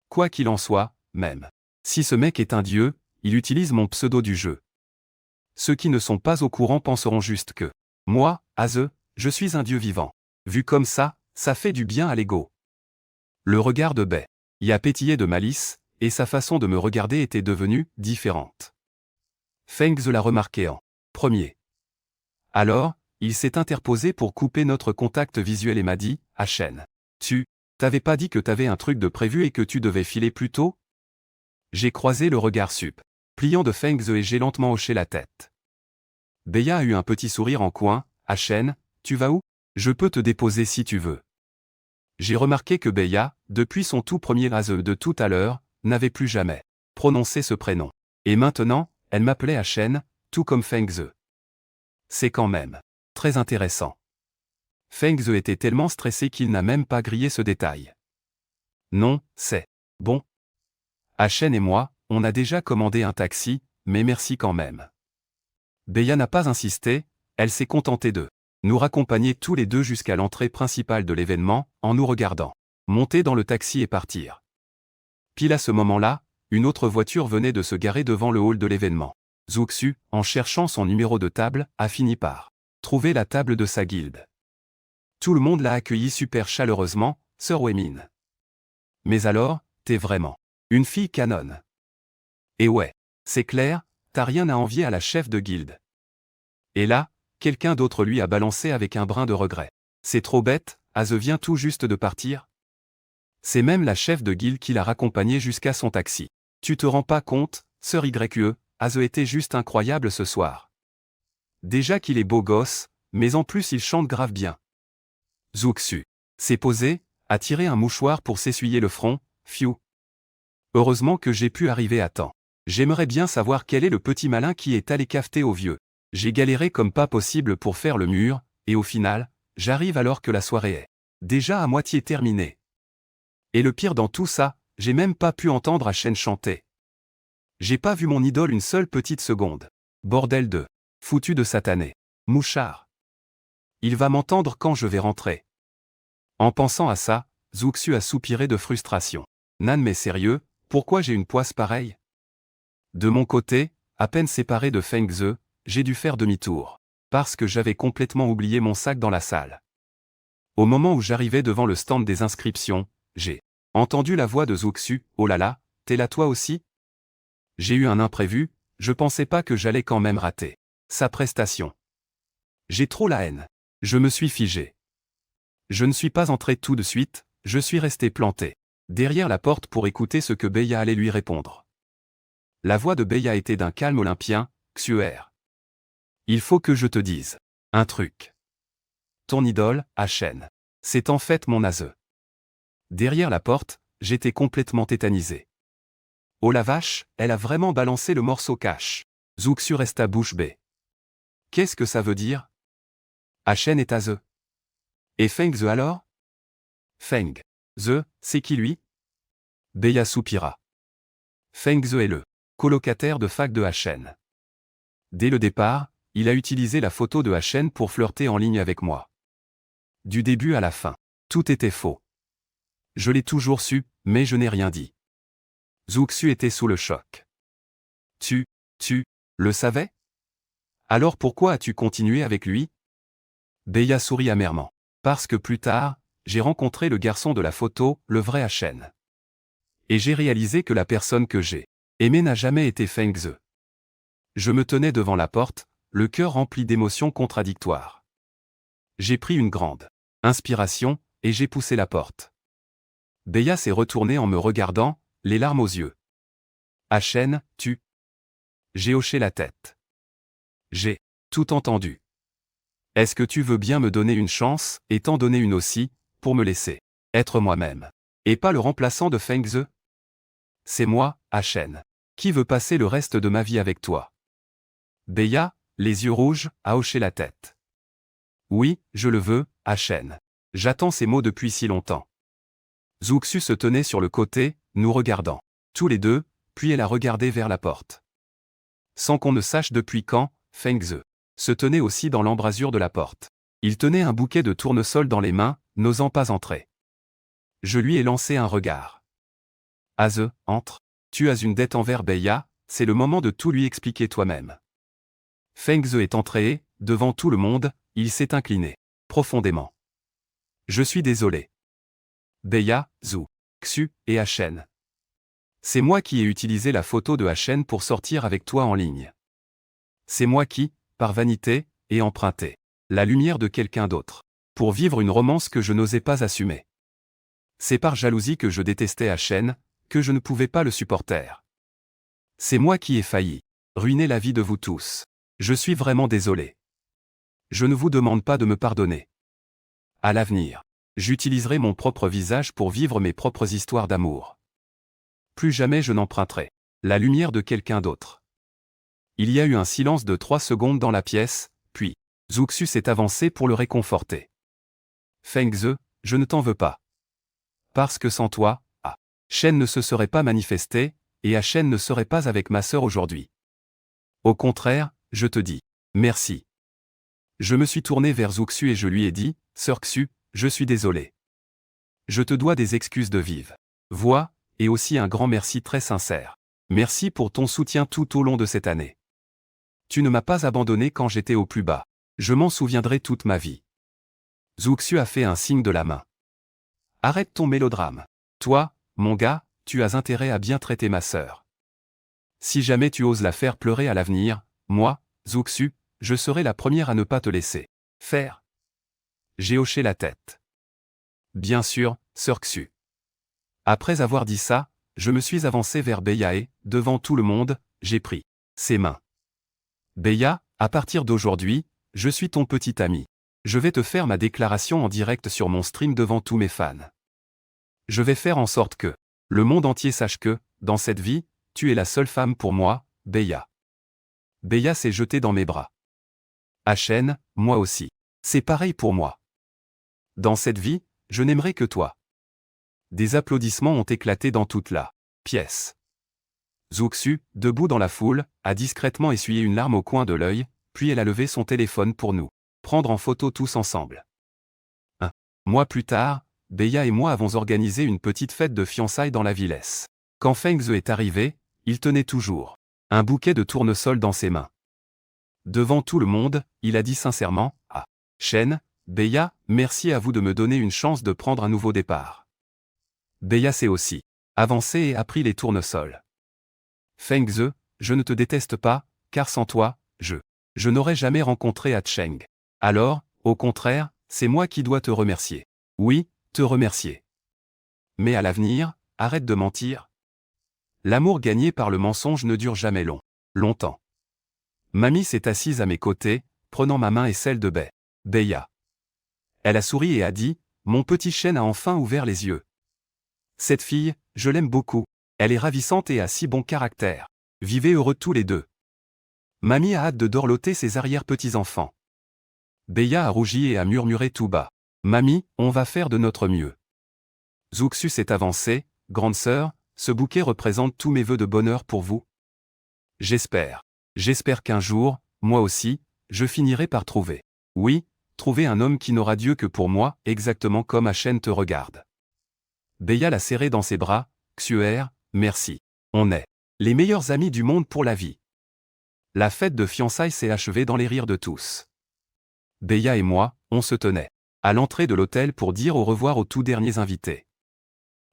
Quoi qu'il en soit, même si ce mec est un dieu, il utilise mon pseudo du jeu. Ceux qui ne sont pas au courant penseront juste que moi, Aze, je suis un dieu vivant. Vu comme ça fait du bien à l'ego. Le regard de Bei y a pétillé de malice, et sa façon de me regarder était devenue différente. Feng Ze l'a remarqué en premier. Alors, il s'est interposé pour couper notre contact visuel et m'a dit, Achen, t'avais pas dit que t'avais un truc de prévu et que tu devais filer plus tôt? J'ai croisé le regard pliant de Feng Ze et j'ai lentement hoché la tête. Beya a eu un petit sourire en coin. Achen, tu vas où? Je peux te déposer si tu veux. J'ai remarqué que Beya, depuis son tout premier Aze de tout à l'heure, n'avait plus jamais prononcé ce prénom. Et maintenant, elle m'appelait Achen, tout comme Feng Ze. C'est quand même très intéressant. Feng Ze était tellement stressé qu'il n'a même pas grillé ce détail. Non, c'est bon. Achen et moi, on a déjà commandé un taxi, mais merci quand même. Beya n'a pas insisté, elle s'est contentée de nous raccompagner tous les deux jusqu'à l'entrée principale de l'événement, en nous regardant monter dans le taxi et partir. Pile à ce moment-là, une autre voiture venait de se garer devant le hall de l'événement. Zhuxu, en cherchant son numéro de table, a fini par trouver la table de sa guilde. Tout le monde l'a accueilli super chaleureusement, Sœur Wemin. Mais alors, t'es vraiment une fille canon. Et ouais, c'est clair, t'as rien à envier à la chef de guilde. Et là, quelqu'un d'autre lui a balancé avec un brin de regret. C'est trop bête, Aze vient tout juste de partir. C'est même la chef de guilde qui l'a raccompagné jusqu'à son taxi. Tu te rends pas compte, Sœur YE, Aze était juste incroyable ce soir. Déjà qu'il est beau gosse, mais en plus il chante grave bien. Zhuxu s'est posé, a tiré un mouchoir pour s'essuyer le front, fiou. Heureusement que j'ai pu arriver à temps. J'aimerais bien savoir quel est le petit malin qui est allé cafeter au vieux. J'ai galéré comme pas possible pour faire le mur, et au final, j'arrive alors que la soirée est déjà à moitié terminée. Et le pire dans tout ça, j'ai même pas pu entendre Achen chanter. J'ai pas vu mon idole une seule petite seconde. Bordel de foutu de satané. Mouchard. Il va m'entendre quand je vais rentrer. En pensant à ça, Zhuxu a soupiré de frustration. Nan mais sérieux, pourquoi j'ai une poisse pareille? De mon côté, à peine séparé de Feng Ze, j'ai dû faire demi-tour. Parce que j'avais complètement oublié mon sac dans la salle. Au moment où j'arrivais devant le stand des inscriptions, j'ai entendu la voix de Zhuxu. Oh là là, t'es là toi aussi? J'ai eu un imprévu, je pensais pas que j'allais quand même rater sa prestation. J'ai trop la haine. Je me suis figé. Je ne suis pas entré tout de suite, je suis resté planté derrière la porte pour écouter ce que Beya allait lui répondre. La voix de Beya était d'un calme olympien, Xuer. Il faut que je te dise un truc. Ton idole, Achen, c'est en fait mon Aze. Derrière la porte, j'étais complètement tétanisé. Oh la vache, elle a vraiment balancé le morceau cash. Zhuxu resta bouche bée. Qu'est-ce que ça veut dire? Achen est Aze. Et Feng Ze alors? Feng Ze, c'est qui lui? Beya soupira. Feng Ze est le colocataire de fac de Achen. Dès le départ, il a utilisé la photo de Achen pour flirter en ligne avec moi. Du début à la fin, tout était faux. Je l'ai toujours su, mais je n'ai rien dit. Zhuxu était sous le choc. Tu le savais? Alors pourquoi as-tu continué avec lui? Beya sourit amèrement. Parce que plus tard, j'ai rencontré le garçon de la photo, le vrai Achen. Et j'ai réalisé que la personne que j'ai aimée n'a jamais été Feng Ze. Je me tenais devant la porte, le cœur rempli d'émotions contradictoires. J'ai pris une grande inspiration, et j'ai poussé la porte. Beya s'est retournée en me regardant, les larmes aux yeux. Achen, tu... J'ai hoché la tête. J'ai tout entendu. Est-ce que tu veux bien me donner une chance, et t'en donner une aussi, pour me laisser être moi-même, et pas le remplaçant de Feng Ze? C'est moi, Achen, qui veut passer le reste de ma vie avec toi. Beya, les yeux rouges, a hoché la tête. Oui, je le veux, Achen. J'attends ces mots depuis si longtemps. Zhuxu se tenait sur le côté, nous regardant. Tous les deux, puis elle a regardé vers la porte. Sans qu'on ne sache depuis quand, Feng Ze se tenait aussi dans l'embrasure de la porte. Il tenait un bouquet de tournesol dans les mains, n'osant pas entrer. Je lui ai lancé un regard. Aze, entre. Tu as une dette envers Beya, c'est le moment de tout lui expliquer toi-même. Feng Ze est entré et, devant tout le monde, il s'est incliné. Profondément. Je suis désolé. Beya, Zhu, Xu, et Achen. C'est moi qui ai utilisé la photo de Achen pour sortir avec toi en ligne. C'est moi qui, par vanité, ai emprunté la lumière de quelqu'un d'autre pour vivre une romance que je n'osais pas assumer. C'est par jalousie que je détestais Achen, que je ne pouvais pas le supporter. C'est moi qui ai failli ruiner la vie de vous tous. Je suis vraiment désolé. Je ne vous demande pas de me pardonner. À l'avenir, j'utiliserai mon propre visage pour vivre mes propres histoires d'amour. Plus jamais je n'emprunterai la lumière de quelqu'un d'autre. Il y a eu un silence de 3 secondes dans la pièce, puis Zhuxu s'est avancé pour le réconforter. Feng Ze, je ne t'en veux pas. Parce que sans toi, Shen ne se serait pas manifesté, et Shen ne serait pas avec ma sœur aujourd'hui. Au contraire, je te dis merci. Je me suis tourné vers Zhuxu et je lui ai dit, Sœur Xu, je suis désolé. Je te dois des excuses de vive voix, et aussi un grand merci très sincère. Merci pour ton soutien tout au long de cette année. Tu ne m'as pas abandonné quand j'étais au plus bas. Je m'en souviendrai toute ma vie. Zhuxu a fait un signe de la main. Arrête ton mélodrame. Toi, mon gars, tu as intérêt à bien traiter ma sœur. Si jamais tu oses la faire pleurer à l'avenir, moi, Zhuxu, je serai la première à ne pas te laisser faire. J'ai hoché la tête. Bien sûr, sœur Xu. Après avoir dit ça, je me suis avancé vers Beya et, devant tout le monde, j'ai pris ses mains. Beya, à partir d'aujourd'hui, je suis ton petit ami. Je vais te faire ma déclaration en direct sur mon stream devant tous mes fans. Je vais faire en sorte que le monde entier sache que, dans cette vie, tu es la seule femme pour moi, Beya. Beya s'est jetée dans mes bras. Shen, moi aussi. C'est pareil pour moi. Dans cette vie, je n'aimerai que toi. Des applaudissements ont éclaté dans toute la pièce. Zhuxu, debout dans la foule, a discrètement essuyé une larme au coin de l'œil, puis elle a levé son téléphone pour nous prendre en photo tous ensemble. Un mois plus tard, Beya et moi avons organisé une petite fête de fiançailles dans la Villesse. Quand Feng Ze est arrivé, il tenait toujours un bouquet de tournesol dans ses mains. Devant tout le monde, il a dit sincèrement, Shen, Beya, merci à vous de me donner une chance de prendre un nouveau départ. Beya s'est aussi avancé et a pris les tournesols. Feng Ze, je ne te déteste pas, car sans toi, je n'aurais jamais rencontré Cheng. Alors, au contraire, c'est moi qui dois te remercier. Oui, te remercier. Mais à l'avenir, arrête de mentir. L'amour gagné par le mensonge ne dure jamais longtemps. Mamie s'est assise à mes côtés, prenant ma main et celle de Beya. Elle a souri et a dit, mon petit Shen a enfin ouvert les yeux. Cette fille, je l'aime beaucoup. Elle est ravissante et a si bon caractère. Vivez heureux tous les deux. Mamie a hâte de dorloter ses arrière-petits-enfants. Beya a rougi et a murmuré tout bas. Mamie, on va faire de notre mieux. Zhuxu s'est avancé, grande sœur, ce bouquet représente tous mes vœux de bonheur pour vous. J'espère qu'un jour, moi aussi, je finirai par trouver. Oui, trouver un homme qui n'aura Dieu que pour moi, exactement comme Shen te regarde. Beya l'a serré dans ses bras, Xuer, merci. On est les meilleurs amis du monde pour la vie. La fête de fiançailles s'est achevée dans les rires de tous. Beya et moi, on se tenait à l'entrée de l'hôtel pour dire au revoir aux tout derniers invités.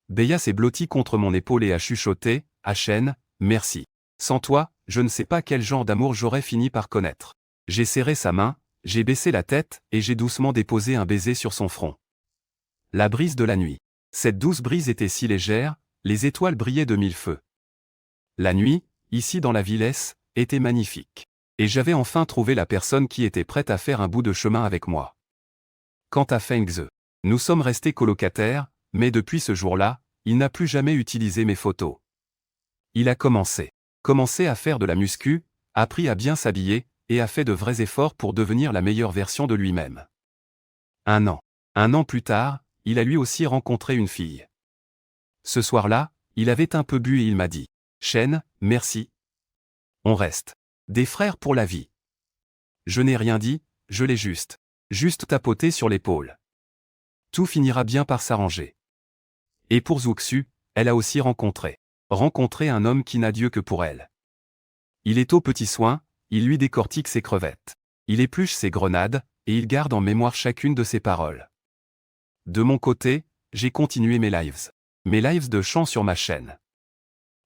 Beya s'est blottie contre mon épaule et a chuchoté, Shen, merci. Sans toi, je ne sais pas quel genre d'amour j'aurais fini par connaître. J'ai serré sa main, j'ai baissé la tête et j'ai doucement déposé un baiser sur son front. La brise de la nuit. Cette douce brise était si légère, les étoiles brillaient de mille feux. La nuit, ici dans la Villesse, était magnifique. Et j'avais enfin trouvé la personne qui était prête à faire un bout de chemin avec moi. Quant à Feng Ze, nous sommes restés colocataires, mais depuis ce jour-là, il n'a plus jamais utilisé mes photos. Il a commencé à faire de la muscu, appris à bien s'habiller, et a fait de vrais efforts pour devenir la meilleure version de lui-même. Un an plus tard, il a lui aussi rencontré une fille. Ce soir-là, il avait un peu bu et il m'a dit, Shen, merci. On reste des frères pour la vie. Je n'ai rien dit, je l'ai juste tapoté sur l'épaule. Tout finira bien par s'arranger. Et pour Zhuxu, elle a aussi rencontré un homme qui n'a Dieu que pour elle. Il est aux petits soins, il lui décortique ses crevettes. Il épluche ses grenades, et il garde en mémoire chacune de ses paroles. De mon côté, j'ai continué mes lives de chant sur ma chaîne.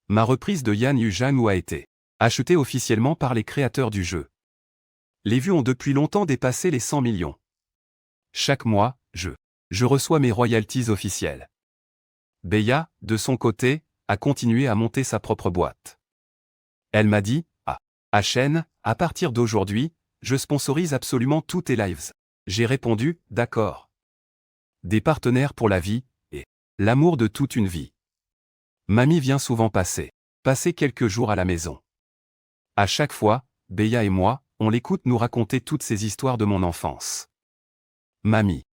Ma reprise de Yan Yu Zhang a été achetée officiellement par les créateurs du jeu. Les vues ont depuis longtemps dépassé les 100 millions. Chaque mois, je reçois mes royalties officielles. Beya, de son côté, a continué à monter sa propre boîte. Elle m'a dit, Hachen, à partir d'aujourd'hui, je sponsorise absolument tous tes lives. J'ai répondu, d'accord. Des partenaires pour la vie, et l'amour de toute une vie. Mamie vient souvent passer quelques jours à la maison. À chaque fois, Béa et moi, on l'écoute nous raconter toutes ces histoires de mon enfance. Mamie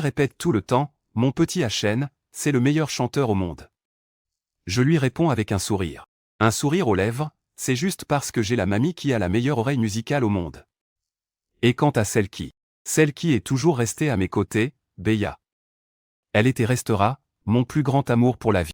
répète tout le temps, mon petit Hachen, c'est le meilleur chanteur au monde. Je lui réponds avec un sourire. Un sourire aux lèvres, c'est juste parce que j'ai la mamie qui a la meilleure oreille musicale au monde. Et quant à celle qui est toujours restée à mes côtés, Béa. Elle est et restera, mon plus grand amour pour la vie.